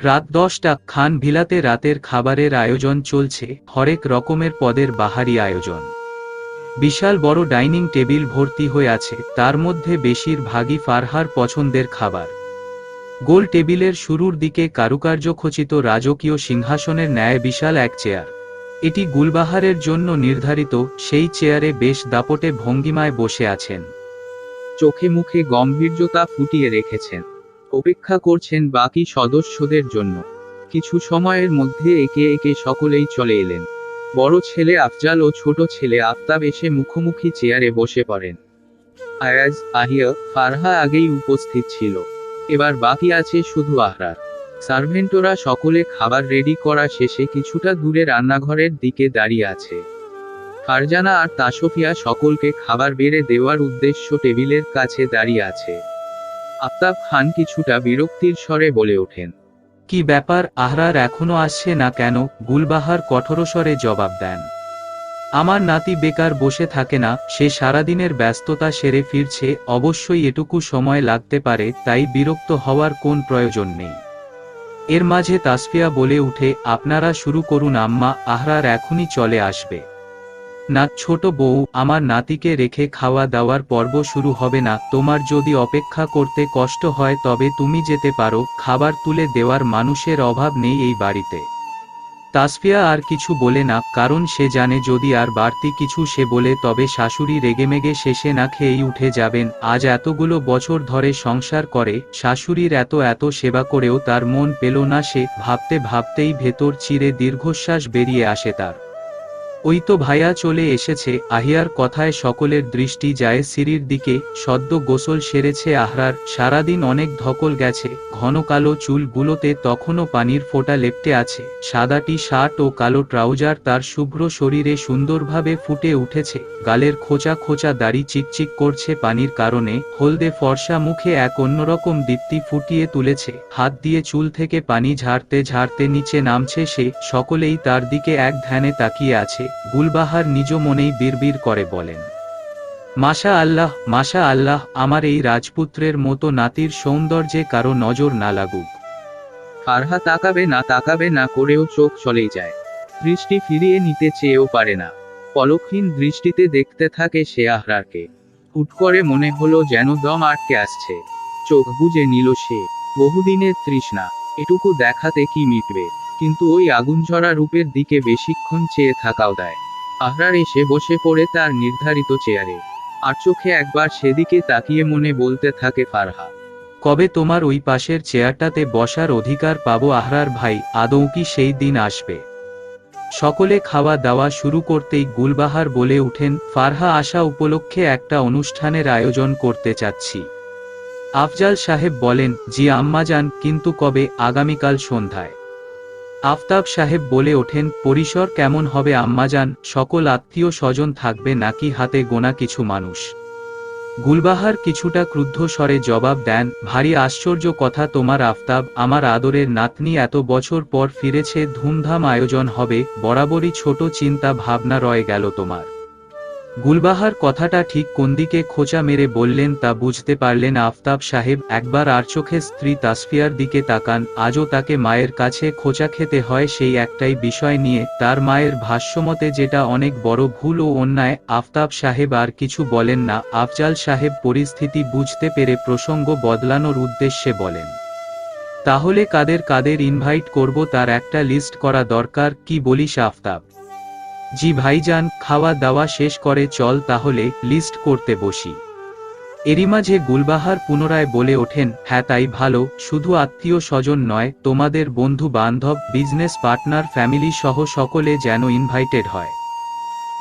রাত 10টা, খান ভিলাতে রাতের খাবারের আয়োজন চলছে, হরেক রকমের পদের বাহারি আয়োজন। বিশাল বড় ডাইনিং টেবিল ভর্তি হয়ে আছে, তার মধ্যে বেশিরভাগই ফারহার পছন্দের খাবার। গোল টেবিলের শুরুর দিকে কারুকার্যখচিত রাজকীয় সিংহাসনের ন্যায় বিশাল এক চেয়ার। এটি গুলবাহারের জন্য নির্ধারিত। সেই চেয়ারে বেশ দাপটে ভঙ্গিমায় বসে আছেন, চোখে মুখে গম্ভীর্যতা ফুটিয়ে রেখেছেন। অপেক্ষা করছেন বাকি সদস্যদের জন্য। কিছু সময়ের মধ্যে একে একে সকলেই চলে এলেন। বড় ছেলে আফজাল ও ছোট ছেলে আফতাব এসে মুখোমুখি চেয়ারে বসে পড়েন। আয়াজ, আহিয়া, ফারহা আগেই উপস্থিত ছিল। এবার বাকি আছে শুধু আহরার। সার্ভেন্টরা সকলে খাবার রেডি করা শেষে কিছুটা দূরে রান্নাঘরের দিকে দাঁড়িয়ে আছে। ফারজানা আর তাসফিয়া সকলকে খাবার বেড়ে দেওয়ার উদ্দেশ্য টেবিলের কাছে দাঁড়িয়ে আছে। আফতাব খান কিছুটা বিরক্তির স্বরে বলে ওঠেন, কি ব্যাপার, আহরার এখনো আসছে না কেন? গুলবাহার কঠোরস্বরে জবাব দেন, আমার নাতি বেকার বসে থাকে না, সে সারাদিনের ব্যস্ততা সেরে ফিরছে, অবশ্যই এটুকু সময় লাগতে পারে, তাই বিরক্ত হওয়ার কোন প্রয়োজন নেই। এর মাঝে তাসফিয়া বলে উঠে, আপনারা শুরু করুন আম্মা, আহরার এখনই চলে আসবে। না ছোট বউ, আমার নাতিকে রেখে খাওয়া দাওয়ার পর্ব শুরু হবে না। তোমার যদি অপেক্ষা করতে কষ্ট হয় তবে তুমি যেতে পারো, খাবার তুলে দেওয়ার মানুষের অভাব নেই এই বাড়িতে। তাসফিয়া আর কিছু বলে না, কারণ সে জানে যদি আর বাড়তি কিছু সে বলে তবে শাশুড়ি রেগেমেগে শেষে না খেয়েই উঠে যাবেন। আজ এতগুলো বছর ধরে সংসার করে, শাশুড়ির এত এত সেবা করেও তার মন পেল না সে। ভাবতে ভাবতেই ভেতর চিরে দীর্ঘশ্বাস বেরিয়ে আসে তার। ওই তো ভাইয়া চলে এসেছে। আহিয়ার কথায় সকলের দৃষ্টি যায় সিঁড়ির দিকে। সদ্য গোসল সেরেছে আহরার, সারাদিন অনেক ধকল গেছে। ঘন কালো চুলগুলোতে তখনও পানির ফোঁটা লেপ্টে আছে। সাদা টি শার্ট ও কালো ট্রাউজার তার শুভ্র শরীরে সুন্দরভাবে ফুটে উঠেছে। গালের খোঁচা খোঁচা দাড়ি চিকচিক করছে পানির কারণে। হলদে ফর্সা মুখে এক অন্যরকম দীপ্তি ফুটিয়ে তুলেছে। হাত দিয়ে চুল থেকে পানি ঝাড়তে ঝাড়তে নিচে নামছে সে। সকলেই তার দিকে এক ধ্যানে তাকিয়ে আছে। গুলবাহার নিজ মনেই বিড়বিড় করে বলেন, মাশা আল্লাহ, মাশা আল্লাহ, আমার এই রাজপুত্রের মতো নাতির সৌন্দর্যে কারো নজর না লাগুক। ফারহা তাকাবে না করেও চোখ চলেই যায়। দৃষ্টি ফিরিয়ে নিতে চেয়েও পারে না। পলকহীন দৃষ্টিতে দেখতে থাকে সে আহরারকে। হুট করে মনে হলো যেন দম আটকে আসছে। চোখ বুজে নিল সে। বহুদিনের তৃষ্ণা, এটুকু দেখাতে কি মিটবে, কিন্তু ওই আগুনঝরা রূপের দিকে বেশিক্ষণ চেয়ে থাকাও দেয়। আহরার এসে বসে পড়ে তার নির্ধারিত চেয়ারে। আর চোখে একবার সেদিকে তাকিয়ে মনে বলতে থাকে ফারহা, কবে তোমার ওই পাশের চেয়ারটাতে বসার অধিকার পাবো আহরার ভাই, আদৌ কি সেই দিন আসবে? সকলে খাওয়া দাওয়া শুরু করতেই গুলবাহার বলে উঠেন, ফারহা আসা উপলক্ষে একটা অনুষ্ঠানের আয়োজন করতে চাচ্ছি। আফজাল সাহেব বলেন, জি আম্মাজান, কিন্তু কবে? আগামীকাল সন্ধ্যায়। আফতাব সাহেব বলে ওঠেন, পরিসর কেমন হবে আম্মাজান? সকল আত্মীয় স্বজন থাকবে নাকি হাতে গোনা কিছু মানুষ? গুলবাহার কিছুটা ক্রুদ্ধ স্বরে জবাব দেন, ভারী আশ্চর্য কথা তোমার আফতাব, আমার আদরের নাতনি এত বছর পর ফিরেছে, ধুমধাম আয়োজন হবে, বরাবরই ছোট চিন্তা ভাবনা রয়ে গেল তোমার। গুলবাহার কথাটা ঠিক কোনদিকে খোঁচা মেরে বললেন তা বুঝতে পারলেন আফতাব সাহেব। একবার আর চোখে স্ত্রী তাসফিয়ার দিকে তাকান। আজও তাকে মায়ের কাছে খোঁচা খেতে হয় সেই একটাই বিষয় নিয়ে, তার মায়ের ভাষ্যমতে যেটা অনেক বড় ভুল ও অন্যায়। আফতাব সাহেব আর কিছু বলেন না। আফজাল সাহেব পরিস্থিতি বুঝতে পেরে প্রসঙ্গ বদলানোর উদ্দেশ্যে বলেন, তাহলে কাদের কাদের ইনভাইট করব তার একটা লিস্ট করা দরকার, কি বলিস আফতাব? জি ভাইজান, খাওয়া দাওয়া শেষ করে চল তাহলে লিস্ট করতে বসি। এরই মাঝে গুলবাহার পুনরায় বলে ওঠেন, হ্যাঁ তাই ভালো, শুধু আত্মীয় স্বজন নয়, তোমাদের বন্ধু বান্ধব, বিজনেস পার্টনার, ফ্যামিলি সহ সকলে যেন ইনভাইটেড হয়।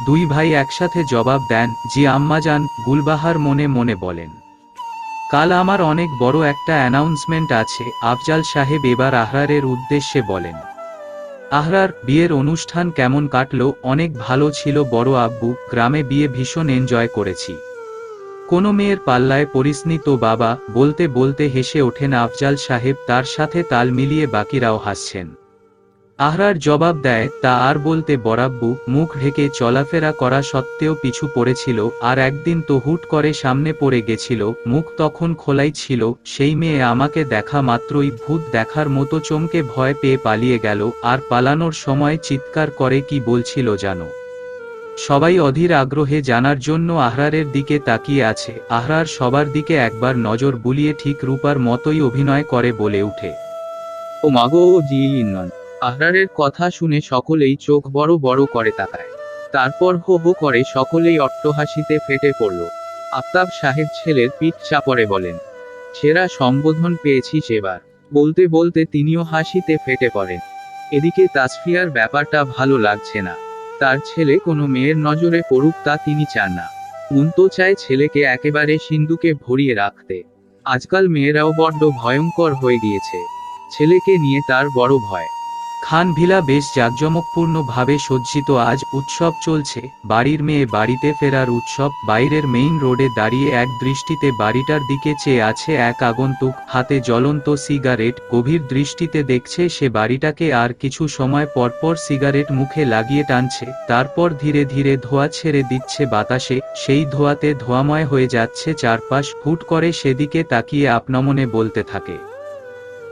দুই ভাই একসাথে জবাব দেন, জি আম্মাজান। গুলবাহার মনে মনে বলেন, কাল আমার অনেক বড় একটা অ্যানাউন্সমেন্ট আছে। আফজাল সাহেব এবার আহরারের উদ্দেশ্যে বলেন, আহরার, বিয়ের অনুষ্ঠান কেমন কাটলো? অনেক ভালো ছিল বড় আব্বু, গ্রামে বিয়ে ভীষণ এনজয় করেছি। কোনো মেয়ের পাল্লায় পড়িসনি তো বাবা? বলতে বলতে হেসে ওঠেন আফজাল সাহেব, তার সাথে তাল মিলিয়ে বাকিরাও হাসছেন। আহরার জবাব দেয়, তা আর বলতে বরাব্বু মুখ ঢেকে চলাফেরা করা সত্ত্বেও পিছু পড়েছিল, আর একদিন তো হুট করে সামনে পড়ে গেছিল, মুখ তখন খোলাই ছিল, সেই মেয়ে আমাকে দেখা মাত্রই ভূত দেখার মতো চমকে ভয় পেয়ে পালিয়ে গেল, আর পালানোর সময় চিৎকার করে কি বলছিল জানো? সবাই অধীর আগ্রহে জানার জন্য আহরারের দিকে তাকিয়ে আছে। আহরার সবার দিকে একবার নজর বুলিয়ে ঠিক রূপার মতোই অভিনয় করে বলে উঠে, ও মাগো, ও জি নন। আহরারের কথা শুনে সকলেই চোখ বড় বড় করে তাকায়। তারপর হো হো করে সকলেই অট্টহাসিতে ফেটে পড়ল। আফতাব সাহেব ছেলের পিঠ চাপড়ে বলেন, সেরা সম্বোধন পেয়েছি সেবার। বলতে বলতে তিনিও হাসিতে ফেটে পড়েন। এদিকে তাসফিয়ার ব্যাপারটা ভালো লাগছে না। তার ছেলে কোনো মেয়ের নজরে পড়ুক, তা তিনি চান না। মন তো চায় ছেলেকে একেবারে সিন্ধুকে ভরিয়ে রাখতে। আজকাল মেয়েরাও বড্ড ভয়ঙ্কর হয়ে গিয়েছে। ছেলেকে নিয়ে তার বড় ভয়। খান ভিলা বেশ জাঁকজমকপূর্ণভাবে সজ্জিত। আজ উৎসব চলছে, বাড়ির মেয়ে বাড়িতে ফেরার উৎসব। বাইরের মেইন রোডে দাঁড়িয়ে এক দৃষ্টিতে বাড়িটার দিকে চেয়ে আছে এক আগন্তুক, হাতে জ্বলন্ত সিগারেট। গভীর দৃষ্টিতে দেখছে সে বাড়িটাকে, আর কিছু সময় পরপর সিগারেট মুখে লাগিয়ে টানছে, তারপর ধীরে ধীরে ধোঁয়া ছেড়ে দিচ্ছে বাতাসে। সেই ধোঁয়াতে ধোঁয়াময় হয়ে যাচ্ছে চারপাশ। হুট করে সেদিকে তাকিয়ে আপনা-মনে বলতে থাকে,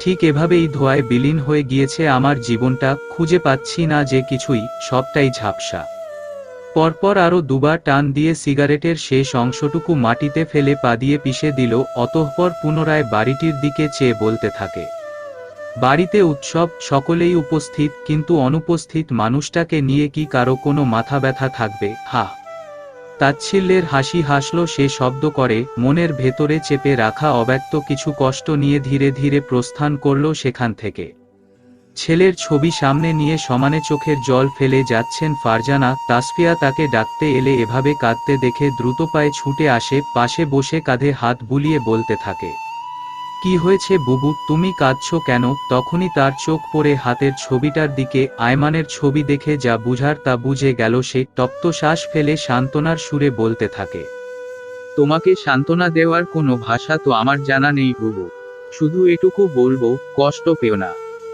ঠিক এভাবেই ধোঁয়ায় বিলীন হয়ে গিয়েছে আমার জীবনটা, খুঁজে পাচ্ছি না যে কিছুই, সবটাই ঝাপসা। পরপর আরও দুবার টান দিয়ে সিগারেটের শেষ অংশটুকু মাটিতে ফেলে পা দিয়ে পিষে দিল, অতঃপর পুনরায় বাড়িটির দিকে চেয়ে বলতে থাকে, বাড়িতে উৎসব, সকলেই উপস্থিত, কিন্তু অনুপস্থিত মানুষটাকে নিয়ে কি কারো কোনো মাথা ব্যথা থাকবে? হা! তাচ্ছিল্যের হাসি হাসল সে শব্দ করে, মনের ভেতরে চেপে রাখা অব্যক্ত কিছু কষ্ট নিয়ে ধীরে ধীরে প্রস্থান করল সেখান থেকে। ছেলের ছবি সামনে নিয়ে সমানে চোখের জল ফেলে যাচ্ছেন ফারজানা। তাসফিয়া তাকে ডাকতে এলে এভাবে কাঁদতে দেখে দ্রুত পায়ে ছুটে আসে, পাশে বসে কাঁধে হাত বুলিয়ে বলতে থাকে, কি হয়েছে বুবু, তুমি কাঁদছো কেন? তখনই তার চোখ পড়ে হাতের ছবিটার দিকে। আয়মানের ছবি দেখে যা বুঝার তা বুঝে গেল সে। তপ্ত শ্বাস ফেলে সান্ত্বনার সুরে বলতে থাকে, তোমাকে সান্ত্বনা দেওয়ার কোনো ভাষা তো আমার জানা নেই বুবু। শুধু এটুকু বলবো, কষ্ট পেও না।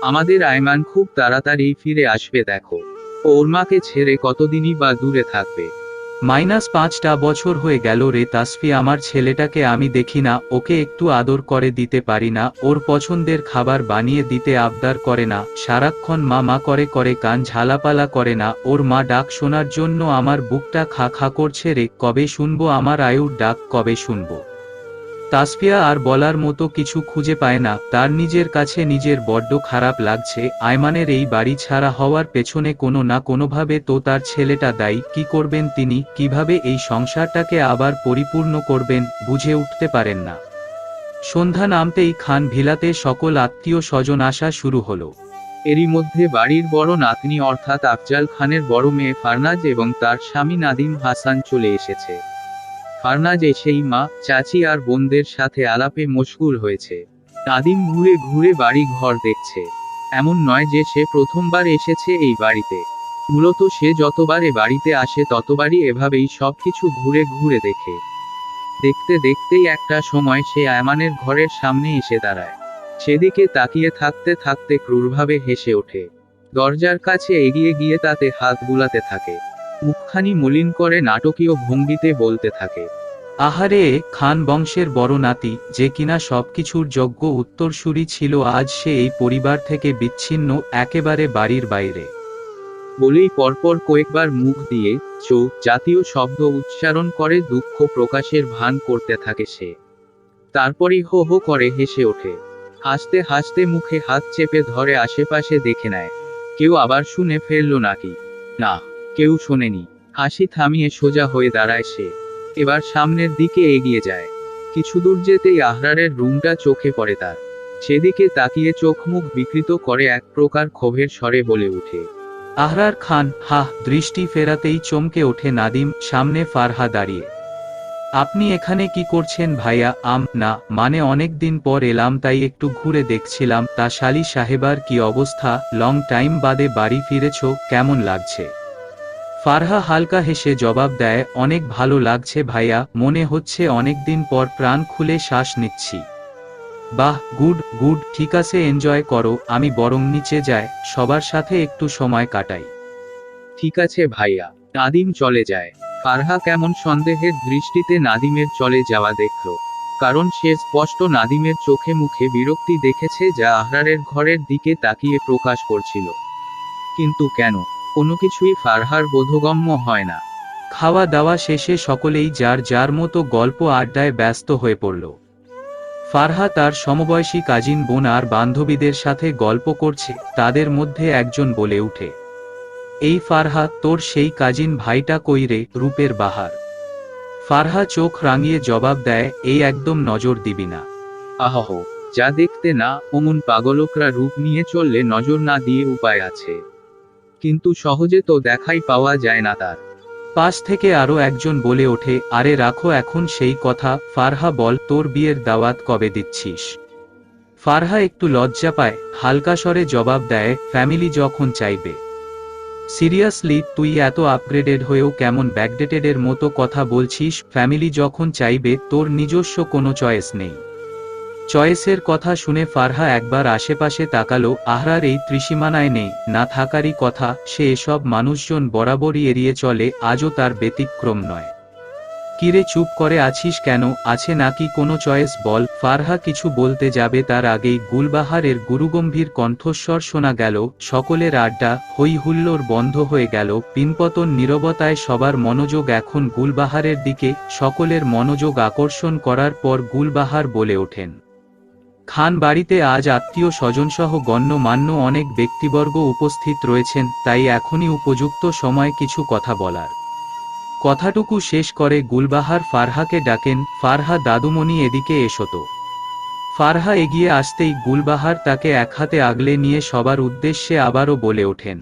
আমাদের আয়মান খুব তাড়াতাড়ি ফিরে আসবে দেখো। ওর মাকে ছেড়ে কতদিনই বা দূরে থাকবে। -5টা বছর হয়ে গেল রে তাসফি, আমার ছেলেটাকে আমি দেখি না, ওকে একটু আদর করে দিতে পারি না, ওর পছন্দের খাবার বানিয়ে দিতে আবদার করে না, সারাক্ষণ মা মা করে করে কান ঝালাপালা করে না, ওর মা ডাক শোনার জন্য আমার বুকটা খা খা করছে রে। কবে শুনবো আমার আয়ুর ডাক, কবে শুনবো? তাসফিয়া আর বলার মতো কিছু খুঁজে পায় না। তার নিজের কাছে নিজের বড্ড খারাপ লাগছে। আয়মানের এই বাড়ি ছাড়া হওয়ার পেছনে কোনো না কোনোভাবে তো তার ছেলেটা দায়ী। কি করবেন তিনি, কিভাবে এই সংসারটাকে আবার পরিপূর্ণ করবেন, বুঝে উঠতে পারেন না। সন্ধ্যা নামতেই খান ভিলাতে সকল আত্মীয় স্বজন আসা শুরু হলো। এরই মধ্যে বাড়ির বড় নাতনি অর্থাৎ আফজাল খানের বড় মেয়ে ফারনাজ এবং তার স্বামী নাদিম হাসান চলে এসেছে। ফারনাজ এসেই মা, চাচি আর বোনদের সাথে আলাপে মশগুল হয়েছে। নাদিম ঘুরে ঘুরে বাড়ি ঘর দেখছে। এমন নয় যে সে প্রথমবার এসেছে এই বাড়িতে। মূলত সে যতবার এ বাড়িতে আসে ততবারই এভাবেই সবকিছু ঘুরে ঘুরে দেখে। দেখতে দেখতেই একটা সময় সে আয়মানের ঘরের সামনে এসে দাঁড়ায়। সেদিকে তাকিয়ে থাকতে থাকতে ক্রূরভাবে হেসে ওঠে। দরজার কাছে এগিয়ে গিয়ে তাতে হাত বুলাতে থাকে। মুখখানি মলিন করে নাটকীয় ভঙ্গিতে বলতে থাকে, আহারে, খান বংশের বড় নাতি, যে কিনা সবকিছুর যোগ্য উত্তরসূরি ছিল, আজ সে এই পরিবার থেকে বিচ্ছিন্ন, একেবারে বাড়ির বাইরে। বলেই পরপর কয়েকবার মুখ দিয়ে চো জাতীয় শব্দ উচ্চারণ করে দুঃখ প্রকাশের ভান করতে থাকে সে। তারপরই হো হো করে হেসে ওঠে। হাসতে হাসতে মুখে হাত চেপে ধরে আশেপাশে দেখে নেয়, কেউ আবার শুনে ফেললো নাকি। না, কেউ শোনেনি। হাসি থামিয়ে সোজা হয়ে দাঁড়ায় সে। এবার সামনের দিকে এগিয়ে যায়। কিছু দূর যেতেই আহরারের রুমটা চোখে পড়ে তার। সেদিকে তাকিয়ে চোখ মুখ বিকৃত করে এক প্রকার ক্ষোভের স্বরে বলে উঠে, আহরার খান। হাহ! দৃষ্টি ফেরাতেই চমকে ওঠে নাদিম, সামনে ফারহা দাঁড়িয়ে। আপনি এখানে কি করছেন ভাইয়া? না, মানে অনেক দিন পর এলাম তাই একটু ঘুরে দেখছিলাম। তা শালি সাহেবার কি অবস্থা? লং টাইম বাদে বাড়ি ফিরেছো, কেমন লাগছে? ফারহা হালকা হেসে জবাব দেয়, অনেক ভালো লাগছে ভাইয়া, মনে হচ্ছে অনেকদিন পর প্রাণ খুলে শ্বাস নিচ্ছি। বাহ, গুড গুড, ঠিক আছে, এনজয় করো, আমি বরং নিচে যাই, সবার সাথে একটু সময় কাটাই। ঠিক আছে ভাইয়া। নাদিম চলে যায়। ফারহা কেমন সন্দেহের দৃষ্টিতে নাদিমের চলে যাওয়া দেখল, কারণ সে স্পষ্ট নাদিমের চোখে মুখে বিরক্তি দেখেছে, যা আহরারের ঘরের দিকে তাকিয়ে প্রকাশ করছিল। কিন্তু কেন? কোনো কিছুই ফারহার বোধগম্য হয় না। খাওয়া দাওয়া শেষে সকলেই যার যার মতো গল্প আড্ডায় ব্যস্ত হয়ে পড়ল। ফারহা তার সমবয়সী কাজিন বোন আর বান্ধবীদের সাথে গল্প করছে, তাদের মধ্যে একজন বলে উঠে, এই ফারহা, তোর সেই কাজিন ভাইটা কই রে, রূপের বাহার। ফারহা চোখ রাঙিয়ে জবাব দেয়, এই একদম নজর দিবি না। আহহ, যা দেখতে না অমন পাগলকরা রূপ নিয়ে চললে নজর না দিয়ে উপায় আছে, কিন্তু সহজে তো দেখাই পাওয়া যায় না তার। পাশ থেকে আরো একজন বলে ওঠে, আরে রাখো এখন সেই কথা, ফারহা বল, তোর বিয়ের দাওয়াত কবে দিচ্ছিস? ফারহা একটু লজ্জা পায়, হালকা স্বরে জবাব দেয়, ফ্যামিলি যখন চাইবে। সিরিয়াসলি, তুই এত আপগ্রেডেড হয়েও কেমন ব্যাকডেটেডের মতো কথা বলছিস? ফ্যামিলি যখন চাইবে, তোর নিজস্ব কোনো চয়েস নেই? চয়েসের কথা শুনে ফারহা একবার আশেপাশে তাকালো, আহরার এই ত্রিসীমানায় নেই না থাকারই কথা, সে এসব মানুষজন বরাবরই এড়িয়ে চলে, আজও তার ব্যতিক্রম নয়। কিরে, চুপ করে আছিস কেন, আছে নাকি কোনো চয়েস বল? ফারহা কিছু বলতে যাবে তার আগেই গুলবাহারের গুরুগম্ভীর কণ্ঠস্বর শোনা গেল, সকলের আড্ডা হই হুল্লোড় বন্ধ হয়ে গেল, পিনপতন নীরবতায় সবার মনোযোগ এখন গুলবাহারের দিকে। সকলের মনোযোগ আকর্ষণ করার পর গুলবাহার বলে ওঠেন, খান বাড়িতে আজ আত্মীয় স্বজনসহ গণ্যমান্য অনেক ব্যক্তিবর্গ উপস্থিত রয়েছেন, তাই এখনই উপযুক্ত সময় কিছু কথা বলার। কথাটুকু শেষ করে গুলবাহার ফারহাকে ডাকেন, ফারহা দাদুমণি এদিকে এসো তো। ফারহা এগিয়ে আসতেই গুলবাহার তাকে এক হাতে আগলে নিয়ে সবার উদ্দেশ্যে আবারও বলে ওঠেন,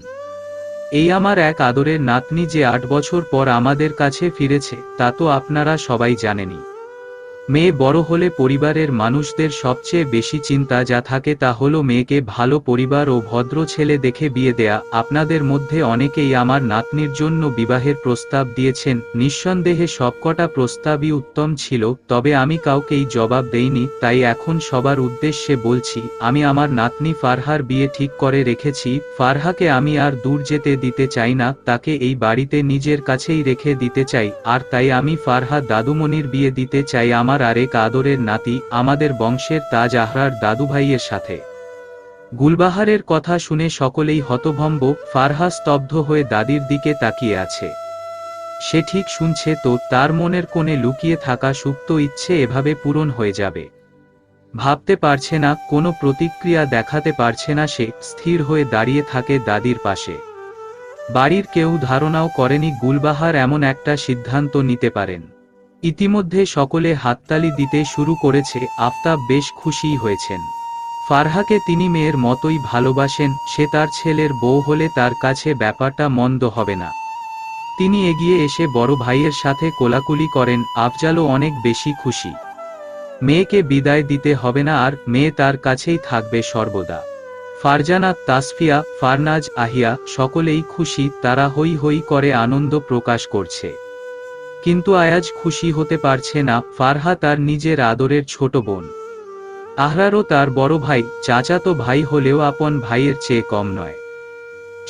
এই আমার এক আদরের নাতনি যে 8 বছর পর আমাদের কাছে ফিরেছে, তা তো আপনারা সবাই জানেনই। মেয়ে বড় হলে পরিবারের মানুষদের সবচেয়ে বেশি চিন্তা যা থাকে তা হলো মেয়েকে ভালো পরিবার ও ভদ্র ছেলে দেখে বিয়ে দেয়া। আপনাদের মধ্যে অনেকেই আমার নাতনির জন্য বিবাহের প্রস্তাব দিয়েছেন, নিঃসন্দেহে সবকটা প্রস্তাবই উত্তম ছিল, তবে আমি কাউকেই জবাব দেইনি, তাই এখন সবার উদ্দেশ্যে বলছি, আমি আমার নাতনি ফারহার বিয়ে ঠিক করে রেখেছি। ফারহাকে আমি আর দূর যেতে দিতে চাই না, তাকে এই বাড়িতে নিজের কাছেই রেখে দিতে চাই, আর তাই আমি ফারহা দাদুমণির বিয়ে দিতে চাই আমার আরেক আদরের নাতি, আমাদের বংশের তাজ আহরার দাদুভাইয়ের সাথে। গুলবাহারের কথা শুনে সকলেই হতভম্ব, ফারহা স্তব্ধ হয়ে দাদির দিকে তাকিয়ে আছে। সে ঠিক শুনছে তো, তার মনের কোণে লুকিয়ে থাকা সুপ্ত ইচ্ছে এভাবে পূরণ হয়ে যাবে। ভাবতে পারছে না, কোনো প্রতিক্রিয়া দেখাতে পারছে না সে, স্থির হয়ে দাঁড়িয়ে থাকে দাদির পাশে। বাড়ির কেউ ধারণাও করেনি গুলবাহার এমন একটা সিদ্ধান্ত নিতে পারেন। ইতিমধ্যে সকলে হাততালি দিতে শুরু করেছে, আফতাব বেশ খুশিই হয়েছেন। ফারহাকে তিনি মেয়ের মতোই ভালোবাসেন, সে তার ছেলের বউ হলে তার কাছে ব্যাপারটা মন্দ হবে না। তিনি এগিয়ে এসে বড় ভাইয়ের সাথে কোলাকুলি করেন, আফজালও অনেক বেশি খুশি। মেয়েকে বিদায় দিতে হবে না আর, মেয়ে তার কাছেই থাকবে সর্বদা। ফারজানা, তাসফিয়া, ফারনাজ, আহিয়া সকলেই খুশি, তারা হই হই করে আনন্দ প্রকাশ করছে। কিন্তু আয়াজ খুশি হতে পারছে না, ফারহা তার নিজের আদরের ছোট বোন। আহরারও তার বড় ভাই, চাচাতো ভাই হলেও আপন ভাইয়ের চেয়ে কম নয়।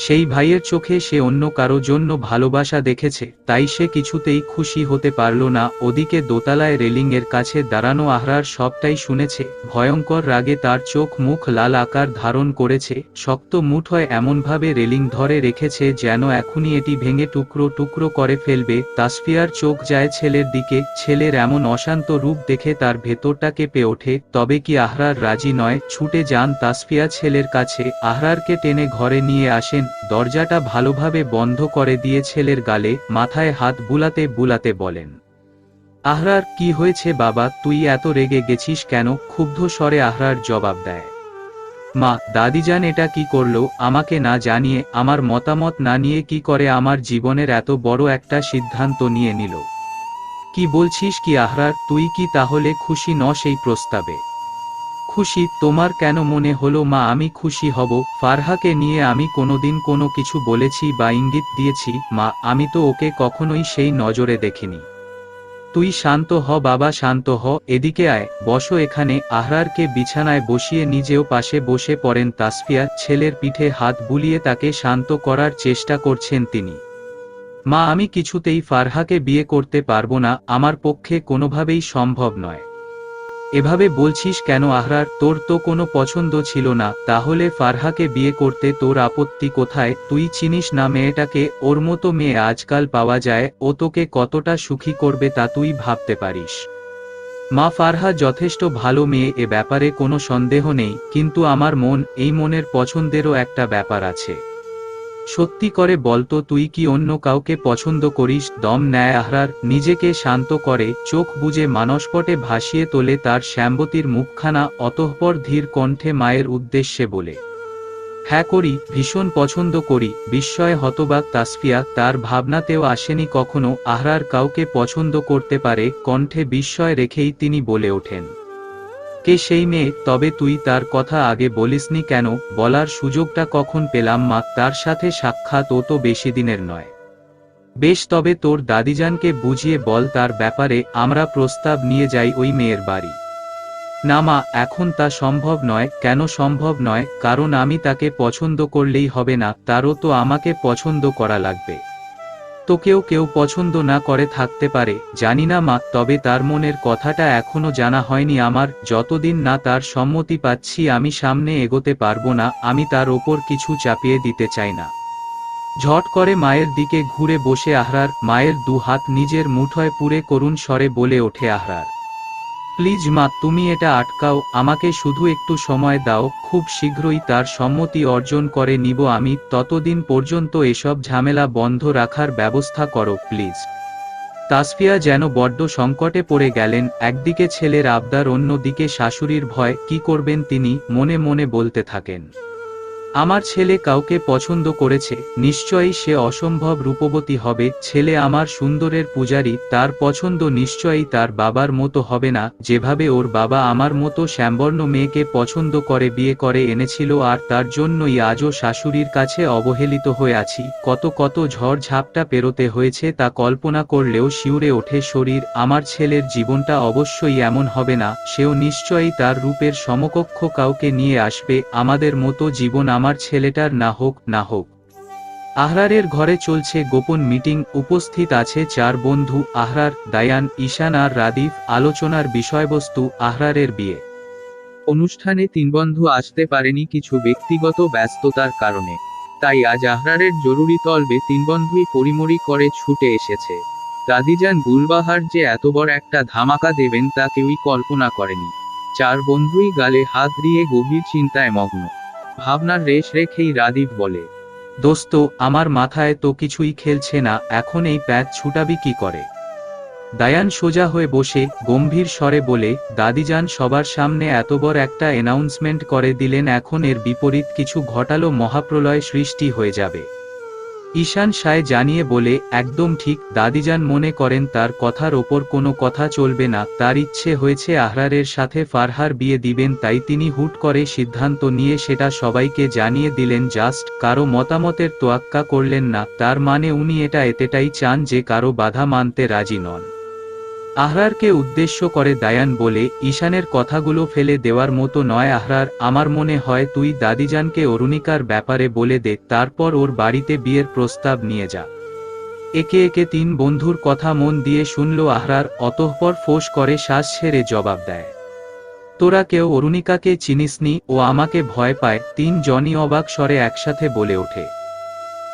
সেই ভাইয়ের চোখে সে অন্য কারো জন্য ভালোবাসা দেখেছে, তাই সে কিছুতেই খুশি হতে পারল না। ওদিকে দোতলায় রেলিংয়ের কাছে দাঁড়ানো আহরার সবটাই শুনেছে, ভয়ঙ্কর রাগে তার চোখ মুখ লাল আকার ধারণ করেছে, শক্ত মুঠোয় এমনভাবে রেলিং ধরে রেখেছে যেন এখনই এটি ভেঙে টুকরো টুকরো করে ফেলবে। তাসফিয়ার চোখ যায় ছেলের দিকে, ছেলের এমন অশান্ত রূপ দেখে তার ভেতরটা কেঁপে ওঠে, তবে কি আহরার রাজি নয়? ছুটে যান তাসফিয়া ছেলের কাছে, আহরারকে টেনে ঘরে নিয়ে আসেন, দরজাটা ভালোভাবে বন্ধ করে দিয়ে ছেলের গালে মাথায় হাত বুলাতে বুলাতে বলেন, আহরার, কি হয়েছে বাবা, তুই এত রেগে গেছিস কেন? ক্ষুব্ধ স্বরে আহরার জবাব দেয়, মা, দাদিজান এটা কি করলো, আমাকে না জানিয়ে, আমার মতামত না নিয়ে কি করে আমার জীবনের এত বড় একটা সিদ্ধান্ত নিয়ে নিল? কি বলছিস কি আহরার, তুই কি তাহলে খুশি নস এই প্রস্তাবে? খুশি? তোমার কেন মনে হলো মা আমি খুশি হব? ফারহাকে নিয়ে আমি কোনোদিন কোনো কিছু বলেছি বা ইঙ্গিত দিয়েছি? মা, আমি তো ওকে কখনোই সেই নজরে দেখিনি। তুই শান্ত হ বাবা, শান্ত হ, এদিকে আয়, বসো এখানে। আহরারকে বিছানায় বসিয়ে নিজেও পাশে বসে পড়েন তাসফিয়া। ছেলের পিঠে হাত বুলিয়ে তাকে শান্ত করার চেষ্টা করছেন তিনি। মা, আমি কিছুতেই ফারহাকে বিয়ে করতে পারবো না, আমার পক্ষে কোনোভাবেই সম্ভব নয়। এভাবে বলছিস কেন আহরার? তোর তো কোনো পছন্দ ছিল না, তাহলে ফারহাকে বিয়ে করতে তোর আপত্তি কোথায়? তুই চিনিস না মেয়েটাকে? ওর মতো মেয়ে আজকাল পাওয়া যায়, ও তোকে কতটা সুখী করবে তা তুই ভাবতে পারিস? মা, ফারহা যথেষ্ট ভালো মেয়ে, এ ব্যাপারে কোনো সন্দেহ নেই, কিন্তু আমার মন, এই মনের পছন্দেরও একটা ব্যাপার আছে। সত্যি করে বলতো, তুই কি অন্য কাউকে পছন্দ করিস? দম নেয় আহরার, নিজেকে শান্ত করে চোখ বুজে মানসপটে ভাসিয়ে তোলে তার শ্যামবতীর মুখখানা, অতঃপর ধীর কণ্ঠে মায়ের উদ্দেশ্যে বলে, হ্যাঁ করি, ভীষণ পছন্দ করি। বিস্ময়ে হতবাক তাসফিয়া, তার ভাবনাতেও আসেনি কখনো আহরার কাউকে পছন্দ করতে পারে। কণ্ঠে বিস্ময় রেখেই তিনি বলে ওঠেন, কে সেই মেয়ে? তবে তুই তার কথা আগে বলিসনি কেন? বলার সুযোগটা কখন পেলাম মা? তার সাথে সাক্ষাৎ ও তো বেশি দিনের নয়। বেশ, তবে তোর দাদিজানকে বুঝিয়ে বল তার ব্যাপারে, আমরা প্রস্তাব নিয়ে যাই ওই মেয়ের বাড়ি। না মা, এখন তা সম্ভব নয়। কেন সম্ভব নয়? কারণ আমি তাকে পছন্দ করলেই হবে না, তারও তো আমাকে পছন্দ করা লাগবে। তোকেও কেউ পছন্দ না করে থাকতে পারে, জানি না মা, তবে তার মনের কথাটা এখনো জানা হয়নি আমার। যতদিন না তার সম্মতি পাচ্ছি আমি সামনে এগোতে পারবো না। আমি তার ওপর কিছু চাপিয়ে দিতে চাই না। ঝট করে মায়ের দিকে ঘুরে বসে আহরার, মায়ের দু হাত নিজের মুঠোয় পুরে করুণ স্বরে বলে ওঠে আহরার, প্লিজ মা, তুমি এটা আটকাও, আমাকে শুধু একটু সময় দাও, খুব শীঘ্রই তার সম্মতি অর্জন করে নিব আমি। ততদিন পর্যন্ত এসব ঝামেলা বন্ধ রাখার ব্যবস্থা করো প্লিজ। তাসফিয়া যেন বড্ড সংকটে পড়ে গেলেন। একদিকে ছেলের আবদার, অন্যদিকে শাশুড়ির ভয়। কি করবেন তিনি? মনে মনে বলতে থাকেন, আমার ছেলে কাউকে পছন্দ করেছে, নিশ্চয়ই সে অসম্ভব রূপবতী হবে। ছেলে আমার সুন্দরের পূজারী, তার পছন্দ নিশ্চয়ই তার বাবার মতো হবে না, যেভাবে ওর বাবা আমার মতো শ্যামবর্ণ মেয়েকে পছন্দ করে বিয়ে করে এনেছিল, আর তার জন্যই আজও শাশুড়ির কাছে অবহেলিত হয়ে আছি। কত কত ঝড় ঝাপটা পেরোতে হয়েছে, তা কল্পনা করলেও শিউরে ওঠে শরীর। আমার ছেলের জীবনটা অবশ্যই এমন হবে না, সেও নিশ্চয়ই তার রূপের সমকক্ষ কাউকে নিয়ে আসবে। আমাদের মতো জীবন আমার ছেলেটার না হোক, না হোক। আহরারের ঘরে চলছে গোপন মিটিং। উপস্থিত আছে 4 বন্ধু, আহরার, দায়ান, ঈশান আর রাদিফ। আলোচনার বিষয়বস্তু আহরারের বিয়ে। অনুষ্ঠানে 3 বন্ধু আসতে পারেনি কিছু ব্যক্তিগত ব্যস্ততার কারণে, তাই আজ আহরারের জরুরি তলবে 3 বন্ধুই পরিমরি করে ছুটে এসেছে। দাদিজান গুলবাহার যে এত বড় একটা ধামাকা দেবেন তা কেউই কল্পনা করেনি। 4 বন্ধুই গালে হাত দিয়ে গভীর চিন্তায় মগ্ন। ভাবনার রেশ রেখেই রাদিফ বলে, দোস্ত, আমার মাথায় তো কিছুই খেলছে না, এখন এই প্যাচ ছুটাবি কি করে? দায়ান সোজা হয়ে বসে গম্ভীর স্বরে বলে, দাদিজান সবার সামনে এত বড় একটা অ্যানাউন্সমেন্ট করে দিলেন, এখন এর বিপরীত কিছু ঘটালো মহাপ্রলয় সৃষ্টি হয়ে যাবে। ঈশান সায় জানিয়ে বলে, একদম ঠিক, দাদিজান মনে করেন তার কথার ওপর কোনো কথা চলবে না। তার ইচ্ছে হয়েছে আহরারের সাথে ফারহার বিয়ে দিবেন, তাই তিনি হুট করে সিদ্ধান্ত নিয়ে সেটা সবাইকে জানিয়ে দিলেন। জাস্ট কারো মতামতের তোয়াক্কা করলেন না, তার মানে উনি এটা এতটাই চান যে কারো বাধা মানতে রাজি নন। আহরারকে উদ্দেশ্য করে দায়ান বলে, ঈশানের কথাগুলো ফেলে দেওয়ার মতো নয় আহরার, আমার মনে হয় তুই দাদিজানকে অরুণিকার ব্যাপারে বলে দে, তারপর ওর বাড়িতে বিয়ের প্রস্তাব নিয়ে যা। একে একে 3 বন্ধুর কথা মন দিয়ে শুনল আহরার, অতঃপর ফোঁস করে শ্বাস ছেড়ে জবাব দেয়, তোরা কেউ অরুণিকাকে চিনিসনি, ও আমাকে ভয় পায়। 3 জনই অবাক স্বরে একসাথে বলে ওঠে,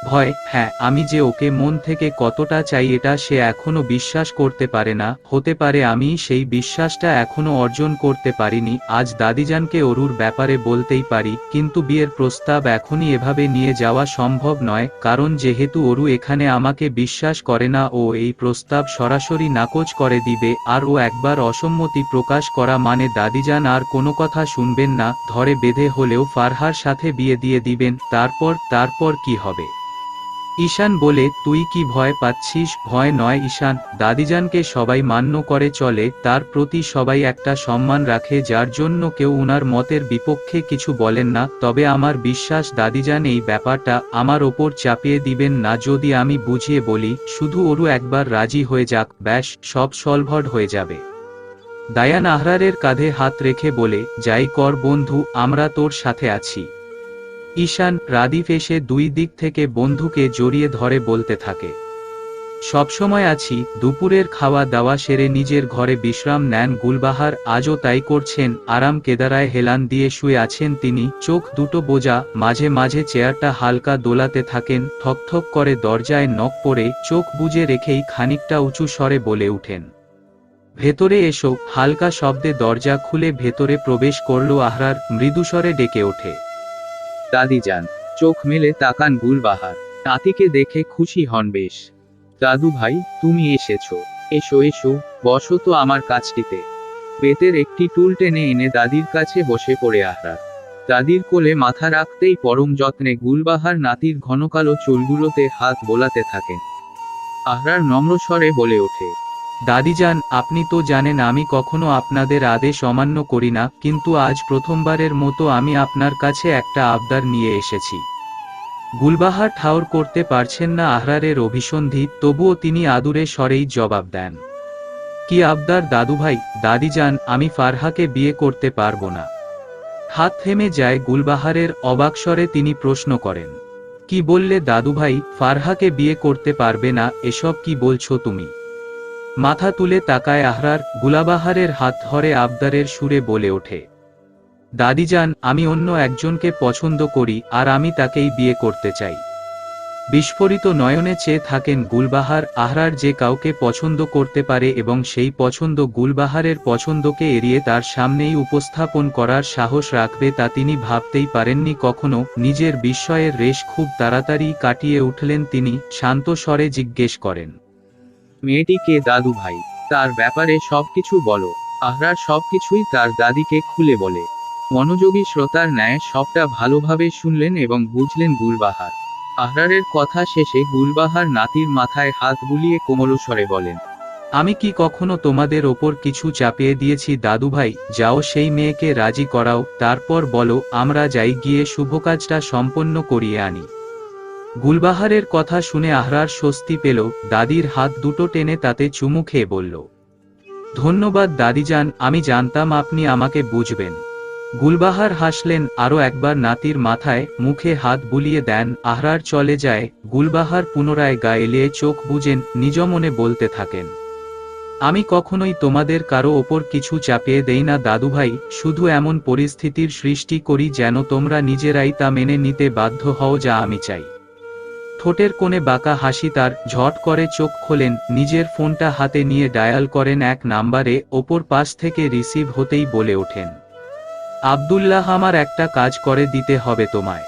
ভয়? হ্যাঁ, আমি যে ওকে মন থেকে কতটা চাই এটা সে এখনো বিশ্বাস করতে পারে না। হতে পারে আমি সেই বিশ্বাসটা এখনো অর্জন করতে পারিনি। আজ দাদিজানকে অরুর ব্যাপারে বলতেই পারি, কিন্তু বিয়ের প্রস্তাব এখনই এভাবে নিয়ে যাওয়া সম্ভব নয়, কারণ যেহেতু অরু এখানে আমাকে বিশ্বাস করে না, ও এই প্রস্তাব সরাসরি নাকচ করে দিবে, আর ও একবার অসম্মতি প্রকাশ করা মানে দাদিজান আর কোনো কথা শুনবেন না, ধরে বেঁধে হলেও ফারহার সাথে বিয়ে দিয়ে দিবেন। তারপর কি হবে? ঈশান বলে, তুই কি ভয় পাচ্ছিস? ভয় নয় ঈশান, দাদিজানকে সবাই মান্য করে চলে, তার প্রতি সবাই একটা সম্মান রাখে, যার জন্য কেউ উনার মতের বিপক্ষে কিছু বলেন না। তবে আমার বিশ্বাস দাদিজান এই ব্যাপারটা আমার ওপর চাপিয়ে দিবেন না যদি আমি বুঝিয়ে বলি। শুধু অরু একবার রাজি হয়ে যাক, ব্যাস সব সলভড হয়ে যাবে। দায়ান আহরারের কাঁধে হাত রেখে বলে, যাই কর বন্ধু, আমরা তোর সাথে আছি। ঈশান, রাদিফ এসে দুই দিক থেকে বন্ধুকে জড়িয়ে ধরে বলতে থাকে, সবসময় আছি। দুপুরের খাওয়া দাওয়া সেরে নিজের ঘরে বিশ্রাম নেন গুলবাহার, আজও তাই করছেন। আরাম কেদারায় হেলান দিয়ে শুয়ে আছেন তিনি, চোখ দুটো বোঝা, মাঝে মাঝে চেয়ারটা হালকা দোলাতে থাকেন। ঠকঠক করে দরজায় নক পড়ে, চোখ বুজে রেখেই খানিকটা উঁচু স্বরে বলে উঠেন, ভেতরে এসো। হালকা শব্দে দরজা খুলে ভেতরে প্রবেশ করল আহরার, মৃদুস্বরে ডেকে ওঠে, দাদিজান। চোখ মেলে তাকান গুলবাহার, নাতিকে দেখে খুশি হন বেশ। দাদু ভাই, তুমি এসেছো, এসো এসো, বসো তো আমার কাছটিতে। বেতের একটি টুল টেনে এনে দাদির কাছে বসে পড়ে আহরার। দাদির কোলে মাথা রাখতেই পরম যত্নে গুলবাহার নাতির ঘনকালো চুলগুলোতে হাত বোলাতে থাকেন। আহরার নম্র স্বরে বলে ওঠে, দাদিজান, আপনি তো জানেন আমি কখনো আপনাদের আদেশ অমান্য করি না, কিন্তু আজ প্রথমবারের মতো আমি আপনার কাছে একটা আবদার নিয়ে এসেছি। গুলবাহার ঠাউর করতে পারছেন না আহরারের অভিসন্ধি, তবুও তিনি আদুরে স্বরেই জবাব দেন, কি আবদার দাদুভাই? দাদিজান, আমি ফারহাকে বিয়ে করতে পারবো না। হাত থেমে যায় গুলবাহারের, অবাক স্বরে তিনি প্রশ্ন করেন, কি বললে দাদুভাই? ফারহাকে বিয়ে করতে পারবে না? এসব কি বলছো তুমি? মাথা তুলে তাকায় আহরার, গুলাবাহারের হাত ধরে আবদারের সুরে বলে ওঠে, দাদিজান, আমি অন্য একজনকে পছন্দ করি, আর আমি তাকেই বিয়ে করতে চাই। বিস্ফোরিত নয়নে চেয়ে থাকেন গুলবাহার। আহরার যে কাউকে পছন্দ করতে পারে এবং সেই পছন্দ গুলবাহারের পছন্দকে এড়িয়ে তার সামনেই উপস্থাপন করার সাহস রাখবে, তা তিনি ভাবতেই পারেননি কখনো। নিজের বিস্ময়ের রেশ খুব তাড়াতাড়ি কাটিয়ে উঠলেন তিনি, শান্ত স্বরে জিজ্ঞেস করেন, মেয়েটি কে দাদু ভাই? তার ব্যাপারে সবকিছু বলো। আহরার সবকিছুই তার দাদিকে খুলে বলে। মনোযোগী শ্রোতার ন্যায় সবটা ভালোভাবে শুনলেন এবং বুঝলেন গুলবাহার। আহরারের কথা শেষে গুলবাহার নাতির মাথায় হাত বুলিয়ে কোমলস্বরে বলেন, আমি কি কখনো তোমাদের ওপর কিছু চাপিয়ে দিয়েছি দাদুভাই? যাও সেই মেয়েকে রাজি করাও, তারপর বলো আমরা যাই গিয়ে শুভ কাজটা সম্পন্ন করিয়ে আনি। গুলবাহারের কথা শুনে আহরার স্বস্তি পেল, দাদির হাত দুটো টেনে তাতে চুমু খেয়ে বলল, ধন্যবাদ দাদিজান, আমি জানতাম আপনি আমাকে বুঝবেন। গুলবাহার হাসলেন, আরও একবার নাতির মাথায় মুখে হাত বুলিয়ে দেন। আহরার চলে যায়। গুলবাহার পুনরায় গা এলিয়ে চোখ বুজেন, নিজ মনে বলতে থাকেন, আমি কখনোই তোমাদের কারো ওপর কিছু চাপিয়ে দেই না দাদুভাই, শুধু এমন পরিস্থিতির সৃষ্টি করি যেন তোমরা নিজেরাই তা মেনে নিতে বাধ্য হও যা আমি চাই। ঠোঁটের কোণে বাঁকা হাসি তার, ঝট করে চোখ খোলেন, নিজের ফোনটা হাতে নিয়ে ডায়াল করেন এক নাম্বারে। ওপর পাশ থেকে রিসিভ হতেই বলে ওঠেন, আব্দুল্লাহ, আমার একটা কাজ করে দিতে হবে তোমায়।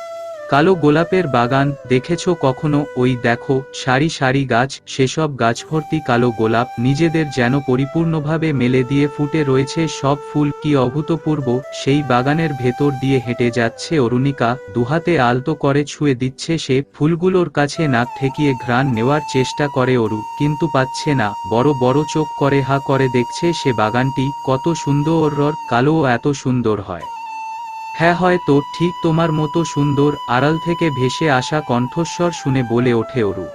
কালো গোলাপের বাগান দেখেছো কখনো? ওই দেখো সারি সারি গাছ, সেসব গাছ ভর্তি কালো গোলাপ, নিজেদের যেন পরিপূর্ণভাবে মেলে দিয়ে ফুটে রয়েছে সব ফুল, কি অভূতপূর্ব। সেই বাগানের ভেতর দিয়ে হেঁটে যাচ্ছে অরুণিকা, দুহাতে আলতো করে ছুঁয়ে দিচ্ছে সে ফুলগুলোর কাছে, নাক ঠেকিয়ে ঘ্রাণ নেওয়ার চেষ্টা করে অরু, কিন্তু পাচ্ছে না। বড় বড় চোখ করে হা করে দেখছে সে বাগানটি, কত সুন্দর, কালো ও এত সুন্দর হয়। হ্যাঁ, হয়তো ঠিক তোমার মতো সুন্দর। আড়াল থেকে ভেসে আসা কণ্ঠস্বর শুনে বলে ওঠে অরু,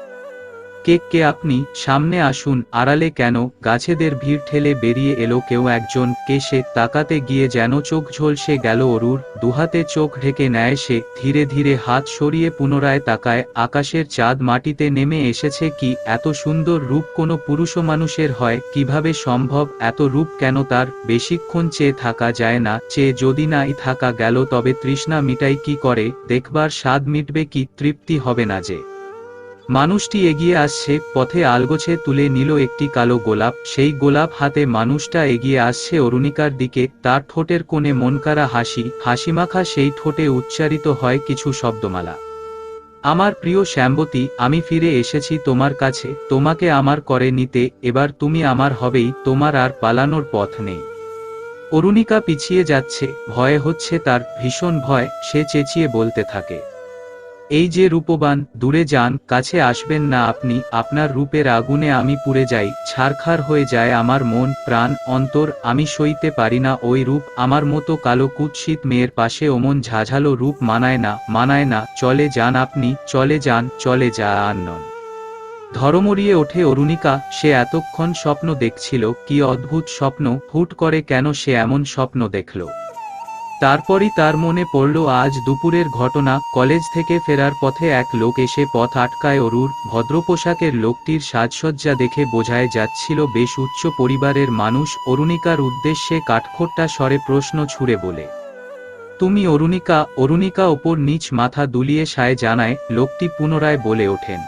কে আপনি? সামনে আসুন। আড়ালে কেন? গাছেদের ভিড় ঠেলে বেরিয়ে এলো কেউ একজন। কে সে? তাকাতে গিয়ে যেন চোখ ঝলসে গেল অরুর, দুহাতে চোখ ঢেকে নেয় সে, ধীরে ধীরে হাত সরিয়ে পুনরায় তাকায়। আকাশের চাঁদ মাটিতে নেমে এসেছে কি? এত সুন্দর রূপ কোনো পুরুষ মানুষের হয় কিভাবে সম্ভব? এত রূপ কেন তার? বেশিক্ষণ চেয়ে থাকা যায় না, চেয়ে যদি নাই থাকা গেল তবে তৃষ্ণা মিটাই কি করে? দেখবার স্বাদ মিটবে কি? তৃপ্তি হবে না যে? মানুষটি এগিয়ে আসছে, পথে আলগোছে তুলে নিল একটি কালো গোলাপ, সেই গোলাপ হাতে মানুষটা এগিয়ে আসছে অরুণিকার দিকে। তার ঠোঁটের কোণে মনকারা হাসি, হাসিমাখা সেই ঠোঁটে উচ্চারিত হয় কিছু শব্দমালা। আমার প্রিয় শ্যামবতী, আমি ফিরে এসেছি তোমার কাছে, তোমাকে আমার করে নিতে। এবার তুমি আমার হবেই, তোমার আর পালানোর পথ নেই। অরুণিকা পিছিয়ে যাচ্ছে, ভয়ে হচ্ছে তার, ভীষণ ভয়। সে চেঁচিয়ে বলতে থাকে, এই যে রূপবান, দূরে যান, কাছে আসবেন না আপনি, আপনার রূপের আগুনে আমি পুড়ে যাই, ছারখার হয়ে যায় আমার মন প্রাণ অন্তর, আমি সইতে পারি না ওই রূপ, আমার মতো কালো কুৎসিত মেয়ের পাশে অমন ঝাঝালো রূপ মানায় না, মানায় না, চলে যান আপনি, চলে যান, চলে যান। ধরমরিয়ে ওঠে অরুণিকা, সে এতক্ষণ স্বপ্ন দেখছিল, কি অদ্ভুত স্বপ্ন, হুট করে কেন সে এমন স্বপ্ন দেখল। তারপরই তার মনে পড়ল আজ দুপুরের ঘটনা, কলেজ থেকে ফেরার পথে এক লোক এসে পথ আটকায় অরুর, ভদ্র পোশাকের লোকটির সাজসজ্জা দেখে বোঝাই যাচ্ছিল বেশ উচ্চ পরিবারের মানুষ, অরুণিকার উদ্দেশ্যে কাঠখোট্টা স্বরে প্রশ্ন ছুড়ে বলে, তুমি অরুণিকা? অরুণিকা ওপর নিচ মাথা দুলিয়ে সায় জানায়, লোকটি পুনরায় বলে ওঠেন,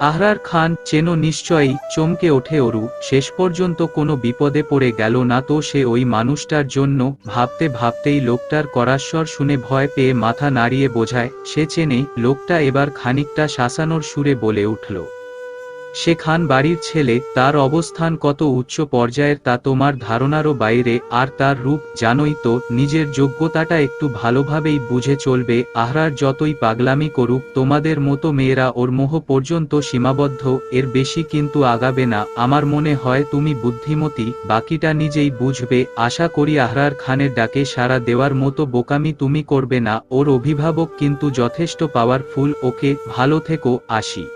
আহরার খান, চেনো নিশ্চয়ই। চমকে ওঠে অরু, শেষ পর্যন্ত কোনো বিপদে পড়ে গেল না তো সে ওই মানুষটার জন্য, ভাবতে ভাবতেই লোকটার করাস্বর শুনে ভয় পেয়ে মাথা নাড়িয়ে বোঝায় সে চেনে। লোকটা এবার খানিকটা শাসানোর সুরে বলে উঠল, সে খান বাড়ির ছেলে, তার অবস্থান কত উচ্চ পর্যায়ের তা তোমার ধারণারও বাইরে, আর তার রূপ জানোই তো, নিজের যোগ্যতাটা একটু ভালোভাবেই বুঝে চলবে, আহরার যতই পাগলামি করুক তোমাদের মতো মেয়েরা ওর মোহ পর্যন্ত সীমাবদ্ধ, এর বেশি কিন্তু আগাবে না, আমার মনে হয় তুমি বুদ্ধিমতী, বাকিটা নিজেই বুঝবে, আশা করি আহরার খানের ডাকে সাড়া দেওয়ার মতো বোকামি তুমি করবে না, ওর অভিভাবক কিন্তু যথেষ্ট পাওয়ারফুল, ওকে, ভালো থেকো, আসি।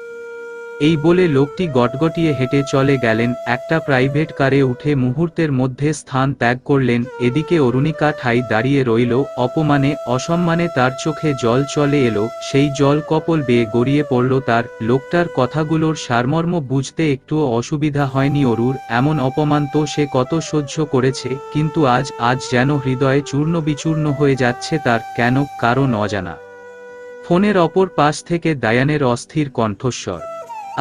এই বলে লোকটি গটগটিয়ে হেঁটে চলে গেলেন, একটা প্রাইভেট কারে উঠে মুহূর্তের মধ্যে স্থান ত্যাগ করলেন। এদিকে অরুণিকা ঠাই দাঁড়িয়ে রইল, অপমানে অসম্মানে তার চোখে জল চলে এলো, সেই জল কপল বেয়ে গড়িয়ে পড়ল তার। লোকটার কথাগুলোর সারমর্ম বুঝতে একটুও অসুবিধা হয়নি অরুর, এমন অপমান তো সে কত সহ্য করেছে, কিন্তু আজ যেন হৃদয়ে চূর্ণ বিচূর্ণ হয়ে যাচ্ছে তার, কেন? কারণ অজানা। ফোনের অপর পাশ থেকে দায়ানের অস্থির কণ্ঠস্বর,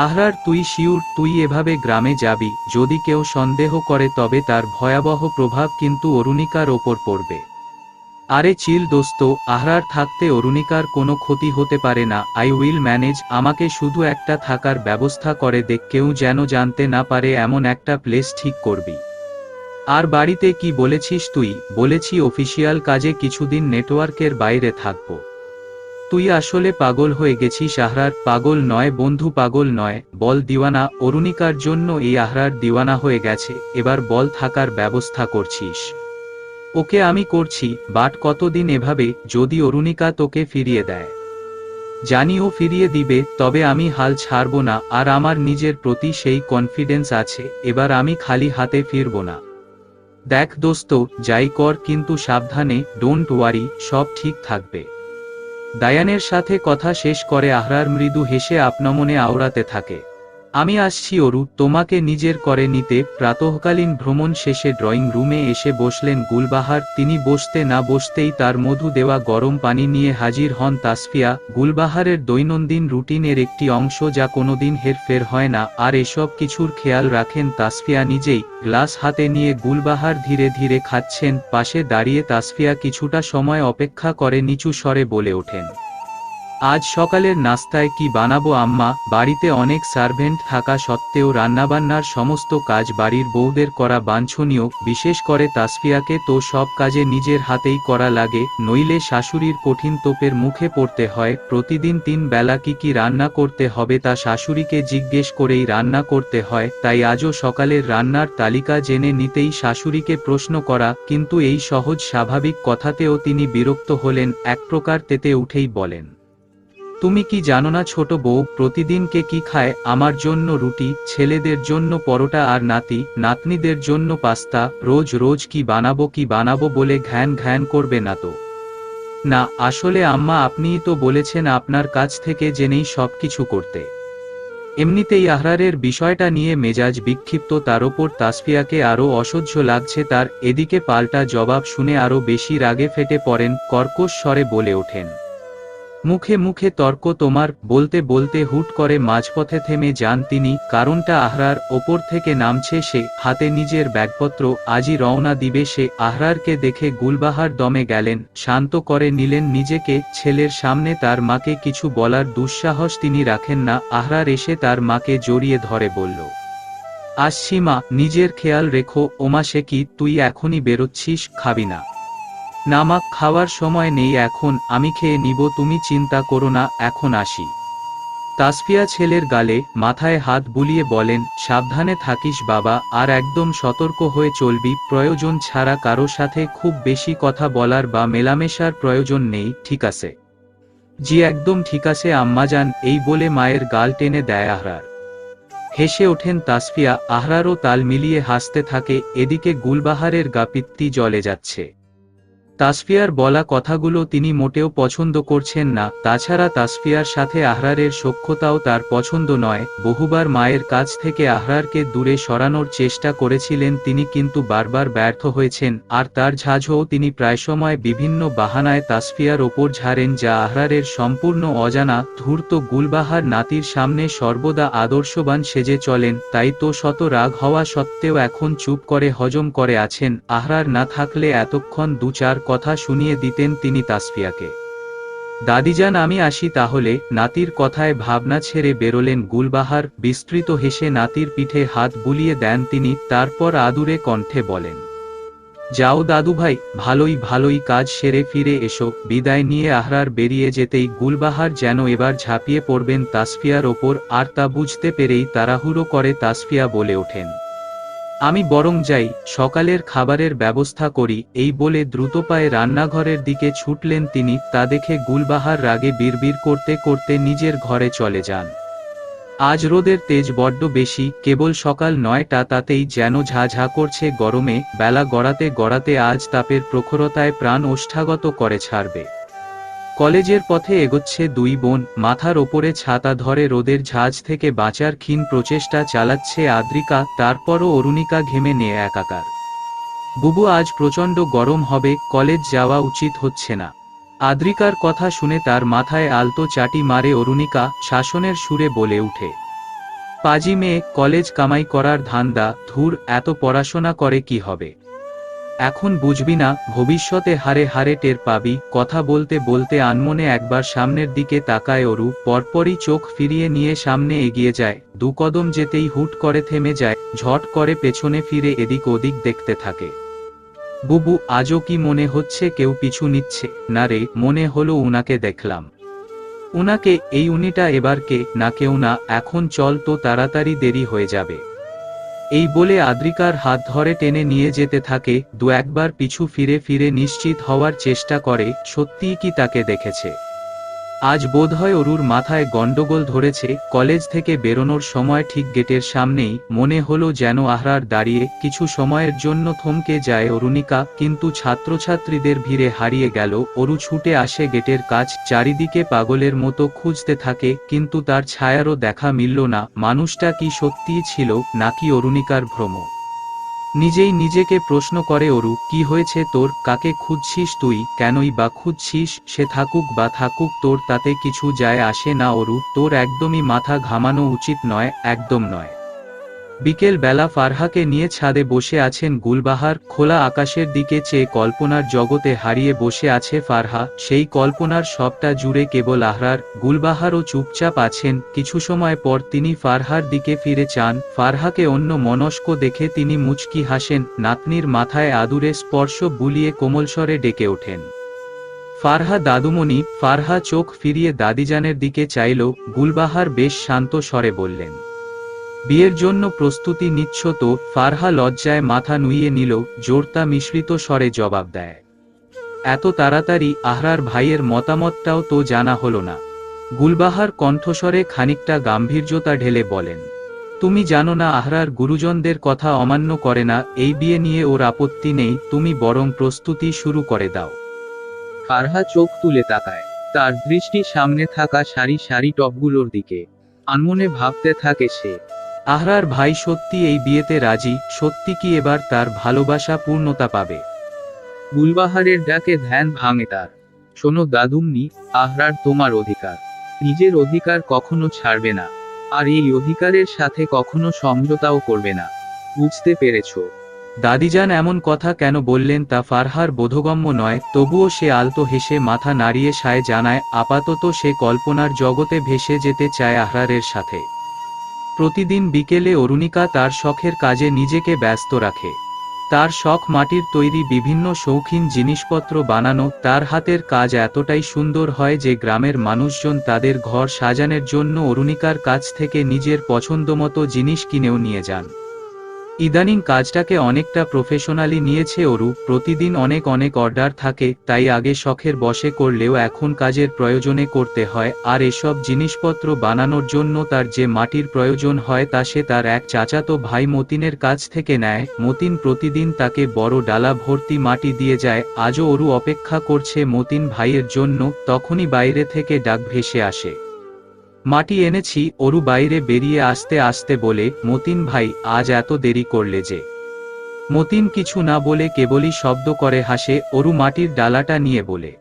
আহরার, তুই শিউর তুই এভাবে গ্রামে যাবি? যদি কেউ সন্দেহ করে তবে তার ভয়াবহ প্রভাব কিন্তু অরুণিকার ওপর পড়বে। আরে চিল দোস্ত, আহরার থাকতে অরুণিকার কোনো ক্ষতি হতে পারে না, আই উইল ম্যানেজ, আমাকে শুধু একটা থাকার ব্যবস্থা করে দে, কেউ যেন জানতে না পারে এমন একটা প্লেস ঠিক করবি। আর বাড়িতে কি বলেছিস তুই? বলেছি অফিসিয়াল কাজে কিছুদিন নেটওয়ার্কের বাইরে থাকবো। তুই আসলে পাগল হয়ে গেছিস আহরার? পাগল নয় বন্ধু, পাগল নয়, বল দিওয়ানা। অরুণিকার জন্য এই আহরার দিওয়ানা হয়ে গেছে, এবার বল থাকার ব্যবস্থা করছিস? ওকে আমি করছি, বাট কতদিন এভাবে? যদি অরুণিকা তোকে ফিরিয়ে দেয়, জানি ও ফিরিয়ে দিবে, তবে আমি হাল ছাড়ব না, আর আমার নিজের প্রতি সেই কনফিডেন্স আছে, এবার আমি খালি হাতে ফিরব না। দেখ দোস্ত, যাই কর কিন্তু সাবধানে, ডোন্ট ওয়ারি, সব ঠিক থাকবে। দায়ানের সাথে কথা শেষ করে আহরার মৃদু হেসে আপনমনে আওড়াতে থাকে, আমি আসছি অরু, তোমাকে নিজের করে নিতে। প্রাতঃকালীন ভ্রমণ শেষে ড্রয়িং রুমে এসে বসলেন গুলবাহার, তিনি বসতে না বসতেই তার মধু দেওয়া গরম পানি নিয়ে হাজির হন তাসফিয়া। গুলবাহারের দৈনন্দিন রুটিনের একটি অংশ যা কোনোদিন হেরফের হয় না, আর এসব কিছুর খেয়াল রাখেন তাসফিয়া নিজেই। গ্লাস হাতে নিয়ে গুলবাহার ধীরে ধীরে খাচ্ছেন, পাশে দাঁড়িয়ে তাসফিয়া কিছুটা সময় অপেক্ষা করে নিচু স্বরে বলে ওঠেন, আজ সকালের নাস্তায় কি বানাবো আম্মা? বাড়িতে অনেক সার্ভেন্ট থাকা সত্ত্বেও রান্নাবান্নার সমস্ত কাজ বাড়ির বউদের করা বাঞ্ছনীয়, বিশেষ করে তাসফিয়াকে তো সব কাজে নিজের হাতেই করা লাগে, নইলে শাশুড়ির কঠিন তোপের মুখে পড়তে হয়। প্রতিদিন 3 বেলা কি রান্না করতে হবে তা শাশুড়িকে জিজ্ঞেস করেই রান্না করতে হয়, তাই আজও সকালের রান্নার তালিকা জেনে নিতেই শাশুড়িকে প্রশ্ন করা, কিন্তু এই সহজ স্বাভাবিক কথাতেও তিনি বিরক্ত হলেন, এক প্রকার তেতে উঠেই বলেন, তুমি কি জানো না ছোট বউ, প্রতিদিন কে কি খায়? আমার জন্য রুটি, ছেলেদের জন্য পরোটা, আর নাতনিদের জন্য পাস্তা। রোজ রোজ কি বানাবো বলে ঘ্যান ঘ্যান করবে না তো? না আসলে আম্মা, আপনিই তো বলেছেন আপনার কাছ থেকে জেনেই সবকিছু করতে। এমনিতেই আহরারের বিষয়টা নিয়ে মেজাজ বিক্ষিপ্ত, তার ওপর তাসফিয়াকে আরও অসহ্য লাগছে তার। এদিকে পাল্টা জবাব শুনে আরও বেশি রাগে ফেটে পড়েন, কর্কশ স্বরে বলে ওঠেন, মুখে মুখে তর্ক তোমার? বলতে বলতে হুট করে মাঝপথে থেমে যান তিনি, কারণটা আহরার। ওপর থেকে নামছে সে, হাতে নিজের ব্যাগপত্র, আজই রওনা দিবে সে। আহরারকে দেখে গুলবাহার দমে গেলেন, শান্ত করে নিলেন নিজেকে। ছেলের সামনে তার মাকে কিছু বলার দুঃসাহস তিনি রাখেন না। আহরার এসে তার মাকে জড়িয়ে ধরে বলল, আসছি মা, নিজের খেয়াল রেখো। ওমা সে কি, তুই এখনই বেরোচ্ছিস? খাবি না? নামাক খাওয়ার সময় নেই এখন, আমি খেয়ে নিব, তুমি চিন্তা করো না, এখন আসি। তাসফিয়া ছেলের গালে মাথায় হাত বুলিয়ে বলেন, সাবধানে থাকিস বাবা, আর একদম সতর্ক হয়ে চলবি, প্রয়োজন ছাড়া কারো সাথে খুব বেশি কথা বলার বা মেলামেশার প্রয়োজন নেই, ঠিক আছে? জি একদম ঠিক আছে আম্মাজান, এই বলে মায়ের গাল টেনে দেয় আহরার। হেসে ওঠেন তাসফিয়া, আহরারও তাল মিলিয়ে হাসতে থাকে। এদিকে গুলবাহারের গা পিত্তি জ্বলে যাচ্ছে। তাসফিয়ার বলা কথাগুলো তিনি মোটেও পছন্দ করছেন না, তাছাড়া তাসফিয়ার সাথে আহরারের সখ্যতাও তার পছন্দ নয়। বহুবার মায়ের কাছ থেকে আহরারকে দূরে সরানোর চেষ্টা করেছিলেন তিনি, কিন্তু বারবার ব্যর্থ হয়েছেন, আর তার ঝাঁঝও তিনি প্রায় সময় বিভিন্ন বাহানায় তাসফিয়ার ওপর ঝাড়েন, যা আহরারের সম্পূর্ণ অজানা। ধূর্ত গুলবাহার নাতির সামনে সর্বদা আদর্শবান সেজে চলেন, তাই তো শত রাগ হওয়া সত্ত্বেও এখন চুপ করে হজম করে আছেন। আহরার না থাকলে এতক্ষণ দু চার কথা শুনিয়ে দিতেন তিনি তাসফিয়াকে। দাদিজান আমি আসি তাহলে, নাতির কথায় ভাবনা ছেড়ে বেরোলেন গুলবাহার। বিস্তৃত হেসে নাতির পিঠে হাত বুলিয়ে দেন তিনি, তারপর আদুরে কণ্ঠে বলেন, যাও দাদুভাই, ভালোই ভালোই কাজ সেরে ফিরে এসো। বিদায় নিয়ে আহরার বেরিয়ে যেতেই গুলবাহার যেন এবার ঝাঁপিয়ে পড়বেন তাসফিয়ার ওপর, আর তা বুঝতে পেরেই তাড়াহুড়ো করে তাসফিয়া বলে ওঠেন, আমি বরং যাই, সকালের খাবারের ব্যবস্থা করি। এই বলে দ্রুত পায়ে রান্নাঘরের দিকে ছুটলেন তিনি। তা দেখে গুলবাহার রাগে বিড়বিড় করতে করতে নিজের ঘরে চলে যান। আজ রোদের তেজ বড্ড বেশি, কেবল সকাল ৯টা, তাতেই যেন ঝা ঝা করছে গরমে। বেলা গড়াতে গড়াতে আজ তাপের প্রখরতায় প্রাণ ওষ্ঠাগত করে ছাড়বে। কলেজের পথে এগোচ্ছে দুই বোন, মাথার ওপরে ছাতা ধরে রোদের ঝাঁজ থেকে বাঁচার ক্ষীণ প্রচেষ্টা চালাচ্ছে আদ্রিকা, তারপরও অরুণিকা ঘেমে নিয়ে একাকার। বুবু আজ প্রচণ্ড গরম হবে, কলেজ যাওয়া উচিত হচ্ছে না। আদ্রিকার কথা শুনে তার মাথায় আলতো চাটি মারে অরুণিকা, শাসনের সুরে বলে উঠে, পাজি মেয়ে, কলেজ কামাই করার ধান্দা, ধুর, এত পড়াশোনা করে কি হবে? এখন বুঝবি না, ভবিষ্যতে হারে হারে টের পাবি। কথা বলতে বলতে আনমনে একবার সামনের দিকে তাকায় অরু, পরপরই চোখ ফিরিয়ে নিয়ে সামনে এগিয়ে যায়। দু কদম যেতেই হুট করে থেমে যায়, ঝট করে পেছনে ফিরে এদিক ওদিক দেখতে থাকে। বুবু, আজও কি মনে হচ্ছে কেউ পিছু নিচ্ছে? না রে, মনে হলো উনাকে দেখলাম। উনাকে? এই উনিটা এবার কে? না কেউ না, এখন চল তো, তাড়াতাড়ি দেরি হয়ে যাবে। এই বলে আদ্রিকার হাত ধরে টেনে নিয়ে যেতে থাকে। দু একবার পিছু ফিরে ফিরে নিশ্চিত হওয়ার চেষ্টা করে সত্যিই কি তাকে দেখেছে। আজ বোধহয় অরুর মাথায় গন্ডগোল ধরেছে। কলেজ থেকে বেরোনোর সময় ঠিক গেটের সামনেই মনে হলো যেন আহরার দাঁড়িয়ে। কিছু সময়ের জন্য থমকে যায় অরুণিকা, কিন্তু ছাত্রছাত্রীদের ভিড়ে হারিয়ে গেল। অরু ছুটে আসে গেটের কাছ, চারিদিকে পাগলের মতো খুঁজতে থাকে, কিন্তু তার ছায়ারও দেখা মিলল না। মানুষটা কি সত্যিই ছিল, নাকি অরুণিকার ভ্রম? নিজেই নিজেকে প্রশ্ন করে অরু, কি হয়েছে তোর? কাকে খুঁজছিস তুই? কেনই বা খুঁজছিস? সে থাকুক বা থাকুক, তোর তাতে কিছু যায় আসে না অরু, তোর একদমই মাথা ঘামানো উচিত নয়, একদম নয়। বিকেল বেলা ফারহাকে নিয়ে ছাদে বসে আছেন গুলবাহার। খোলা আকাশের দিকে চেয়ে কল্পনার জগতে হারিয়ে বসে আছে ফারহা। সেই কল্পনার সবটা জুড়ে কেবল আহরার। গুলবাহারও চুপচাপ আছেন। কিছু সময় পর তিনি ফারহার দিকে ফিরে চান। ফারহাকে অন্য মনস্ক দেখে তিনি মুচকি হাসেন, নাতনির মাথায় আদুরে স্পর্শ বুলিয়ে কোমলস্বরে ডেকে ওঠেন, ফারহা দাদুমণি। ফারহা চোখ ফিরিয়ে দাদিজানের দিকে চাইল। গুলবাহার বেশ শান্ত স্বরে বললেন, বিয়ের জন্য প্রস্তুতি নিচ্ছ তো? ফারহা লজ্জায় মাথা নুইয়ে নিল, জোরতা মিশ্রিত স্বরে জবাব দেয়, এত তাড়াতাড়ি? আহরার ভাইয়ের মতামতটাও তো জানা হলো না। গুলবাহার কণ্ঠস্বরে খানিকটা গাম্ভীর্যতা ঢেলে বলেন, তুমি জানো না আহরার গুরুজনদের কথা অমান্য করে না, এই বিয়ে নিয়ে ওর আপত্তি নেই, তুমি বরং প্রস্তুতি শুরু করে দাও। ফারহা চোখ তুলে তাকায়, তার দৃষ্টি সামনে থাকা সারি সারি টপগুলোর দিকে। আনমনে ভাবতে থাকে সে, আহরার ভাই সত্যি এই বিয়েতে রাজি? সত্যি কি এবার তার ভালোবাসা পূর্ণতা পাবে? গুলবাহারের ডাকে ধ্যান ভাঙে তার। শোনো দাদুমনি, আহরার তোমার অধিকার। নিজের অধিকার কখনো ছাড়বে না, আর এই অধিকারের সাথে কখনো সমঝোতাও করবে না। বুঝতে পেরেছ? দাদিজান এমন কথা কেন বললেন তা ফারহার বোধগম্য নয়, তবুও সে আলতো হেসে মাথা নাড়িয়ে সায় জানায়, আপাতত সে কল্পনার জগতে ভেসে যেতে চায় আহরারের সাথে। প্রতিদিন বিকেলে অরুণিকা তার শখের কাজে নিজেকে ব্যস্ত রাখে। তার শখ মাটির তৈরি বিভিন্ন শৌখিন জিনিসপত্র বানানো। তার হাতের কাজ এতটাই সুন্দর হয় যে গ্রামের মানুষজন তাদের ঘর সাজানোর জন্য অরুণিকার কাছ থেকে নিজের পছন্দমতো জিনিস কিনেও নিয়ে যান। ইদানিং কাজটাকে অনেকটা প্রফেশনালি নিয়েছে অরু। প্রতিদিন অনেক অর্ডার থাকে, তাই আগে শখের বশে করলেও এখন কাজের প্রয়োজনে করতে হয়। আর এসব জিনিসপত্র বানানোর জন্য তার যে মাটির প্রয়োজন হয় তা সে তার এক চাচাতো ভাই মতিনের কাছ থেকে নেয়। মতিন প্রতিদিন তাকে বড় ডালা ভর্তি মাটি দিয়ে যায়। আজও অরু অপেক্ষা করছে মতিন ভাইয়ের জন্য। তখনই বাইরে থেকে ডাক ভেসে আসে, মাটি এনেছি। অরু বাইরে বেরিয়ে আসতে আসতে বলে, মতিন ভাই, আজ এত দেরি করলে যে? মতিন কিছু না বলে কেবলই শব্দ করে হাসে। অরু মাটির ডালাটা নিয়ে বলে,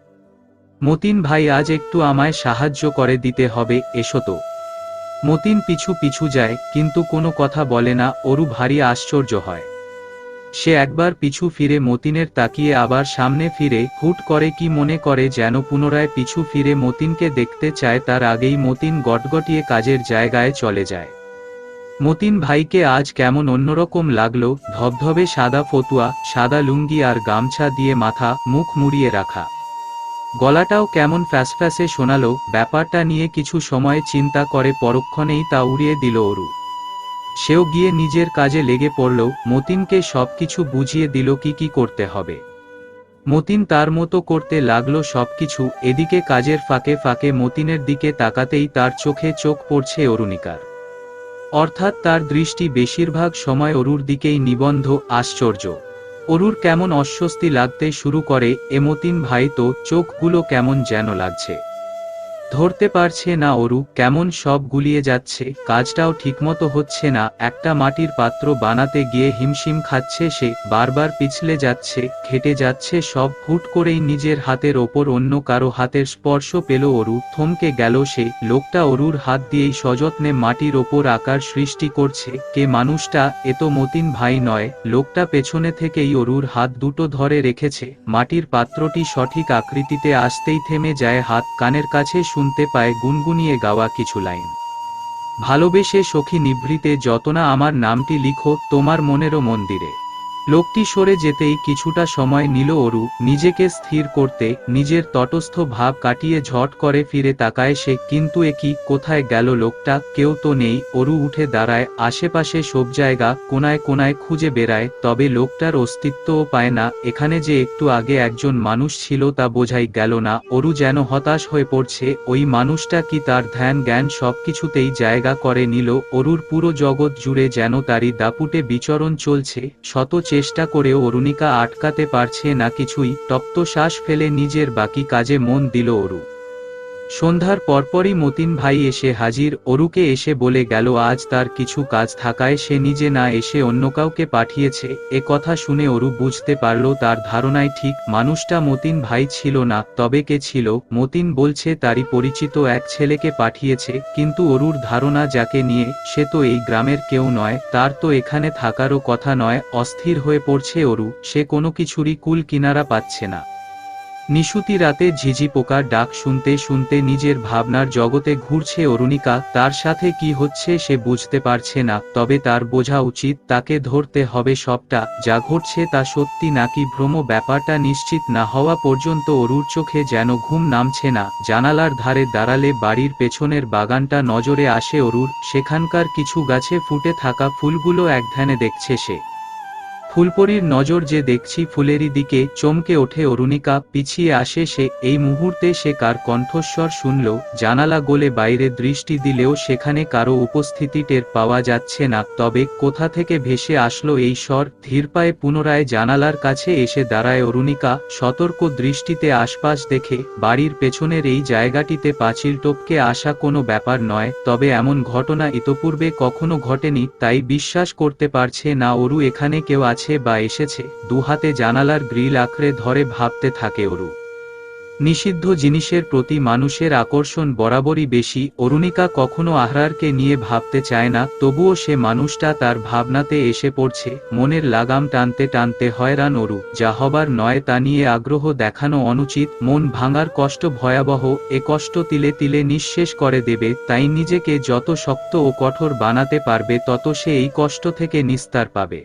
মতিন ভাই, আজ একটু আমায় সাহায্য করে দিতে হবে, এসো তো। মতিন পিছু পিছু যায়, কিন্তু কোনো কথা বলে না। অরু ভারী আশ্চর্য হয়। সে একবার পিছু ফিরে মতিনের তাকিয়ে আবার সামনে ফিরে হুট করে কি মনে করে যেন পুনরায় পিছু ফিরে মতিনকে দেখতে চায়। তার আগেই মতিন গটগটিয়ে কাজের জায়গায় চলে যায়। মতিন ভাইকে আজ কেমন অন্যরকম লাগলো। ধবধবে সাদা ফতুয়া, সাদা লুঙ্গি আর গামছা দিয়ে মাথা মুখ মুড়িয়ে রাখা, গলাটাও কেমন ফ্যাসফ্যাসে শোনালো। ব্যাপারটা নিয়ে কিছু সময় চিন্তা করে পরক্ষণেই তা উড়িয়ে দিল অরু। সেও গিয়ে নিজের কাজে লেগে পড়ল। মতিনকে সবকিছু বুঝিয়ে দিল কি করতে হবে। মতিন তার মতো করতে লাগলো সবকিছু। এদিকে কাজের ফাঁকে ফাঁকে মতিনের দিকে তাকাতেই তার চোখে চোখ পড়ছে অরুণিকার। অর্থাৎ তার দৃষ্টি বেশিরভাগ সময় অরুর দিকেই নিবদ্ধ। আশ্চর্য! অরুর কেমন অস্বস্তি লাগতে শুরু করে। মতিন ভাই তো, চোখগুলো কেমন যেন লাগছে, ধরতে পারছে না অরু। কেমন সব গুলিয়ে যাচ্ছে, কাজটাও ঠিকমতো হচ্ছে না। একটা মাটির পাত্র বানাতে গিয়ে হিমশিম খাচ্ছে সে, বারবার পিছলে যাচ্ছে, ঘেটে যাচ্ছে সব। হুট করেই নিজের হাতের ওপর অন্য কারো হাতের স্পর্শ পেল অরু। থমকে গেল সে। লোকটা অরুর হাত দিয়েই সযত্নে মাটির ওপর আকার সৃষ্টি করছে। কে মানুষটা? এ তো মতিন ভাই নয়। লোকটা পেছনে থেকেই অরুর হাত দুটো ধরে রেখেছে। মাটির পাত্রটি সঠিক আকৃতিতে আসতেই থেমে যায় হাত। কানের কাছে শুনতে পায় গুনগুনিয়ে গাওয়া কিছু লাইন। ভালোবেসে সখী নিভৃতে যতনা আমার নামটি লিখো তোমার মনেরও মন্দিরে। লোকটি সরে যেতেই কিছুটা সময় নিল অরু নিজেকে স্থির করতে। নিজের তটস্থ ভাব কাটিয়ে ঝট করে ফিরে তাকায় সে। কিন্তু কি, কোথায় গেল লোকটা? কেউ তো নেই। অরু উঠে দাঁড়ায়, আশেপাশে সব জায়গা কোনায় কোনায় খুঁজে বেড়ায়, তবে লোকটার অস্তিত্বও পায় না। এখানে যে একটু আগে একজন মানুষ ছিল তা বোঝাই গেল না। অরু যেন হতাশ হয়ে পড়ছে। ওই মানুষটা কি তার ধ্যান জ্ঞান সবকিছুতেই জায়গা করে নিল? অরুর পুরো জগৎ জুড়ে যেন তারই দাপুটে বিচরণ চলছে। শত চেষ্টা করেও অরুণিকা আটকাতে পারছে না কিছুই। তপ্ত শ্বাস ফেলে নিজের বাকি কাজে মন দিল অরু। সন্ধ্যার পরপরই মতিন ভাই এসে হাজির। অরুকে এসে বলে গেল আজ তার কিছু কাজ থাকায় সে নিজে না এসে অন্য কাউকে পাঠিয়েছে। এ কথা শুনে অরু বুঝতে পারল তার ধারণাই ঠিক। মানুষটা মতিন ভাই ছিল না। তবে কে ছিল? মতিন বলছে তারই পরিচিত এক ছেলেকে পাঠিয়েছে। কিন্তু অরুর ধারণা যাকে নিয়ে, সে তো এই গ্রামের কেউ নয়। তার তো এখানে থাকারও কথা নয়। অস্থির হয়ে পড়ছে অরু। সে কোনো কিছুরই কুল কিনারা পাচ্ছে না। নিশুতি রাতে ঝিঝি পোকার ডাক শুনতে শুনতে নিজের ভাবনার জগতে ঘুরছে অরুণিকা। তার সাথে কি হচ্ছে সে বুঝতে পারছে না। তবে তার বোঝা উচিত, তাকে ধরতে হবে সবটা। যা ঘটছে তা সত্যি নাকি ভ্রম, ব্যাপারটা নিশ্চিত না হওয়া পর্যন্ত অরুর চোখে যেন ঘুম নামছে না। জানালার ধারে দাঁড়ালে বাড়ির পেছনের বাগানটা নজরে আসে অরুর। সেখানকার কিছু গাছে ফুটে থাকা ফুলগুলো একধ্যানে দেখছে সে। ফুলপরীর নজর যে দেখছি ফুলেরই দিকে। চমকে ওঠে অরুণিকা, পিছিয়ে আসে সে। এই মুহূর্তে সে কার কণ্ঠস্বর শুনল? জানালা গলে বাইরে দৃষ্টি দিলেও সেখানে কারো উপস্থিতি টের পাওয়া যাচ্ছে না। তবে কোথা থেকে ভেসে আসলো এই স্বর? ধীর পায়ে পুনরায় জানালার কাছে এসে দাঁড়ায় অরুণিকা, সতর্ক দৃষ্টিতে আশপাশ দেখে। বাড়ির পেছনের এই জায়গাটিতে পাঁচিল টপকে আসা কোনো ব্যাপার নয়। তবে এমন ঘটনা ইতপূর্বে কখনো ঘটেনি, তাই বিশ্বাস করতে পারছে না অরু এখানে কেউ আছে বা এসেছে। দুহাতে জানালার গ্রিল আঁকড়ে ধরে ভাবতে থাকে অরু। নিষিদ্ধ জিনিসের প্রতি মানুষের আকর্ষণ বরাবরই বেশি। অরুণিকা কখনো আহরারকে নিয়ে ভাবতে চায় না, তবুও সে মানুষটা তার ভাবনাতে এসে পড়ছে। মনের লাগাম টানতে টানতে হয়রান অরু। যা হবার নয় তা নিয়ে আগ্রহ দেখানো অনুচিত। মন ভাঙার কষ্ট ভয়াবহ। এ কষ্ট তিলে তিলে নিঃশেষ করে দেবে। তাই নিজেকে যত শক্ত ও কঠোর বানাতে পারবে তত সে এই কষ্ট থেকে নিস্তার পাবে।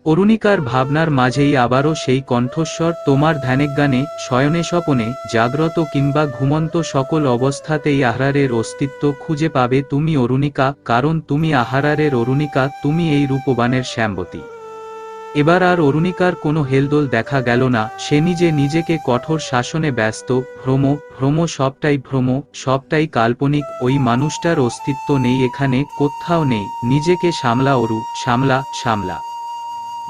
অরুণিকার ভাবনার মাঝেই আবারও সেই কণ্ঠস্বর, তোমার ধ্যানজ্ঞানে, শয়নে স্বপনে, জাগ্রত কিংবা ঘুমন্ত সকল অবস্থাতেই আহরারের অস্তিত্ব খুঁজে পাবে তুমি অরুণিকা, কারণ তুমি আহারারের অরুণিকা, তুমি এই রূপবানের শ্যামবতী। এবার আর অরুণিকার কোনো হেলদোল দেখা গেল না, সে নিজেকে কঠোর শাসনে ব্যস্ত। ভ্রম, সবটাই ভ্রম, সবটাই কাল্পনিক, ওই মানুষটার অস্তিত্ব নেই এখানে, কোত্থাও নেই। নিজেকে সামলা অরু, সামলা, সামলা।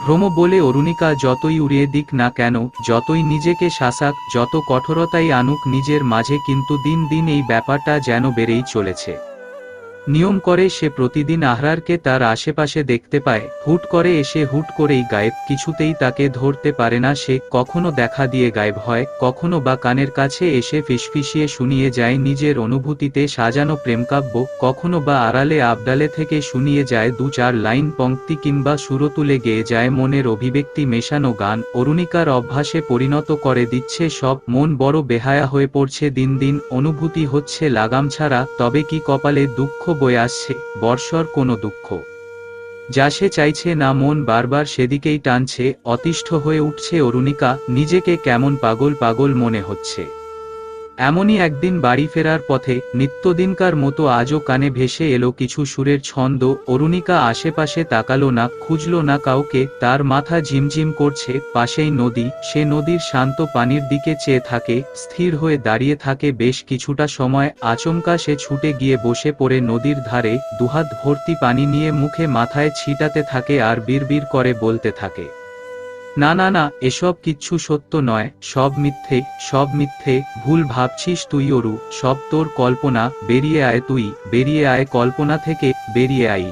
ভ্রম বলে অরুণিকা যতই উড়িয়ে দিক না কেন, যতই নিজেকে শাসাক, যত কঠোরতাই আনুক নিজের মাঝে, কিন্তু দিন দিন এই ব্যাপারটা যেন বেড়েই চলেছে। নিয়ম করে সে প্রতিদিন আহরারকে তার আশেপাশে দেখতে পায়, হুট করে এসে হুট করেই গায়েব, কিছুতেই তাকে ধরতে পারে না সে। কখনো দেখা দিয়ে গায়েব হয়, কখনো বা কানের কাছে এসে ফিসফিসিয়ে শুনিয়ে যায় নিজের অনুভূতিতে সাজানো প্রেমকাব্য, কখনো বা আড়ালে আবডালে থেকে শুনিয়ে যায় দু চার লাইন পংক্তি, কিংবা সুরো তুলে গেয়ে যায় মনের অভিব্যক্তি মেশানো গান। অরুণিকার অভ্যাসে পরিণত করে দিচ্ছে সব, মন বড় বেহায়া হয়ে পড়ছে দিন দিন, অনুভূতি হচ্ছে লাগাম ছাড়া। তবে কি কপালে দুঃখ বয়ে আসছে, বর্ষর কোনো দুঃখ যা সে চাইছে না, মন বারবার সেদিকেই টানছে। অতিষ্ঠ হয়ে উঠছে অরুণিকা, নিজেকে কেমন পাগল পাগল মনে হচ্ছে। এমনই একদিন বাড়ি ফেরার পথে নিত্যদিনকার মতো আজও কানে ভেসে এলো কিছু সুরের ছন্দ। অরুণিকা আশেপাশে তাকালো না, খুঁজল না কাউকে, তার মাথা ঝিমঝিম করছে। পাশেই নদী, সে নদীর শান্ত পানির দিকে চেয়ে থাকে, স্থির হয়ে দাঁড়িয়ে থাকে বেশ কিছুটা সময়। আচমকা সে ছুটে গিয়ে বসে পড়ে নদীর ধারে, দুহাত ভর্তি পানি নিয়ে মুখে মাথায় ছিটাতে থাকে আর বিড়বিড় করে বলতে থাকে, না না না, এসব কিচ্ছু সত্য নয়, সব মিথ্যে, সব মিথ্যে, ভুল ভাবছিস তুই অরু, সব তোর কল্পনা, বেরিয়ে আয় তুই, বেরিয়ে আয় কল্পনা থেকে, বেরিয়ে আয়।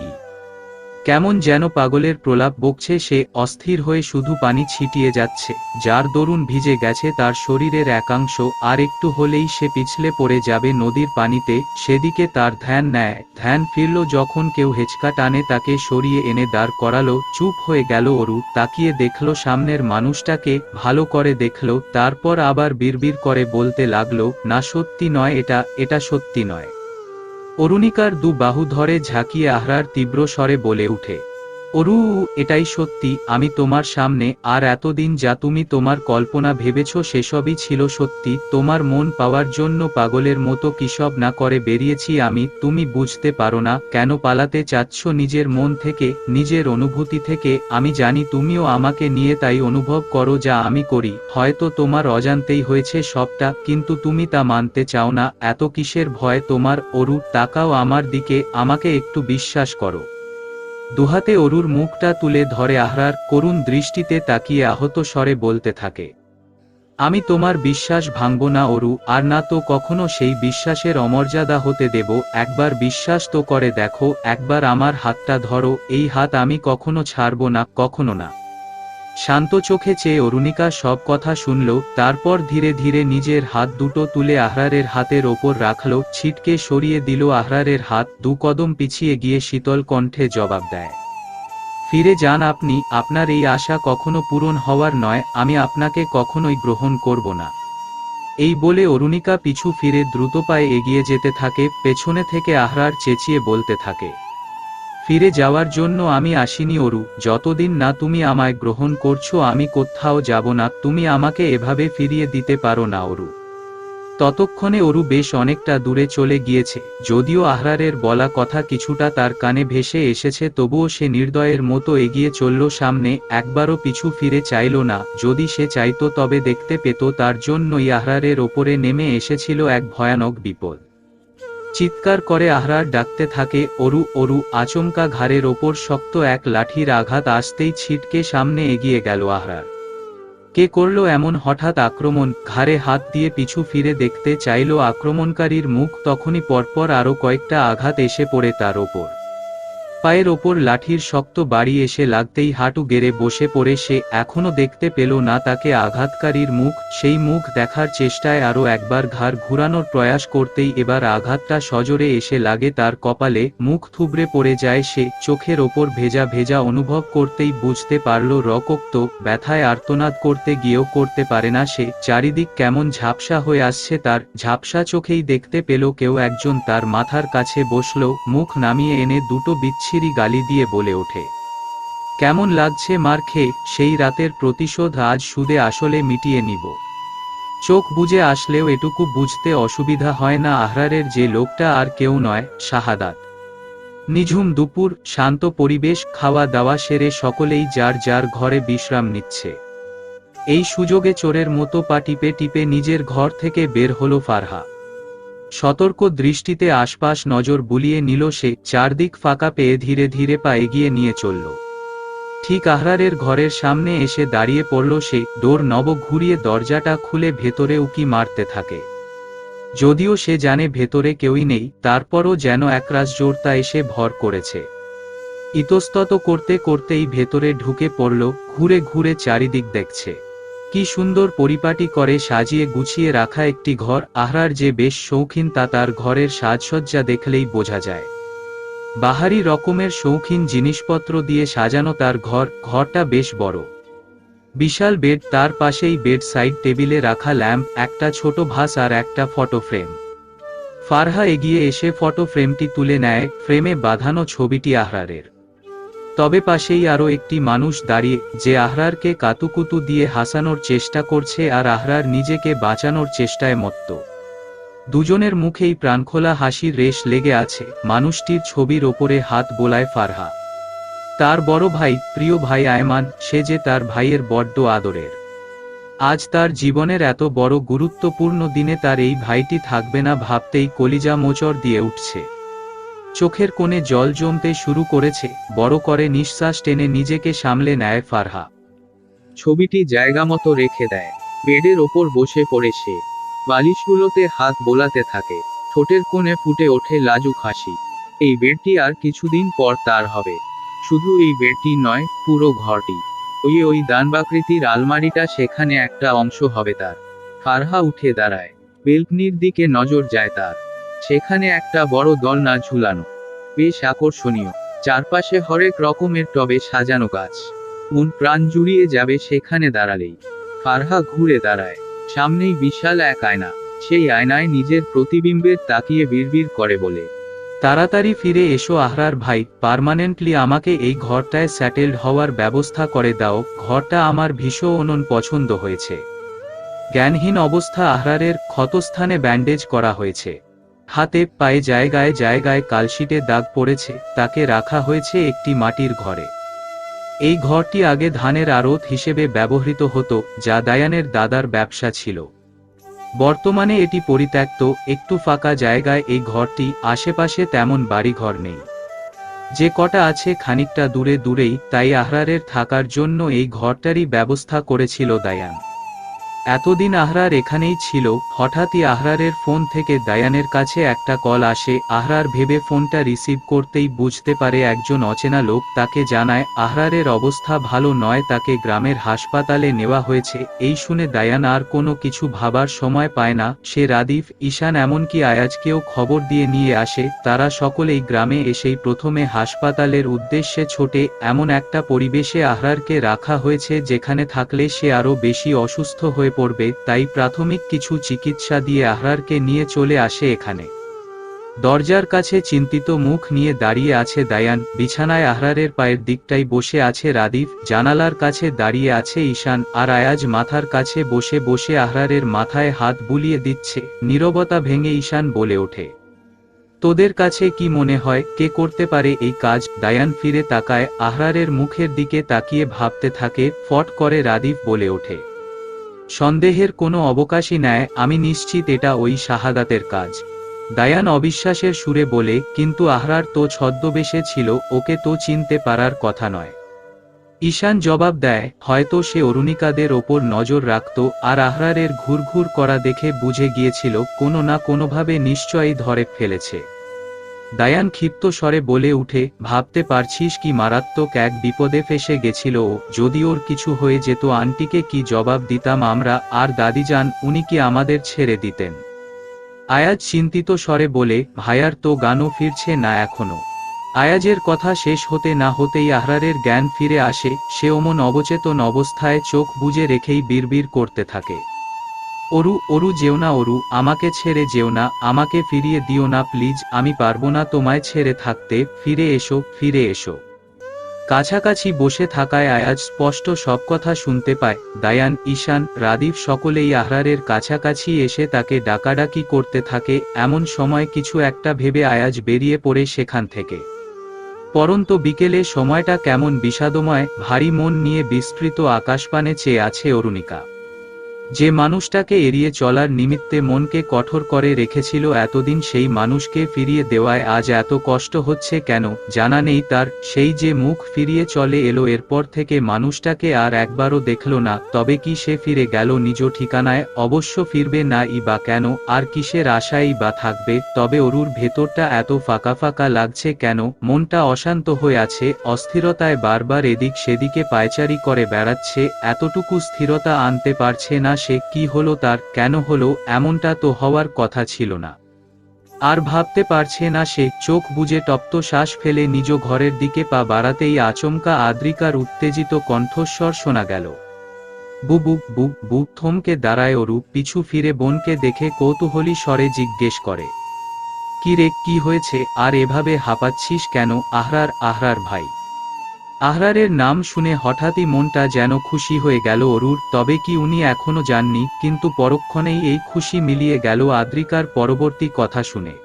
কেমন যেন পাগলের প্রলাপ বকছে সে, অস্থির হয়ে শুধু পানি ছিটিয়ে যাচ্ছে, যার দরুন ভিজে গেছে তার শরীরের একাংশ। আর একটু হলেই সে পিছলে পড়ে যাবে নদীর পানিতে। সেদিকে তার ধ্যান ফিরল যখন কেউ হেঁচকা টানে তাকে সরিয়ে এনে দাঁড় করালো। চুপ হয়ে গেল অরু, তাকিয়ে দেখল সামনের মানুষটাকে, ভালো করে দেখল, তারপর আবার বিড়বিড় করে বলতে লাগলো, না সত্যি নয়, এটা সত্যি নয়। অরুণিকার দু বাহু ধরে ঝাঁকিয়ে আহরার তীব্র স্বরে বলে উঠে, অরু, এটাই সত্যি, আমি তোমার সামনে। আর এতদিন যা তুমি তোমার কল্পনা ভেবেছ সেসবই ছিল সত্যি। তোমার মন পাওয়ার জন্য পাগলের মতো কিসব না করে বেরিয়েছি আমি। তুমি বুঝতে পারো না কেন পালাতে চাচ্ছ নিজের মন থেকে, নিজের অনুভূতি থেকে। আমি জানি তুমিও আমাকে নিয়ে তাই অনুভব করো যা আমি করি, হয়তো তোমার অজান্তেই হয়েছে সবটা, কিন্তু তুমি তা মানতে চাও না। এত কিসের ভয় তোমার অরু? তাকাও আমার দিকে, আমাকে একটু বিশ্বাস করো। দুহাতে অরুর মুখটা তুলে ধরে আহরার, করুণ দৃষ্টিতে তাকিয়ে আহত স্বরে বলতে থাকে, আমি তোমার বিশ্বাস ভাঙব না অরু, আর না তো কখনো সেই বিশ্বাসের অমর্যাদা হতে দেব। একবার বিশ্বাস তো করে দেখো, একবার আমার হাতটা ধরো, এই হাত আমি কখনো ছাড়ব না, কখনো না। শান্ত চোখে চেয়ে অরুণিকা সব কথা শুনল, তারপর ধীরে ধীরে নিজের হাত দুটো তুলে আহরারের হাতের ওপর রাখল, ছিটকে সরিয়ে দিল আহরারের হাত, দু কদম পিছিয়ে গিয়ে শীতল কণ্ঠে জবাব দেয়, ফিরে যান আপনি, আপনার এই আশা কখনো পূরণ হওয়ার নয়, আমি আপনাকে কখনোই গ্রহণ করব না। এই বলে অরুণিকা পিছু ফিরে দ্রুত পায়ে এগিয়ে যেতে থাকে, পেছনে থেকে আহরার চেঁচিয়ে বলতে থাকে, ফিরে যাওয়ার জন্য আমি আসিনি অরু, যতদিন না তুমি আমায় গ্রহণ করছো আমি কোথাও যাব না। তুমি আমাকে এভাবে ফিরিয়ে দিতে পারো না অরু। ততক্ষণে অরু বেশ অনেকটা দূরে চলে গিয়েছে, যদিও আহরারের বলা কথা কিছুটা তার কানে ভেসে এসেছে, তবুও সে নির্দয়ের মতো এগিয়ে চলল সামনে, একবারও পিছু ফিরে চাইল না। যদি সে চাইতো তবে দেখতে পেত তার জন্যই আহরারের ওপরে নেমে এসেছিল এক ভয়ানক বিপদ। চিৎকার করে আহরার ডাকতে থাকে, অরু অরু। আচমকা ঘাড়ের ওপর শক্ত এক লাঠির আঘাত আসতেই ছিটকে সামনে এগিয়ে গেল আহরার। কে করলো এমন হঠাৎ আক্রমণ? ঘাড়ে হাত দিয়ে পিছু ফিরে দেখতে চাইল আক্রমণকারীর মুখ, তখনই পরপর আরও কয়েকটা আঘাত এসে পড়ে তার ওপর। পায়ের ওপর লাঠির শক্ত বাড়ি এসে লাগতেই হাঁটু গেড়ে বসে পড়ে সে। এখনো দেখতে পেল না তাকে আঘাতকারীর মুখ। সেই মুখ দেখার চেষ্টায় আরও একবার ঘাড় ঘুরানোর প্রয়াস করতেই এবার আঘাতটা সজোরে এসে লাগে তার কপালে, মুখ থুবড়ে পড়ে যায় সে। চোখের ওপর ভেজা ভেজা অনুভব করতেই বুঝতে পারল রক্ত, ব্যথায় আর্তনাদ করতে গিয়েও করতে পারে না সে। চারিদিক কেমন ঝাপসা হয়ে আসছে তার, ঝাপসা চোখেই দেখতে পেল কেউ একজন তার মাথার কাছে বসল, মুখ নামিয়ে এনে দুটো বিচ্ছিরি গালি দিয়ে বলে ওঠে, কেমন লাগছে মার খেয়ে, সেই রাতের প্রতিশোধ আজ সুদে আসলে মিটিয়ে নিব। চোখ বুজে আসলেও এটুকু বুঝতে অসুবিধা হয় না, আহরারের যে লোকটা আর কেউ নয়, শাহাদাত। নিঝুম দুপুর, শান্ত পরিবেশ, খাওয়া দাওয়া সেরে সকলেই যার যার ঘরে বিশ্রাম নিচ্ছে। এই সুযোগে চোরের মতো পা টিপে টিপে নিজের ঘর থেকে বের হলো ফারহা। সতর্ক দৃষ্টিতে আশপাশ নজর বুলিয়ে নিল সে, চারদিক ফাঁকা পেয়ে ধীরে ধীরে পা এগিয়ে নিয়ে চলল। ঠিক আহরারের ঘরের সামনে এসে দাঁড়িয়ে পড়ল সে, ডোর নব ঘুরিয়ে দরজাটা খুলে ভেতরে উকি মারতে থাকে। যদিও সে জানে ভেতরে কেউই নেই, তারপরও যেন একরাশ জোরতা এসে ভর করেছে। ইতস্তত করতে করতেই ভেতরে ঢুকে পড়ল, ঘুরে ঘুরে চারিদিক দেখছে। কি সুন্দর পরিপাটি করে সাজিয়ে গুছিয়ে রাখা একটি ঘর, আহরার যে বেশ শৌখিন তা তার ঘরের সাজসজ্জা দেখলেই বোঝা যায়। বাহারি রকমের শৌখিন জিনিসপত্র দিয়ে সাজানো তার ঘরটা বেশ বড়। বিশাল বেড, তার পাশেই বেড সাইড টেবিলে রাখা ল্যাম্প, একটা ছোট ভাস আর একটা ফটো ফ্রেম। ফারহা এগিয়ে এসে ফটো ফ্রেমটি তুলে নেয়, ফ্রেমে বাঁধানো ছবিটি আহরারের। তবে পাশেই আরও একটি মানুষ দাঁড়িয়ে, যে আহরারকে কাতুকুতু দিয়ে হাসানোর চেষ্টা করছে আর আহরার নিজেকে বাঁচানোর চেষ্টায় মত্ত। দুজনের মুখেই প্রাণখোলা হাসির রেশ লেগে আছে। মানুষটির ছবির ওপরে হাত বোলায় ফারহা। তার বড় ভাই, প্রিয় ভাই আয়মান, সে যে তার ভাইয়ের বড্ড আদরের। আজ তার জীবনের এত বড় গুরুত্বপূর্ণ দিনে তার এই ভাইটি থাকবে না ভাবতেই কলিজা মোচড় দিয়ে উঠছে। চোখের কোণে জল জমতে শুরু করেছে, বড় করে নিঃশ্বাস টেনে নিজেকে সামলে নেয় ফারহা। ছবিটি জায়গা মতো রেখে দেয়। বেডের ওপর বসে পড়ে সে। বালিশগুলোতে হাত বোলাতে থাকে। ঠোঁটের কোণে ফুটে ওঠে লাজুক হাসি। এই বেডটি আর কিছুদিন পর তার হবে। শুধু এই বেডটি নয়, পুরো ঘরটি। ওই দানবাকৃতির আলমারিটা, সেখানে একটা অংশ হবে তার। ফারহা উঠে দাঁড়ায়। বেলকনির দিকে নজর যায় তার। সেখানে একটা বড় দোলনা ঝুলানো। বেশ আকর্ষণীয়। চারপাশে হরেক রকমের টবে সাজানো গাছ। মন প্রাণ জুড়িয়ে যাবে সেখানে দাঁড়ালেই। ফারহা ঘুরে দাঁড়ায়। সামনেই বিশাল এক আয়না। সেই আয়নায় নিজের প্রতিবিম্বের তাকিয়ে বিড়বিড় করে বলে, তাড়াতাড়ি ফিরে এসো আহরার ভাই, পার্মানেন্টলি আমাকে এই ঘরটায় সেটেলড হওয়ার ব্যবস্থা করে দাও, ঘরটা আমার ভীষণ পছন্দ হয়েছে। জ্ঞানহীন অবস্থা আহরারের, ক্ষতস্থানে ব্যান্ডেজ করা হয়েছে। হাতে পায়ে জায়গায় জায়গায় কালশিটে দাগ পড়েছে, তাকে রাখা হয়েছে একটি মাটির ঘরে। এই ঘরটি আগে ধানের আড়ত হিসেবে ব্যবহৃত হতো, যা দায়ানের দাদার ব্যবসা ছিল। বর্তমানে এটি পরিত্যক্ত, একটু ফাঁকা জায়গায় এই ঘরটি। আশেপাশে তেমন বাড়িঘর নেই। যে কটা আছে খানিকটা দূরে দূরেই, তাই আহরারের থাকার জন্য এই ঘরটারই ব্যবস্থা করেছিল দায়ান। এতদিন আহরার এখানেই ছিল। হঠাৎই আহরারের ফোন থেকে দায়ানের কাছে একটা কল আসে। আহরার ভেবে ফোনটা রিসিভ করতেই বুঝতে পারে একজন অচেনা লোক তাকে জানায় আহরারের অবস্থা ভালো নয়, তাকে গ্রামের হাসপাতালে নেওয়া হয়েছে। এই শুনে দায়ান আর কোনো কিছু ভাবার সময় পায় না। সে রাদিফ, ঈশান, এমনকি আয়াজকেও খবর দিয়ে নিয়ে আসে। তারা সকলেই গ্রামে এসেই প্রথমে হাসপাতালের উদ্দেশ্যে ছোটে। এমন একটা পরিবেশে আহরারকে রাখা হয়েছে যেখানে থাকলে সে আরও বেশি অসুস্থ হয়ে পড়বে, তাই প্রাথমিক কিছু চিকিৎসা দিয়ে আহরারকে নিয়ে চলে আসে এখানে। দরজার কাছে চিন্তিত মুখ নিয়ে দাঁড়িয়ে আছে দায়ান। বিছানায় আহরারের পায়ের দিকটাই বসে আছে রাদিফ। জানালার কাছে দাঁড়িয়ে আছে ঈশান, আর আয়াজ মাথার কাছে বসে বসে আহরারের মাথায় হাত বুলিয়ে দিচ্ছে। নীরবতা ভেঙে ঈশান বলে ওঠে, তোদের কাছে কি মনে হয় কে করতে পারে এই কাজ? দায়ান ফিরে তাকায়, আহরারের মুখের দিকে তাকিয়ে ভাবতে থাকে। ফট করে রাদিফ বলে ওঠে, সন্দেহের কোনো অবকাশই নেয়, আমি নিশ্চিত এটা ওই শাহাদাতের কাজ। দায়ান অবিশ্বাসের সুরে বলে, কিন্তু আহরার তো ছদ্মবেশে ছিল, ওকে তো চিনতে পারার কথা নয়। ঈশান জবাব দেয়, হয়তো সে অরুণিকাদের ওপর নজর রাখত, আর আহরারের ঘুরঘুর করা দেখে বুঝে গিয়েছিল কোনো না কোনোভাবে নিশ্চয়ই ধরে ফেলেছে। দায়ান ক্ষিপ্ত স্বরে বলে উঠে, ভাবতে পারছিস কি মারাত্মক এক বিপদে ফেসে গেছিল ও? যদি ওর কিছু হয়ে যেত আন্টিকে কি জবাব দিতাম আমরা? আর দাদিজান, উনি কি আমাদের ছেড়ে দিতেন? আয়াজ চিন্তিত স্বরে বলে, ভাইয়ার তো গানও ফিরছে না এখনো। আয়াজের কথা শেষ হতে না হতেই আহরারের জ্ঞান ফিরে আসে। সে অমন অবচেতন অবস্থায় চোখ বুজে রেখেই বিড়বিড় করতে থাকে, অরু, অরু, যেও না অরু, আমাকে ছেড়ে যেও না, আমাকে ফিরিয়ে দিও না প্লিজ, আমি পারবো না তোমায় ছেড়ে থাকতে, ফিরে এসো, ফিরে এসো। কাছাকাছি বসে থাকায় আয়াজ স্পষ্ট সব কথা শুনতে পায়। দায়ান, ঈশান, রাদীপ সকলেই আহরারের কাছাকাছি এসে তাকে ডাকাডাকি করতে থাকে। এমন সময় কিছু একটা ভেবে আয়াজ বেরিয়ে পড়ে সেখান থেকে। পরন্ত বিকেলে সময়টা কেমন বিষাদময়, ভারী মন নিয়ে বিস্তৃত আকাশপানে চেয়ে আছে অরুণিকা। যে মানুষটাকে এড়িয়ে চলার নিমিত্তে মনকে কঠোর করে রেখেছিল এতদিন, সেই মানুষকে ফিরিয়ে দেওয়ায় আজ এত কষ্ট হচ্ছে কেন জানা নেই তার। সেই যে মুখ ফিরিয়ে চলে এলো, এরপর থেকে মানুষটাকে আর একবারও দেখল না। তবে কি সে ফিরে গেল নিজ ঠিকানায়? অবশ্য ফিরবে না-ই বা কেন, আর কিসের আশাই বা থাকবে? তবে অরুর ভেতরটা এত ফাঁকা ফাঁকা লাগছে কেন? মনটা অশান্ত হয়ে আছে, অস্থিরতায় বারবার এদিক সেদিকে পায়চারি করে বেড়াচ্ছে। এতটুকু স্থিরতা আনতে পারছে না সে। কি হলো তার? কেন হলো এমনটা? তো হওয়ার কথা ছিল না। আর ভাবতে পারছে না সে। চোখ বুজে তপ্ত শ্বাস ফেলে নিজ ঘরের দিকে পা বাড়াতেই আচমকা আদ্রিকার উত্তেজিত কণ্ঠস্বর শোনা গেল। বুবু, বু। থমকে দাঁড়ায় অরু, পিছু ফিরে বোনকে দেখে কৌতূহলী স্বরে জিজ্ঞেস করে, কি রে, কি হয়েছে? আর এভাবে হাঁপাচ্ছিস কেন? আহরার ভাই। আহরারের নাম শুনে হঠাৎই মনটা যেন খুশি হয়ে গেল অরুর। তবে কি উনি এখনো যাননি? কিন্তু পরক্ষণেই এই খুশি মিলিয়ে গেল আদ্রিকার পরবর্তী কথা শুনে।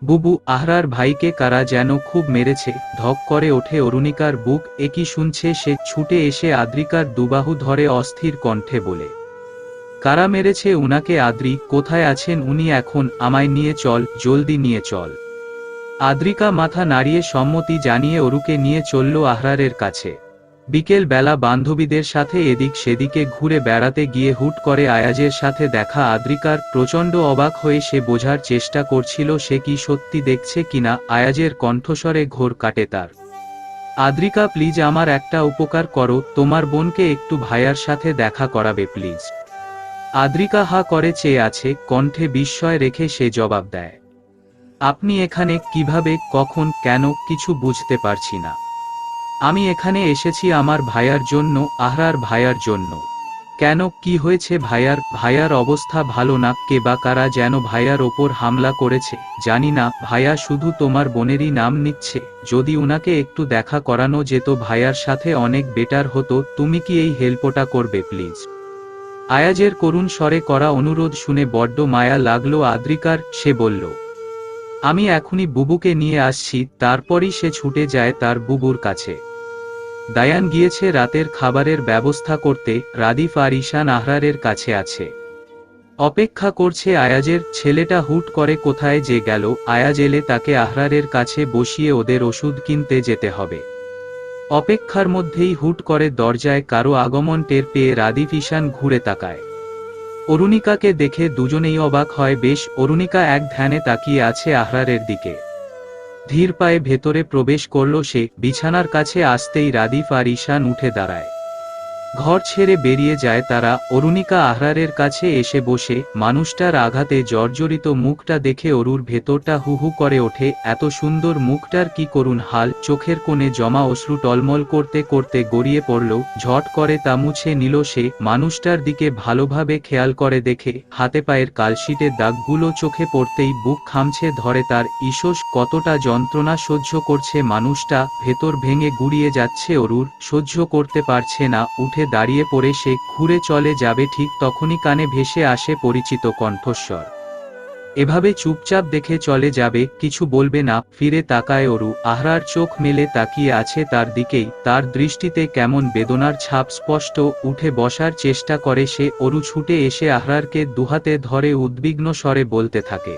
বুবু, আহরার ভাইকে কারা যেন খুব মেরেছে। ধক করে ওঠে অরুণিকার বুক। একই শুনছে সে। ছুটে এসে আদ্রিকার দুবাহু ধরে অস্থির কণ্ঠে বলে, কারা মেরেছে উনাকে? আদ্রি, কোথায় আছেন উনি এখন? আমায় নিয়ে চল, জলদি নিয়ে চল। আদ্রিকা মাথা নাড়িয়ে সম্মতি জানিয়ে অরুকে নিয়ে চলল আহরারের কাছে। বিকেল বেলা বান্ধবীদের সাথে এদিক সেদিকে ঘুরে বেড়াতে গিয়ে হুট করে আয়াজের সাথে দেখা আদ্রিকার। প্রচণ্ড অবাক হয়ে সে বোঝার চেষ্টা করছিল সে কি সত্যি দেখছে কিনা। আয়াজের কণ্ঠস্বরে ঘোর কাটে তার। আদ্রিকা, প্লিজ আমার একটা উপকার করো, তোমার বোনকে একটু ভাইয়ার সাথে দেখা করাবে প্লিজ। আদ্রিকা হা করে চেয়ে আছে, কণ্ঠে বিস্ময় রেখে সে জবাব দেয়, আপনি এখানে কিভাবে, কখন, কেন? কিছু বুঝতে পারছি না। আমি এখানে এসেছি আমার ভাইয়ার জন্য, আহরার ভাইয়ার জন্য। কেন, কি হয়েছে ভাইয়ার? ভাইয়ার অবস্থা ভালো না। কে বা কারা যেন ভাইয়ার ওপর হামলা করেছে। জানি না, ভাইয়া শুধু তোমার বোনেরই নাম নিচ্ছে। যদি উনাকে একটু দেখা করানো যেত ভাইয়ার সাথে অনেক বেটার হতো। তুমি কি এই হেল্পটা করবে প্লিজ? আয়াজের করুণ স্বরে করা অনুরোধ শুনে বড্ড মায়া লাগলো আদ্রিকার। সে বলল, আমি এখনই বুবুকে নিয়ে আসছি। তারপরই সে ছুটে যায় তার বুবুর কাছে। দায়ান গিয়েছে রাতের খাবারের ব্যবস্থা করতে। রাদীপ আর ঈশান আহরারের কাছে আছে, অপেক্ষা করছে আয়াজের। ছেলেটা হুট করে কোথায় যে গেল। আয়াজ এলে তাকে আহরারের কাছে বসিয়ে ওদের ওষুধ কিনতে যেতে হবে। অপেক্ষার মধ্যেই হুট করে দরজায় কারো আগমন টের পেয়ে রাদীপ ঈশান ঘুরে তাকায়। অরুণিকাকে দেখে দুজনেই অবাক হয় বেশ। অরুণিকা এক ধ্যানে তাকিয়ে আছে আহরারের দিকে। ধীর পায়ে ভেতরে প্রবেশ করল সে। বিছানার কাছে আসতেই রাদীপ আর ঈশান উঠে দাঁড়ায়। ঘর ছেড়ে বেরিয়ে যায় তারা। অরুণিকা আহরারের কাছে এসে বসে। মানুষটার আঘাতে জর্জরিত মুখটা দেখে অরুর ভেতরটা হু হু করে ওঠে। এত সুন্দর মুখটার কি করুণ হাল। চোখের কোণে জমা অশ্রু টলমল করতে করতে গড়িয়ে পড়ল। ঝট করে তা মুছে নিল সে। মানুষটার দিকে ভালোভাবে খেয়াল করে দেখে হাতে পায়ের কালশিটের দাগগুলো চোখে পড়তেই বুক খামছে ধরে তার। ইসস, কতটা যন্ত্রণা সহ্য করছে মানুষটা। ভেতর ভেঙে গুড়িয়ে যাচ্ছে অরুর। সহ্য করতে পারছে না। উঠে দাঁড়িয়ে পড়ে সে ঘুরে চলে যাবে, ঠিক তখনই কানে ভেসে আসে পরিচিত কণ্ঠস্বর। এভাবে চুপচাপ দেখে চলে যাবে, কিছু বলবে না? ফিরে তাকায় অরু। আহরার চোখ মেলে তাকিয়ে আছে তার দিকেই। তার দৃষ্টিতে কেমন বেদনার ছাপ স্পষ্ট। উঠে বসার চেষ্টা করে সে। অরু ছুটে এসে আহরারকে দুহাতে ধরে উদ্বিগ্ন স্বরে বলতে থাকে,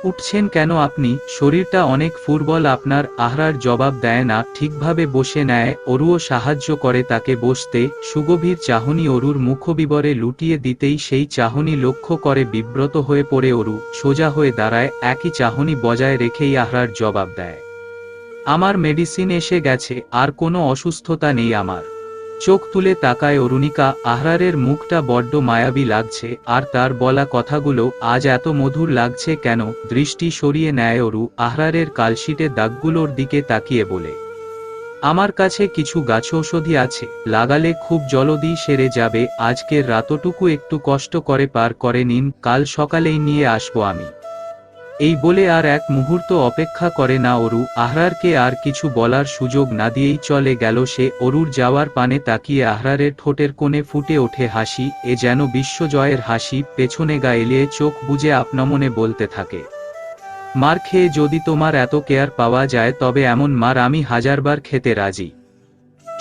উঠছেন কেন আপনি? শরীরটা অনেক ফুরবল আপনার। আহরার জবাব দেয় না, ঠিকভাবে বসে নেয়। অরুও সাহায্য করে তাকে বসতে। সুগভীর চাহনি অরুর মুখবিবরে লুটিয়ে দিতেই সেই চাহনি লক্ষ্য করে বিব্রত হয়ে পড়ে অরু। সোজা হয়ে দাঁড়ায়। একই চাহনি বজায় রেখেই আহরার জবাব দেয়, আমার মেডিসিন এসে গেছে, আর কোনো অসুস্থতা নেই আমার। চোখ তুলে তাকায় অরুণিকা। আহরারের মুখটা বড্ড মায়াবী লাগছে। আর তার বলা কথাগুলো আজ এত মধুর লাগছে কেন? দৃষ্টি সরিয়ে নেয় অরু। আহরারের কালশিটে দাগগুলোর দিকে তাকিয়ে বলে, আমার কাছে কিছু গাছঔষধি আছে, লাগালে খুব জলদি সেরে যাবে। আজকের রাতটুকু একটু কষ্ট করে পার করে নিন, কাল সকালেই নিয়ে আসবো আমি। এই বলে আর এক মুহূর্ত অপেক্ষা করে না অরু। আহরারকে আর কিছু বলার সুযোগ না দিয়েই চলে গেল সে। অরুর যাওয়ার পানে তাকিয়ে আহরারের ঠোঁটের কোণে ফুটে ওঠে হাসি, এ যেন বিশ্বজয়ের হাসি। পেছনে গা এলিয়ে চোখ বুজে আপনা মনে বলতে থাকে, মার খেয়ে যদি তোমার এত কেয়ার পাওয়া যায় তবে এমন মার আমি হাজারবার খেতে রাজি।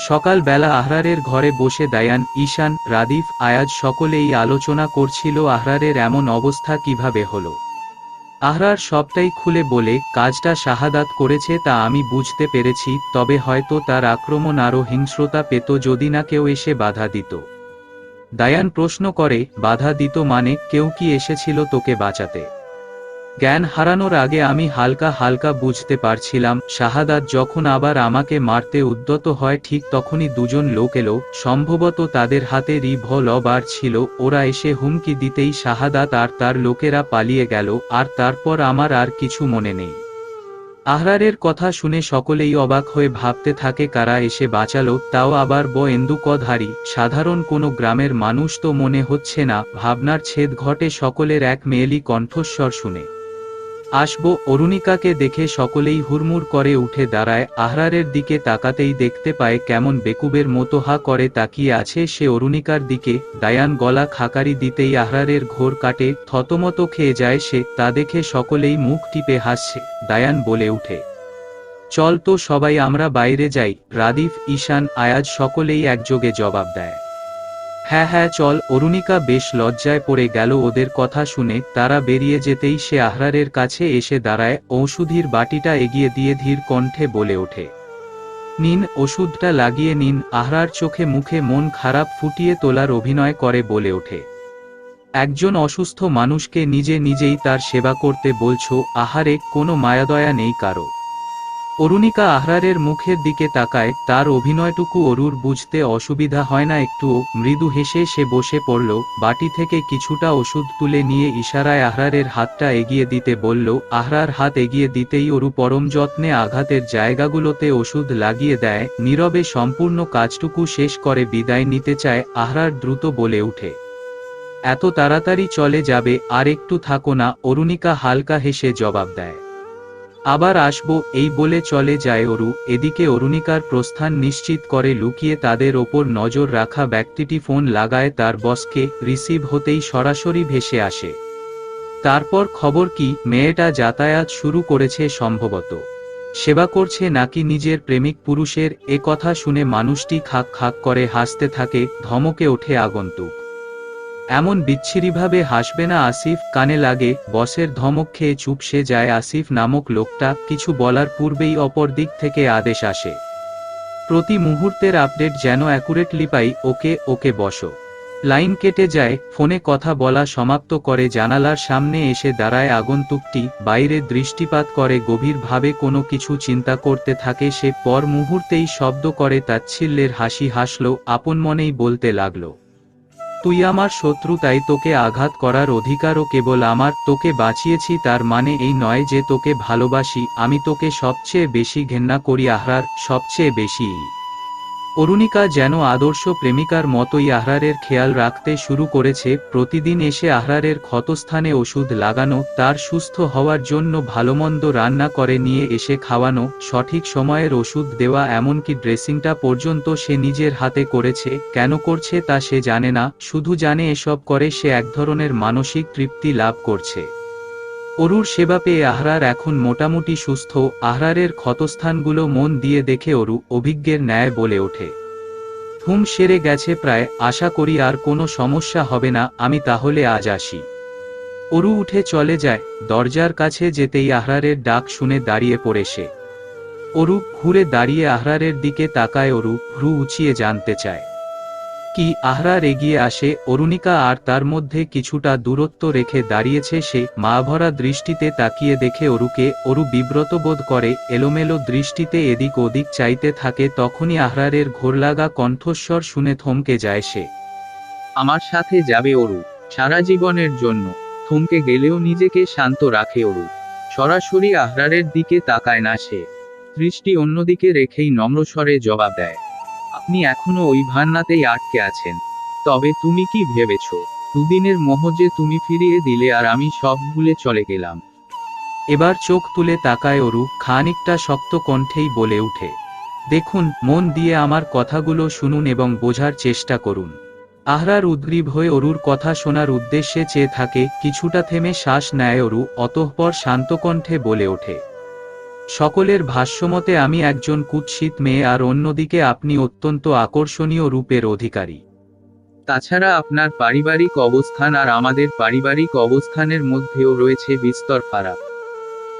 সকাল বেলা আহরারের ঘরে বসে দায়ান, ঈশান, রাদিফ, আয়াজ সকলেই আলোচনা করছিল আহরারের এমন অবস্থা কিভাবে হলো। আহরার সবটাই খুলে বলে, কাজটা শাহাদাত করেছে তা আমি বুঝতে পেরেছি, তবে হয়তো তার আক্রমণ আরও হিংস্রতা পেত যদি না কেউ এসে বাধা দিত। দায়ান প্রশ্ন করে, বাধা দিত মানে? কেউ কি এসেছিল তোকে বাঁচাতে? জ্ঞান হারানোর আগে আমি হালকা হালকা বুঝতে পারছিলাম, শাহাদাত যখন আবার আমাকে মারতে উদ্যত হয় ঠিক তখনই দুজন লোক এলো, সম্ভবত তাদের হাতে রিভলভার ছিল। ওরা এসে হুমকি দিতেই শাহাদাত আর তার লোকেরা পালিয়ে গেল, আর তারপর আমার আর কিছু মনে নেই। আহরারের কথা শুনে সকলেই অবাক হয়ে ভাবতে থাকে কারা এসে বাঁচালো, তাও আবার বন্দুকধারী। সাধারণ কোনো গ্রামের মানুষ তো মনে হচ্ছে না। ভাবনার ছেদ ঘটে সকলের এক মেয়েলি কণ্ঠস্বর শুনে। আসবো। অরুণিকাকে দেখে সকলেই হুড়মুড় করে উঠে দাঁড়ায়। আহরারের দিকে তাকাতেই দেখতে পায় কেমন বেকুবের মতো হা করে তাকিয়ে আছে সে অরুণিকার দিকে। দায়ান গলা খাকারি দিতেই আহরারের ঘোর কাটে, থতমত খেয়ে যায় সে। তা দেখে সকলেই মুখ টিপে হাসছে। দায়ান বলে উঠে, চল তো সবাই আমরা বাইরে যাই। রাদিফ, ঈশান, আয়াজ সকলেই একযোগে জবাব দেয়, হ্যাঁ হ্যাঁ চল। অরুণিকা বেশ লজ্জায় পড়ে গেল ওদের কথা শুনে। তারা বেরিয়ে যেতেই সে আহরারের কাছে এসে দাঁড়ায়, ঔষধির বাটিটা এগিয়ে দিয়ে ধীর কণ্ঠে বলে ওঠে, নিন, ওষুধটা লাগিয়ে নিন। আহরার চোখে মুখে মন খারাপ ফুটিয়ে তোলার অভিনয় করে বলে ওঠে, একজন অসুস্থ মানুষকে নিজে নিজেই তার সেবা করতে বলছো? আহারে, কোনো মায়াদয়া নেই কারো। অরুণিকা আহরারের মুখের দিকে তাকায়, তার অভিনয়টুকু অরুর বুঝতে অসুবিধা হয় না একটুও। মৃদু হেসে সে বসে পড়ল, বাটি থেকে কিছুটা ওষুধ তুলে নিয়ে ইশারায় আহরারের হাতটা এগিয়ে দিতে বলল। আহরার হাত এগিয়ে দিতেই অরু পরম যত্নে আঘাতের জায়গাগুলোতে ওষুধ লাগিয়ে দেয়। নীরবে সম্পূর্ণ কাজটুকু শেষ করে বিদায় নিতে চায়। আহরার দ্রুত বলে উঠে, এত তাড়াতাড়ি চলে যাবে? আর একটু থাকো না। অরুণিকা হালকা হেসে জবাব দেয়, আবার আসবো। এই বলে চলে যায় অরু। এদিকে অরুণিকার প্রস্থান নিশ্চিত করে লুকিয়ে তাদের ওপর নজর রাখা ব্যক্তিটি ফোন লাগায় তার বসকে। রিসিভ হতেই সরাসরি ভেসে আসে, তারপর খবর কি? মেয়েটা যাতায়াত শুরু করেছে সম্ভবত। সেবা করছে নাকি নিজের প্রেমিক পুরুষের? এ কথা শুনে মানুষটি খাক খাক করে হাসতে থাকে। ধমকে ওঠে আগন্তুক, এমন বিচ্ছিরিভাবে হাসবে না আসিফ। কানে লাগে। বসের ধমক খেয়ে চুপসে যায় আসিফ নামক লোকটা। কিছু বলার পূর্বেই অপর দিক থেকে আদেশ আসে, প্রতি মুহূর্তের আপডেট যেন অ্যাকুরেটলি পাই। ওকে ওকে বসো। লাইন কেটে যায়। ফোনে কথা বলা সমাপ্ত করে জানালার সামনে এসে দাঁড়ায় আগন্তুকটি। বাইরে দৃষ্টিপাত করে গভীরভাবে কোনো কিছু চিন্তা করতে থাকে সে। পর মুহূর্তেই শব্দ করে তাচ্ছিল্যের হাসি হাসল। আপন মনেই বলতে লাগলো, তুই আমার শত্রু, তাই তোকে আঘাত করার অধিকারও কেবল আমার। তোকে বাঁচিয়েছি তার মানে এই নয় যে তোকে ভালোবাসি। আমি তোকে সবচেয়ে বেশি ঘেন্না করি আহরার, সবচেয়ে বেশি। অরুণিকা যেন আদর্শ প্রেমিকার মতোই আহরারের খেয়াল রাখতে শুরু করেছে। প্রতিদিন এসে আহরারের ক্ষতস্থানে ওষুধ লাগানো, তার সুস্থ হওয়ার জন্য ভালোমন্দ রান্না করে নিয়ে এসে খাওয়ানো, সঠিক সময়ের ওষুধ দেওয়া, এমনকি ড্রেসিংটা পর্যন্ত সে নিজের হাতে করেছে। কেন করছে তা সে জানে না, শুধু জানে এসব করে সে এক ধরনের মানসিক তৃপ্তি লাভ করছে। অরুর সেবা পেয়ে আহরার এখন মোটামুটি সুস্থ। আহরারের ক্ষতস্থানগুলো মন দিয়ে দেখে অরু অভিজ্ঞের ন্যায় বলে ওঠে, ঘুম সেরে গেছে প্রায়। আশা করি আর কোনো সমস্যা হবে না। আমি তাহলে আজ আসি। অরু উঠে চলে যায়। দরজার কাছে যেতেই আহরারের ডাক শুনে দাঁড়িয়ে পড়ে সে। অরু ঘুরে দাঁড়িয়ে আহরারের দিকে তাকায়। অরু ভ্রু উঁচিয়ে জানতে চায়, কি? আহরার এগিয়ে আসে। অরুণিকা আর তার মধ্যে কিছুটা দূরত্ব রেখে দাঁড়িয়েছে সে। মাভরা দৃষ্টিতে তাকিয়ে দেখে অরুকে। অরু বিব্রত বোধ করে, এলোমেলো দৃষ্টিতে এদিক ওদিক চাইতে থাকে। তখনই আহরারের ঘোরলাগা কণ্ঠস্বর শুনে থমকে যায় সে। আমার সাথে যাবে অরু, সারা জীবনের জন্য। থমকে গেলেও নিজেকে শান্ত রাখে অরু। সরাসরি আহরারের দিকে তাকায় না সে। দৃষ্টি অন্যদিকে রেখেই নম্রস্বরে জবাব দেয়, আপনি এখনো ওই ভান্নাতেই আটকে আছেন। তবে তুমি কি ভেবেছ, দুদিনের মোহ যে তুমি ফিরিয়ে দিলে আর আমি সব ভুলে চলে গেলাম? এবার চোখ তুলে তাকায় অরু, খানিকটা শক্ত কণ্ঠেই বলে উঠে, দেখুন, মন দিয়ে আমার কথাগুলো শুনুন এবং বোঝার চেষ্টা করুন। আহরার উদ্গ্রীব হয়ে অরুর কথা শোনার উদ্দেশ্যে চেয়ে থাকে, কিছুটা থেমে শ্বাস নেয় অরু, অতঃপর শান্ত কণ্ঠে বলে ওঠে, সকলের ভাষ্যমতে আমি একজন কুৎসিত মেয়ে, আর অন্যদিকে আপনি অত্যন্ত আকর্ষণীয় রূপের অধিকারী। তাছাড়া আপনার পারিবারিক অবস্থান আর আমাদের পারিবারিক অবস্থানের মধ্যেও রয়েছে বিস্তর ফারাক।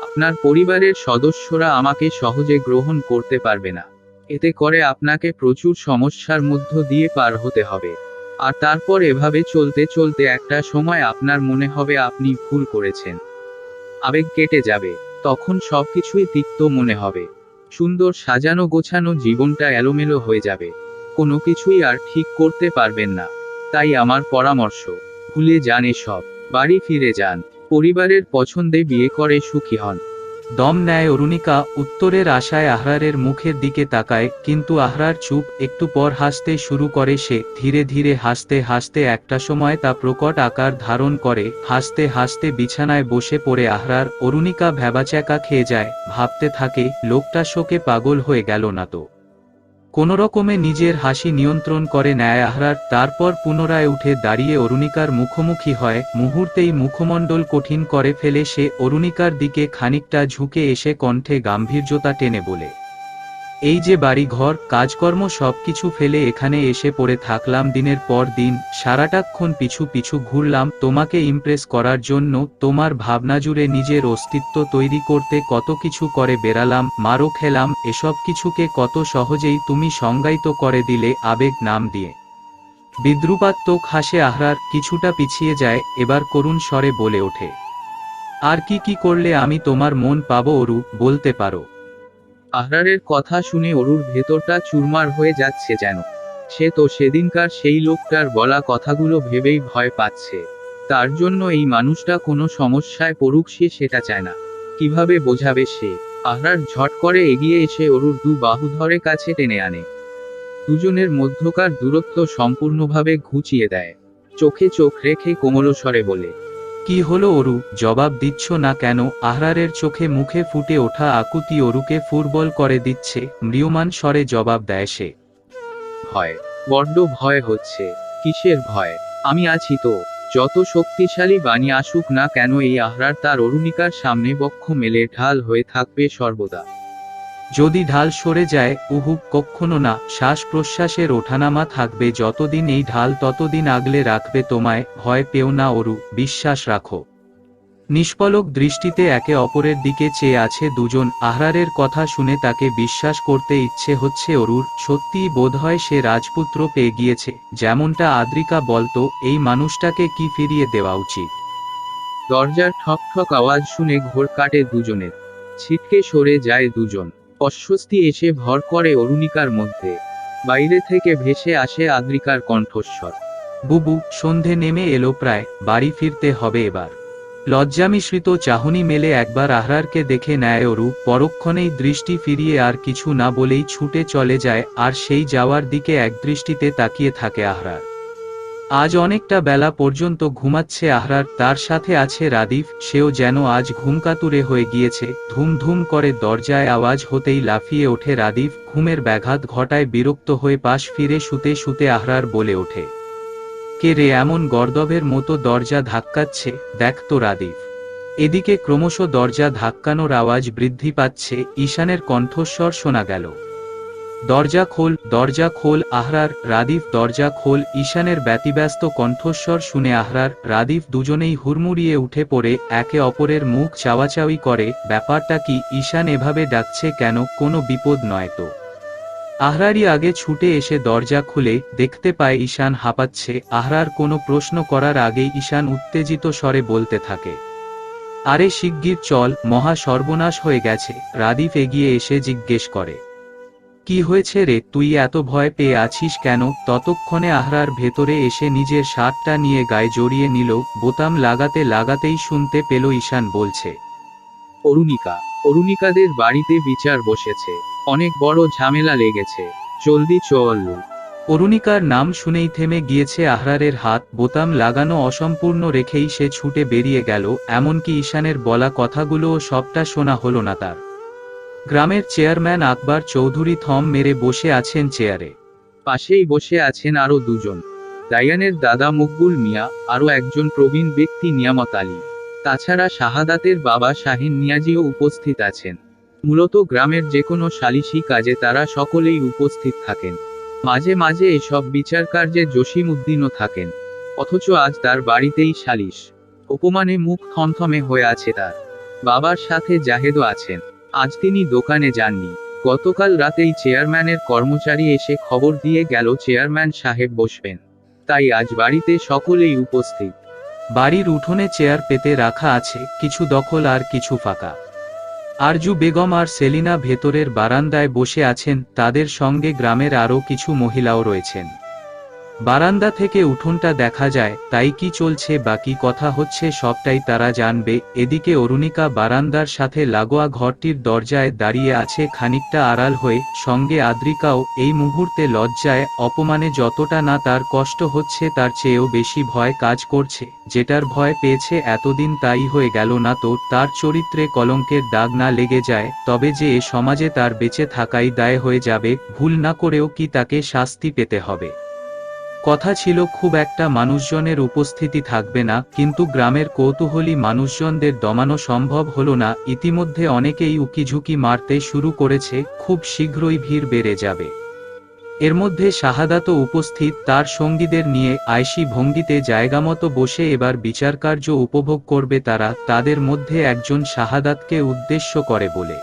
আপনার পরিবারের সদস্যরা আমাকে সহজে গ্রহণ করতে পারবে না। এতে করে আপনাকে প্রচুর সমস্যার মধ্য দিয়ে পার হতে হবে। আর তারপর এভাবে চলতে চলতে একটা সময় আপনার মনে হবে আপনি ভুল করেছেন। আবেগ কেটে যাবে, তখন সবকিছুই তিক্ত মনে হবে। সুন্দর সাজানো গোছানো জীবনটা এলোমেলো হয়ে যাবে, কোনো কিছুই আর ঠিক করতে পারবেন না। তাই আমার পরামর্শ, ভুলে যান এসব, বাড়ি ফিরে যান, পরিবারের পছন্দে বিয়ে করে সুখী হন। দম নেয় অরুণিকা, উত্তরের আশায় আহরারের মুখের দিকে তাকায়, কিন্তু আহরার চুপ। একটু পর হাসতে শুরু করে সে, ধীরে ধীরে হাসতে হাসতে একটা সময় তা প্রকট আকার ধারণ করে। হাসতে হাসতে বিছানায় বসে পড়ে আহরার। অরুণিকা ভ্যাবাচ্যাকা খেয়ে যায়, ভাবতে থাকে, লোকটা শোকে পাগল হয়ে গেল না তো। কোনোরকমে নিজের হাসি নিয়ন্ত্রণ করে নেয় আহরার, তারপর পুনরায় উঠে দাঁড়িয়ে অরুণিকার মুখোমুখি হয়। মুহূর্তেই মুখমণ্ডল কঠিন করে ফেলে সে, অরুণিকার দিকে খানিকটা ঝুঁকে এসে কণ্ঠে গাম্ভীর্যতা টেনে বলে, এই যে বাড়ি ঘর কাজকর্ম সবকিছু ফেলে এখানে এসে পড়ে থাকলাম দিনের পর দিন, সারাটাক্ষণ পিছু পিছু ঘুরলাম তোমাকে ইমপ্রেস করার জন্য, তোমার ভাবনা জুড়ে নিজের অস্তিত্ব তৈরি করতে কত কিছু করে বেড়ালাম, মারও খেলাম, এসব কিছুকে কত সহজেই তুমি সংজ্ঞায়িত করে দিলে আবেগ নাম দিয়ে। বিদ্রুপাত্মক হাসে আহরার, কিছুটা পিছিয়ে যায়, এবার করুণ স্বরে বলে ওঠে, আর কি কি করলে আমি তোমার মন পাবো অরু, বলতে পারো? আহরারের কথা শুনে অরুর ভেতরটা চুরমার হয়ে যাচ্ছে যেন। সে তো সেদিনকার সেই লোকটার বলা কথাগুলো ভেবেই ভয় পাচ্ছে। তার জন্য এই মানুষটা কোনো সমস্যায় পড়ুক সে সেটা চায় না। কিভাবে বোঝাবে সে? আহরার ঝট করে এগিয়ে এসে অরুর দু বাহু ধরে কাছে টেনে আনে। দুজনের মধ্যকার দূরত্ব সম্পূর্ণভাবে ঘুচিয়ে দেয়। চোখে চোখ রেখে কোমল স্বরে বলে, কি হলো অরু, জবাব দিচ্ছ না কেন? আহরারের চোখে মুখে ফুটে ওঠা আকুতি অরুকে ফুরবল করে দিচ্ছে। ম্রিয়মাণ স্বরে জবাব দেয় সে, ভয়, বড্ড ভয় হচ্ছে। কিসের ভয়? আমি আছি তো। যত শক্তিশালী বাণী আসুক না কেন এই আহরার তার অরুণিকার সামনে বক্ষ মেলে ঢাল হয়ে থাকবে সর্বদা। যদি ঢাল সরে যায়, উহু, কক্ষনো না, শ্বাস প্রশ্বাসের ওঠানামা থাকবে যতদিন এই ঢাল ততদিন আগলে রাখবে তোমায়। ভয় পেও না অরু, বিশ্বাস রাখো। নিষ্পলক দৃষ্টিতে একে অপরের দিকে চেয়ে আছে দুজন। আহরারের কথা শুনে তাকে বিশ্বাস করতে ইচ্ছে হচ্ছে অরুর। সত্যিই বোধহয় সে রাজপুত্র পেয়ে গিয়েছে, যেমনটা আদ্রিকা বলতো। এই মানুষটাকে কি ফিরিয়ে দেওয়া উচিত? দরজার ঠক ঠক আওয়াজ শুনে ঘোর কাটে দুজনের। ছিটকে সরে যায় দুজন। অস্বস্তি এসে ভর করে অরুণিকার মধ্যে। বাইরে থেকে ভেসে আসে আদ্রিকার কণ্ঠস্বর, বুবু, সন্ধে নেমে এলো প্রায়, বাড়ি ফিরতে হবে এবার। লজ্জামিশ্রিত চাহনি মেলে একবার আহরারকে দেখে নেয় অরু, পরক্ষণেই দৃষ্টি ফিরিয়ে আর কিছু না বলেই ছুটে চলে যায়। আর সেই যাওয়ার দিকে একদৃষ্টিতে তাকিয়ে থাকে আহরার। আজ অনেকটা বেলা পর্যন্ত ঘুমাচ্ছে আহরার, তার সাথে আছে রাদিফ, সেও যেন আজ ঘুমকাতুরে হয়ে গিয়েছে। ধুম ধুম করে দরজায় আওয়াজ হতেই লাফিয়ে ওঠে রাদিফ, ঘুমের ব্যাঘাত ঘটায় বিরক্ত হয়ে পাশ ফিরে শুতে শুতে আহরার বলে ওঠে, কে রে এমন গর্দভের মতো দরজা ধাক্কাচ্ছে? দেখ তো রাদিফ। এদিকে ক্রমশ দরজা ধাক্কানোর আওয়াজ বৃদ্ধি পাচ্ছে, ঈশানের কণ্ঠস্বর শোনা গেল, দরজা খোল, দরজা খোল আহরার, রাদিফ দরজা খোল। ঈশানের ব্যতিব্যস্ত কণ্ঠস্বর শুনে আহরার, রাদিফ দুজনেই হুড়মুড়িয়ে উঠে পড়ে একে অপরের মুখ চাওয়াচাওয়ি করে। ব্যাপারটা কি? ঈশান এভাবে ডাকছে কেন? কোনো বিপদ নয় তো? আহরারই আগে ছুটে এসে দরজা খুলে দেখতে পায় ঈশান হাঁপাচ্ছে। আহরার কোনো প্রশ্ন করার আগেই ঈশান উত্তেজিত স্বরে বলতে থাকে, আরে শিগগির চল, মহা সর্বনাশ হয়ে গেছে। রাদিফ এগিয়ে এসে জিজ্ঞেস করে, কি হয়েছে রে, তুই এত ভয় পেয়ে আছিস কেন? ততক্ষণে আহরার ভেতরে এসে নিজের শার্টটা নিয়ে গায়ে জড়িয়ে নিল। বোতাম লাগাতে লাগাতেই শুনতে পেল ঈশান বলছে, অরুণিকা, অরুণিকাদের বাড়িতে বিচার বসেছে। অনেক বড় ঝামেলা লেগেছে। জলদি চল। অরুণিকার নাম শুনেই থেমে গিয়েছে আহরারের হাত, বোতাম লাগানো অসম্পূর্ণ রেখেই সে ছুটে বেরিয়ে গেল, এমনকি ঈশানের বলা কথাগুলোও সবটা শোনা হলো না তার। গ্রামের চেয়ারম্যান আকবর চৌধুরী থম মেরে বসে আছেন চেয়ারে। পাশেই বসে আছেন আরও দুজন, দায়ানের দাদা মকবুল মিয়া, আরও একজন প্রবীণ ব্যক্তি নিয়ামত আলী। তাছাড়া শাহাদাতের বাবা শাহিন নিয়াজিও উপস্থিত আছেন। মূলত গ্রামের যে কোনো সালিশি কাজে তারা সকলেই উপস্থিত থাকেন। মাঝে মাঝে এসব বিচার কার্যে জসিম উদ্দিনও থাকেন। অথচ আজ তার বাড়িতেই সালিশ। অপমানে মুখ থমথমে হয়ে আছে তার। বাবার সাথে জাহেদও আছেন। আজ তিনি দোকানে যাননি। গতকাল রাতেই চেয়ারম্যানের কর্মচারী এসে খবর দিয়ে গেল চেয়ারম্যান সাহেব বসবেন, তাই আজ বাড়িতে সকলেই উপস্থিত। বাড়ির উঠোনে চেয়ার পেতে রাখা আছে, কিছু দখল আর কিছু ফাঁকা। আরজু বেগম আর সেলিনা ভেতরের বারান্দায় বসে আছেন, তাদের সঙ্গে গ্রামের আরও কিছু মহিলাও রয়েছেন। বারান্দা থেকে উঠোনটা দেখা যায়, তাই কি চলছে বা কি কথা হচ্ছে সবটাই তারা জানবে। এদিকে অরুণিকা বারান্দার সাথে লাগোয়া ঘরটির দরজায় দাঁড়িয়ে আছে খানিকটা আড়াল হয়ে, সঙ্গে আদ্রিকাও। এই মুহূর্তে লজ্জায় অপমানে যতটা না তার কষ্ট হচ্ছে তার চেয়েও বেশি ভয় কাজ করছে। যেটার ভয় পেয়েছে এতদিন তাই হয়ে গেল না তো, তার চরিত্রে কলঙ্কের দাগ না লেগে যায়, তবে যে এ সমাজে তার বেঁচে থাকাই দায় হয়ে যাবে, ভুল না করেও কি তাকে শাস্তি পেতে হবে। কথা ছিল খুব একটা মানুষজনের উপস্থিতি থাকবে না, কিন্তু গ্রামের কৌতূহলী মানুষজনদের দমানো সম্ভব হলো না। ইতিমধ্যে অনেকেই উকিঝুঁকি মারতে শুরু করেছে, খুব শীঘ্রই ভিড় বেড়ে যাবে। এর মধ্যে শাহাদাতও উপস্থিত, তার সঙ্গীদের নিয়ে আয়সী ভঙ্গিতে জায়গামতো বসে এবার বিচারকার্য উপভোগ করবে তারা। তাদের মধ্যে একজন শাহাদাতকে উদ্দেশ্য করে বলে,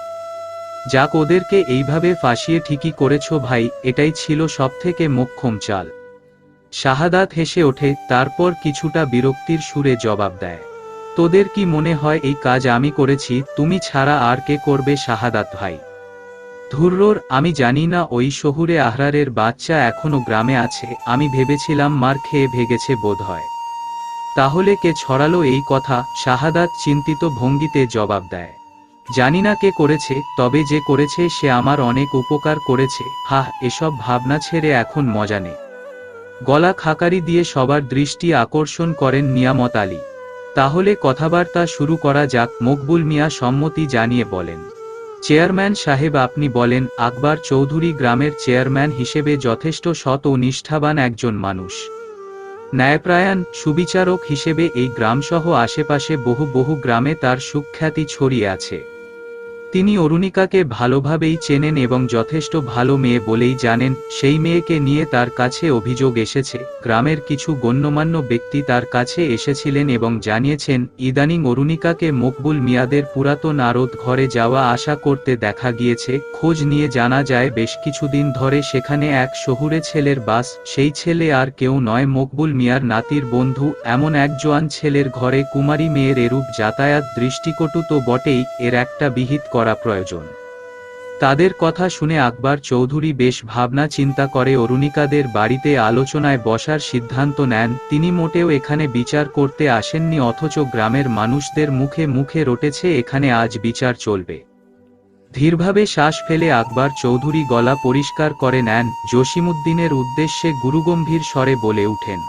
যাক, ওদেরকে এইভাবে ফাঁসিয়ে ঠিকই করেছো ভাই, এটাই ছিল সবথেকে মোক্ষম চাল। শাহাদাত হেসে ওঠে, তারপর কিছুটা বিরক্তির সুরে জবাব দেয়, তোদের কি মনে হয় এই কাজ আমি করেছি? তুমি ছাড়া আর কে করবে শাহাদাত ভাই? ধুর্রর, আমি জানি না ওই শহুরে আহরারের বাচ্চা এখনো গ্রামে আছে। আমি ভেবেছিলাম মার খেয়ে ভেগেছে বোধহয়। তাহলে কে ছড়ালো এই কথা? শাহাদাত চিন্তিত ভঙ্গিতে জবাব দেয়, জানি না কে করেছে, তবে যে করেছে সে আমার অনেক উপকার করেছে। হাহ, এসব ভাবনা ছেড়ে এখন মজা নে। গলা খাকারি দিয়ে সবার দৃষ্টি আকর্ষণ করেন নিয়ামত আলী। তাহলে কথাবার্তা শুরু করা যাক। মকবুল মিয়া সম্মতি জানিয়ে বলেন, চেয়ারম্যান সাহেব আপনি বলেন। আকবর চৌধুরী গ্রামের চেয়ারম্যান হিসেবে যথেষ্ট সৎ ও নিষ্ঠাবান একজন মানুষ। ন্যায়প্রায়ণ সুবিচারক হিসেবে এই গ্রামসহ আশেপাশে বহু বহু গ্রামে তার সুখ্যাতি ছড়িয়ে আছে। তিনি অরুণিকাকে ভালোভাবেই চেনেন এবং যথেষ্ট ভালো মেয়ে বলেই জানেন। সেই মেয়েকে নিয়ে তার কাছে অভিযোগ এসেছে। গ্রামের কিছু গণ্যমান্য ব্যক্তি তার কাছে এসেছিলেন এবং জানিয়েছেন ইদানিং অরুণিকাকে মকবুল মিয়াদের পুরাতন আড়ত ঘরে যাওয়া আসা করতে দেখা গিয়েছে। খোঁজ নিয়ে জানা যায় বেশ কিছুদিন ধরে সেখানে এক শহুরে ছেলের বাস। সেই ছেলে আর কেউ নয়, মকবুল মিয়ার নাতির বন্ধু। এমন এক জোয়ান ছেলের ঘরে কুমারী মেয়ের এরূপ যাতায়াত দৃষ্টিকটু তো বটেই, এর একটা বিহিত করা প্রয়োজন। তাদের কথা শুনে আকবর চৌধুরী বেশ ভাবনা চিন্তা করে অরুণিকাদের বাড়িতে আলোচনায় বসার সিদ্ধান্ত নেন। তিনি মোটেও এখানে বিচার করতে আসেননি, অথচ গ্রামের মানুষদের মুখে মুখে রটেছে এখানে আজ বিচার চলবে। ধীরভাবে শ্বাস ফেলে আকবর চৌধুরী গলা পরিষ্কার করে নেন। জসিমউদ্দিনের উদ্দেশ্যে গুরুগম্ভীর স্বরে বলে উঠেন,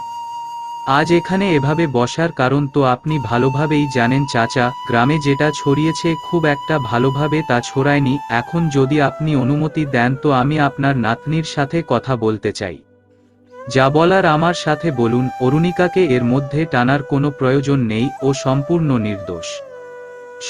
আজ এখানে এভাবে বসার কারণ তো আপনি ভালোভাবেই জানেন চাচা। গ্রামে যেটা ছড়িয়েছে খুব একটা ভালোভাবে তা ছড়ায়নি। এখন যদি আপনি অনুমতি দেন তো আমি আপনার নাতনির সাথে কথা বলতে চাই। যা বলার আমার সাথে বলুন। অরুণিকাকে এর মধ্যে টানার কোনো প্রয়োজন নেই, ও সম্পূর্ণ নির্দোষ।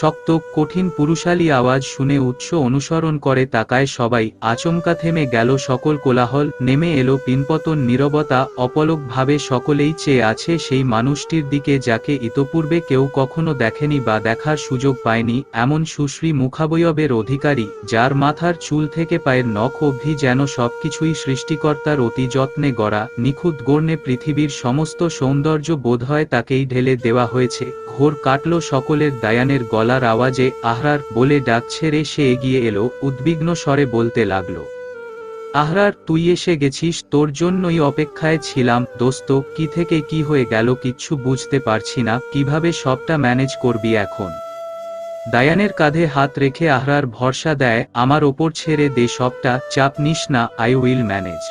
শক্ত কঠিন পুরুষালী আওয়াজ শুনে উৎস অনুসরণ করে তাকায় সবাই। আচমকা থেমে গেল সকল কোলাহল, নেমে এলো পিনপতন নীরবতা। অপলকভাবে সকলেই চেয়ে আছে সেই মানুষটির দিকে যাকে ইতপূর্বে কেউ কখনো দেখেনি বা দেখার সুযোগ পায়নি। এমন সুশ্রী মুখাবয়বের অধিকারী, যার মাথার চুল থেকে পায়ের নখ অবধি যেন সবকিছুই সৃষ্টিকর্তার অতি যত্নে গড়া। নিখুঁত গড়নে পৃথিবীর সমস্ত সৌন্দর্য বোধহয় তাকেই ঢেলে দেওয়া হয়েছে। ঘোর কাটল সকলের। দায়ানের গলার আওয়াজে আহরার বলে ডাক ছেড়ে সে এগিয়ে এলো, উদ্বিগ্ন স্বরে বলতে লাগলো, আহরার, তুই এসে গেছিস, তোর জন্যই অপেক্ষায় ছিলাম। দোস্ত, কি থেকে কি হয়ে গেল কিচ্ছু বুঝতে পারছি না। কিভাবে সবটা ম্যানেজ করবি এখন? দায়ানের কাঁধে হাত রেখে আহরার ভরসা দেয়, আমার ওপর ছেড়ে দে সবটা, চাপ নিস না, আই উইল ম্যানেজ।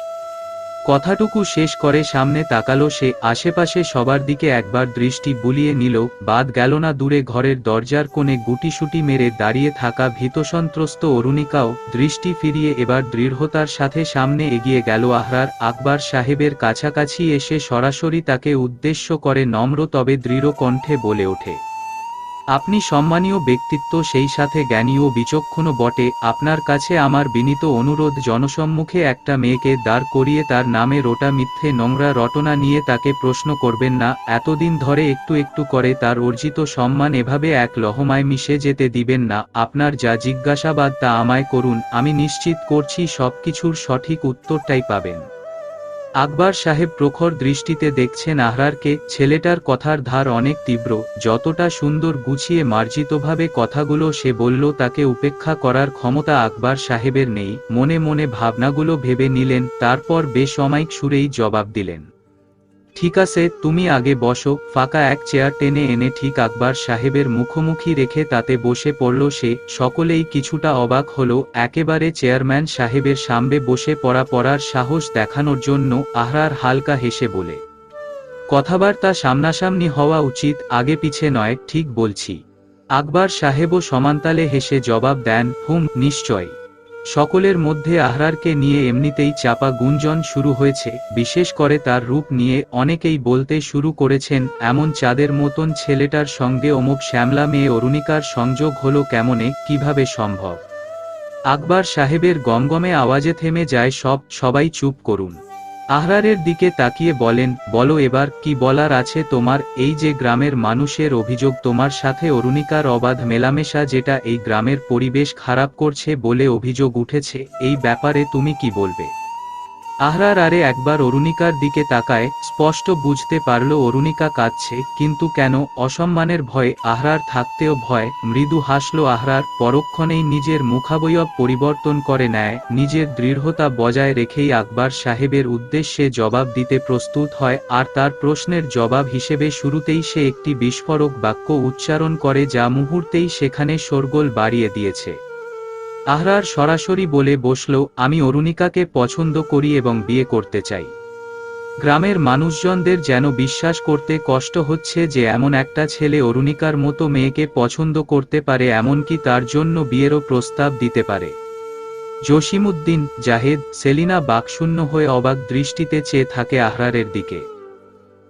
কথাটুকু শেষ করে সামনে তাকালো সে, আশেপাশে সবার দিকে একবার দৃষ্টি বুলিয়ে নিল, বাদ গেল না দূরে ঘরের দরজার কোণে গুটিসুটি মেরে দাঁড়িয়ে থাকা ভীতসন্ত্রস্ত অরুণিকাও। দৃষ্টি ফিরিয়ে এবার দৃঢ়তার সাথে সামনে এগিয়ে গেল আহরার। আকবর সাহেবের কাছাকাছি এসে সরাসরি তাকে উদ্দেশ্য করে নম্র তবে দৃঢ় কণ্ঠে বলে ওঠে, আপনি সম্মানীয় ব্যক্তিত্ব, সেই সাথে জ্ঞানী ও বিচক্ষণও বটে। আপনার কাছে আমার বিনীত অনুরোধ, জনসম্মুখে একটা মেয়েকে দাঁড় করিয়ে তার নামে রোটা মিথ্যে নোংরা রটনা নিয়ে তাকে প্রশ্ন করবেন না। এতদিন ধরে একটু একটু করে তার অর্জিত সম্মান এভাবে এক লহমায় মিশে যেতে দিবেন না। আপনার যা জিজ্ঞাসাবাদ তা আমায় করুন, আমি নিশ্চিত করছি সবকিছুর সঠিক উত্তরটাই পাবেন। আকবর সাহেব প্রখর দৃষ্টিতে দেখছেন আহরারকে। ছেলেটার কথার ধার অনেক তীব্র, যতটা সুন্দর গুছিয়ে মার্জিতভাবে কথাগুলো সে বলল তাকে উপেক্ষা করার ক্ষমতা আকবর সাহেবের নেই। মনে মনে ভাবনাগুলো ভেবে নিলেন, তারপর বেসাময়িক সুরেই জবাব দিলেন, ঠিক আছে, তুমি আগে বসো। ফাঁকা এক চেয়ার টেনে এনে ঠিক আকবর সাহেবের মুখোমুখি রেখে তাতে বসে পড়ল সে। সকলেই কিছুটা অবাক হলো। একেবারে চেয়ারম্যান সাহেবের সামনে বসে পড়ার সাহস দেখানোর জন্য আহরার হালকা হেসে বলে, কথাবার্তা সামনাসামনি হওয়া উচিত, আগে পিছে নয়। ঠিক বলছি। আকবর সাহেবও সমান্তালে হেসে জবাব দেন, হুম, নিশ্চয়। সকলের মধ্যে আহরারকে নিয়ে এমনিতেই চাপা গুঞ্জন শুরু হয়েছে, বিশেষ করে তার রূপ নিয়ে। অনেকেই বলতে শুরু করেছেন, এমন চাঁদের মতন ছেলেটার সঙ্গে অমুক শ্যামলা মেয়ে অরুণিকার সংযোগ হলো কেমনে, কিভাবে সম্ভব। আকবর সাহেবের গমগমে আওয়াজে থেমে যায় সবাই চুপ করুন। আহরারের দিকে তাকিয়ে বলেন, বলো এবার, কি বলার আছে তোমার। এই যে গ্রামের মানুষের অভিযোগ তোমার সাথে অরুণিকার অবাধ মেলামেশা, যেটা এই গ্রামের পরিবেশ খারাপ করছে বলে অভিযোগ উঠেছে, এই ব্যাপারে তুমি কি বলবে। আহরার আরে একবার অরুণিকার দিকে তাকায়, স্পষ্ট বুঝতে পারল অরুণিকা কাঁদছে, কিন্তু কেন। অসম্মানের ভয়ে, আহরার থাকতেও ভয়। মৃদু হাসল আহরার, পরক্ষণেই নিজের মুখাবয়ব পরিবর্তন করে নেয়। নিজের দৃঢ়তা বজায় রেখেই আকবর সাহেবের উদ্দেশ্যে জবাব দিতে প্রস্তুত হয়। আর তার প্রশ্নের জবাব হিসেবে শুরুতেই সে একটি বিস্ফোরক বাক্য উচ্চারণ করে, যা মুহূর্তেই সেখানে শোরগোল বাড়িয়ে দিয়েছে। আহরার সরাসরি বলে বসল, আমি অরুণিকাকে পছন্দ করি এবং বিয়ে করতে চাই। গ্রামের মানুষজনদের যেন বিশ্বাস করতে কষ্ট হচ্ছে যে এমন একটা ছেলে অরুণিকার মতো মেয়েকে পছন্দ করতে পারে, এমনকি তার জন্য বিয়েরও প্রস্তাব দিতে পারে। জসিমউদ্দিন, জাহেদ, সেলিনা বাকশূন্য হয়ে অবাক দৃষ্টিতে চেয়ে থাকে আহরারের দিকে।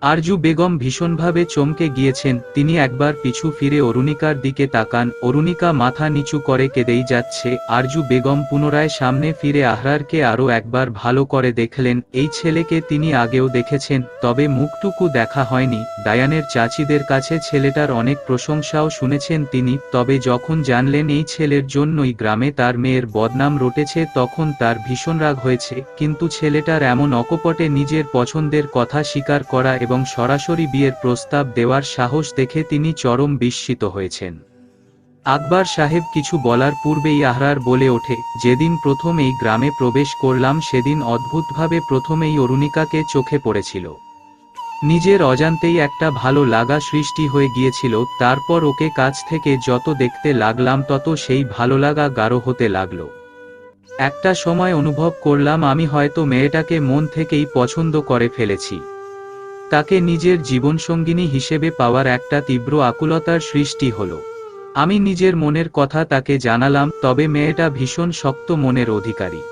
আরজু বেগম ভীষণভাবে চমকে গিয়েছেন। তিনি একবার পিছু ফিরে অরুণিকার দিকে তাকান। অরুণিকা মাথা নিচু করে কেঁদেই যাচ্ছে। আরজু বেগম পুনরায় সামনে ফিরে আহরারকে আরও একবার ভালো করে দেখলেন। এই ছেলেকে তিনি আগেও দেখেছেন, তবে মুখটুকু দেখা হয়নি। দায়ানের চাচিদের কাছে ছেলেটার অনেক প্রশংসাও শুনেছেন তিনি, তবে যখন জানলেন এই ছেলের জন্যই গ্রামে তার মেয়ের বদনাম রটেছে, তখন তার ভীষণ রাগ হয়েছে। কিন্তু ছেলেটার এমন অকপটে নিজের পছন্দের কথা স্বীকার করা এবং সরাসরি বিয়ের প্রস্তাব দেওয়ার সাহস দেখে তিনি চরম বিস্মিত হয়েছেন। আকবর সাহেব কিছু বলার পূর্বেই আহরার বলে ওঠে, যেদিন প্রথম এই গ্রামে প্রবেশ করলাম সেদিন অদ্ভুতভাবে প্রথমেই অরুণিকাকে চোখে পড়েছিল। নিজের অজান্তেই একটা ভালো লাগা সৃষ্টি হয়ে গিয়েছিল। তারপর ওকে কাছ থেকে যত দেখতে লাগলাম তত সেই ভালো লাগা গাঢ় হতে লাগলো। একটা সময় অনুভব করলাম আমি হয়তো মেয়েটাকে মন থেকেই পছন্দ করে ফেলেছি। তাকে নিজের জীবনসঙ্গিনী হিসেবে পাওয়ার একটা তীব্র আকুলতার সৃষ্টি হলো। আমি নিজের মনের কথা তাকে জানালাম, তবে মেয়েটা ভীষণ শক্ত মনের অধিকারী।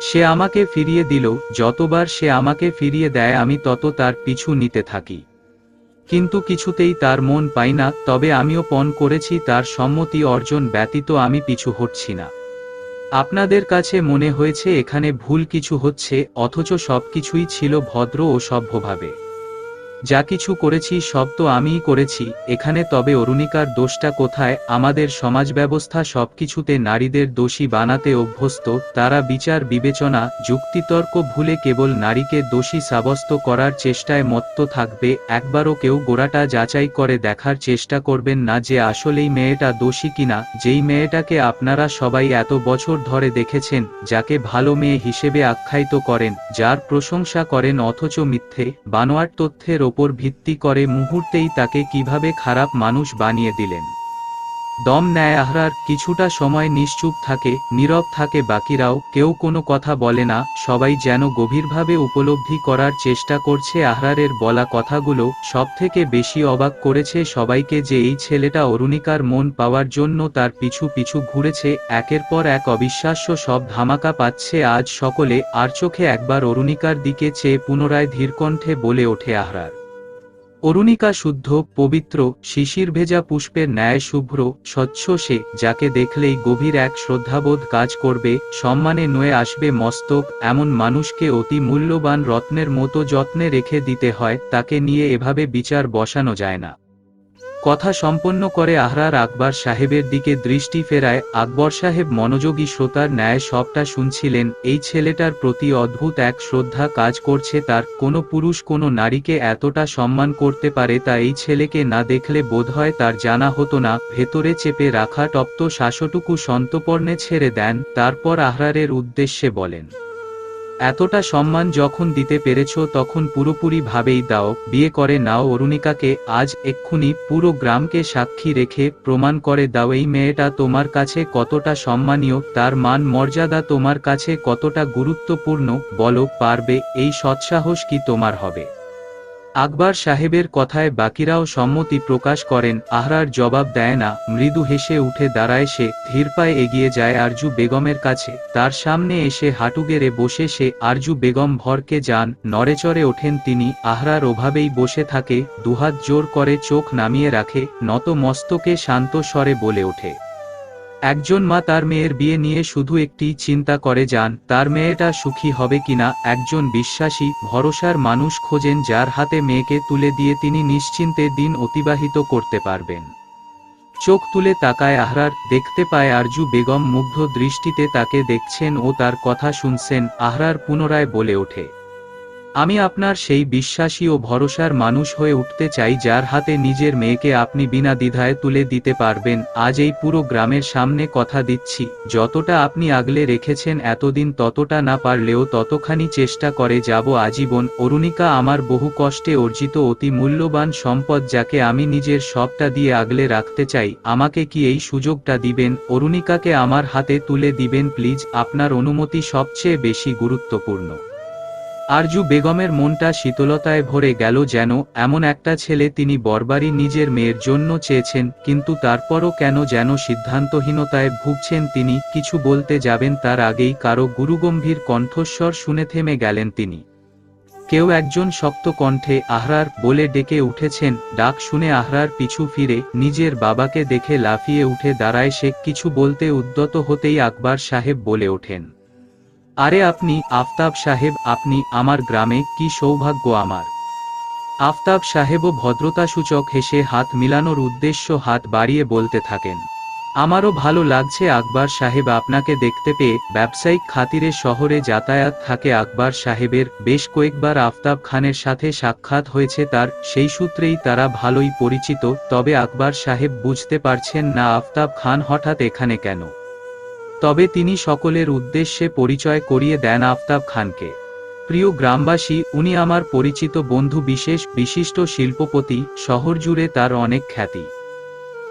সে আমাকে ফিরিয়ে দিল। যতবার সে আমাকে ফিরিয়ে দেয় আমি তত তার পিছু নিতে থাকি, কিন্তু কিছুতেই তার মন পাই না। তবে আমিও পণ করেছি তার সম্মতি অর্জন ব্যতীত আমি পিছু হটছি না। আপনাদের কাছে মনে হয়েছে এখানে ভুল কিছু হচ্ছে, অথচ সবকিছুই ছিল ভদ্র ও সভ্যভাবে। যা কিছু করেছি সব তো আমিই করেছি এখানে। তবে অরুণিকার দোষটা কোথায়? আমাদের সমাজ ব্যবস্থা সবকিছুতে নারীদের দোষী বানাতে অভ্যস্ত। তারা বিচার বিবেচনা যুক্তিতর্ক ভুলে কেবল নারীকে দোষী সাব্যস্ত করার চেষ্টায় মত্ত থাকবে। একবারও কেউ গোড়াটা যাচাই করে দেখার চেষ্টা করবেন না যে আসলেই মেয়েটা দোষী কিনা। যেই মেয়েটাকে আপনারা সবাই এত বছর ধরে দেখেছেন, যাকে ভালো মেয়ে হিসেবে আখ্যায়িত করেন, যার প্রশংসা করেন, অথচ মিথ্যে বানোয়াট তথ্যের ওপর ভিত্তি করে মুহূর্তেই তাকে কিভাবে খারাপ মানুষ বানিয়ে দিলেন। দম নেয় আহরার, কিছুটা সময় নিশ্চুপ থাকে, নীরব থাকে বাকিরাও, কেউ কোনো কথা বলে না, সবাই যেন গভীরভাবে উপলব্ধি করার চেষ্টা করছে আহরারের বলা কথাগুলো। সবথেকে বেশি অবাক করেছে সবাইকে যে এই ছেলেটা অরুণিকার মন পাওয়ার জন্য তার পিছু পিছু ঘুরেছে, একের পর এক অবিশ্বাস্য সব ধামাকা পাচ্ছে আজ সকলে। আর চোখে একবার অরুণিকার দিকে চেয়ে পুনরায় ধীরকণ্ঠে বলে ওঠে আহরার। অরুণিকা শুদ্ধ, পবিত্র, শিশির ভেজা পুষ্পের ন্যায় শুভ্র, স্বচ্ছ, সে যাকে দেখলেই গভীর এক শ্রদ্ধাবোধ কাজ করবে, সম্মানে নয়ে আসবে মস্তক। এমন মানুষকে অতি মূল্যবান রত্নের মতো যত্নে রেখে দিতে হয়, তাকে নিয়ে এভাবে বিচার বসানো যায় না। কথা সম্পন্ন করে আহরার আকবর সাহেবের দিকে দৃষ্টি ফেরায়। আকবর সাহেব মনোযোগী শ্রোতার ন্যায় সবটা শুনছিলেন। এই ছেলেটার প্রতি অদ্ভুত এক শ্রদ্ধা কাজ করছে তার। কোনো পুরুষ কোনো নারীকে এতটা সম্মান করতে পারে তা এই ছেলেকে না দেখলে বোধহয় তার জানা হতো না। ভেতরে চেপে রাখা তপ্ত শ্বাসটুকু সন্তর্পণে ছেড়ে দেন, তারপর আহরারের উদ্দেশ্যে বলেন, এতটা সম্মান যখন দিতে পেরেছ তখন পুরোপুরি ভাবেই দাও, বিয়ে করে নাও অরুণিকাকে। আজ এক্ষুনি পুরো গ্রামকে সাক্ষী রেখে প্রমাণ করে দাও এই মেয়েটা তোমার কাছে কতটা সম্মানীয়, তার মান মর্যাদা তোমার কাছে কতটা গুরুত্বপূর্ণ। বলো, পারবে? এই সৎসাহস কি তোমার হবে? আকবর সাহেবের কথায় বাকিরাও সম্মতি প্রকাশ করেন। আহরার জবাব দেয় না, মৃদু হেসে উঠে দাঁড়ায় সে, ধীর পায়ে এগিয়ে যায় আরজু বেগমের কাছে, তার সামনে এসে হাঁটু গেড়ে বসে সে। আরজু বেগম ভরকে যান, নড়েচড়ে ওঠেন তিনি। আহরার ওভাবেই বসে থাকে, দুহাত জোর করে চোখ নামিয়ে রাখে, নত মস্তকে শান্ত স্বরে বলে ওঠে, একজন মা তার মেয়ের বিয়ে নিয়ে শুধু একটি চিন্তা করে যান, তার মেয়েটা সুখী হবে কিনা। একজন বিশ্বাসী, ভরসার মানুষ খোঁজেন যার হাতে মেয়েকে তুলে দিয়ে তিনি নিশ্চিন্তে দিন অতিবাহিত করতে পারবেন। চোখ তুলে তাকায় আহরার, দেখতে পায় আরজু বেগম মুগ্ধ দৃষ্টিতে তাকে দেখছেন ও তার কথা শুনছেন। আহরার পুনরায় বলে ওঠে, আমি আপনার সেই বিশ্বাসী ও ভরসার মানুষ হয়ে উঠতে চাই যার হাতে নিজের মেয়েকে আপনি বিনা দ্বিধায় তুলে দিতে পারবেন। আজ এই পুরো গ্রামের সামনে কথা দিচ্ছি, যতটা আপনি আগলে রেখেছেন এতদিন ততটা না পারলেও ততখানি চেষ্টা করে যাব আজীবন। অরুণিকা আমার বহু কষ্টে অর্জিত অতি মূল্যবান সম্পদ, যাকে আমি নিজের সবটা দিয়ে আগলে রাখতে চাই। আমাকে কি এই সুযোগটা দিবেন? অরুণিকাকে আমার হাতে তুলে দিবেন প্লিজ, আপনার অনুমতি সবচেয়ে বেশি গুরুত্বপূর্ণ। আরজু বেগমের মনটা শীতলতায় ভরে গেল, যেন এমন একটা ছেলে তিনি বরাবরই নিজের মেয়ের জন্য চেয়েছেন, কিন্তু তারপরও কেন যেন সিদ্ধান্তহীনতায় ভুগছেন তিনি। কিছু বলতে যাবেন তার আগেই কারো গুরুগম্ভীর কণ্ঠস্বর শুনে থেমে গেলেন তিনি। কেউ একজন শক্ত কণ্ঠে আহরার বলে ডেকে উঠেছেন। ডাক শুনে আহরার পিছু ফিরে, নিজের বাবাকে দেখে লাফিয়ে উঠে দাঁড়ায় সে। কিছু বলতে উদ্যত হতেই আকবর সাহেব বলে ওঠেন, আরে আপনি? আফতাব সাহেব আপনি? আমার গ্রামে, কি সৌভাগ্য আমার। আফতাব সাহেবও ভদ্রতাসূচক হেসে হাত মিলানোর উদ্দেশ্য হাত বাড়িয়ে বলতে থাকেন, আমারও ভালো লাগছে আকবর সাহেব আপনাকে দেখতে পেয়ে। ব্যবসায়িক খাতিরে শহরে যাতায়াত থাকে আকবর সাহেবের, বেশ কয়েকবার আফতাব খানের সাথে সাক্ষাৎ হয়েছে তার, সেই সূত্রেই তারা ভালোই পরিচিত। তবে আকবর সাহেব বুঝতে পারছেন না আফতাব খান হঠাৎ এখানে কেন। তবে তিনি সকলের উদ্দেশ্যে পরিচয় করিয়ে দেন আফতাব খানকে। প্রিয় গ্রামবাসী, উনি আমার পরিচিত বন্ধু, বিশিষ্ট শিল্পপতি, শহর জুড়ে তার অনেক খ্যাতি।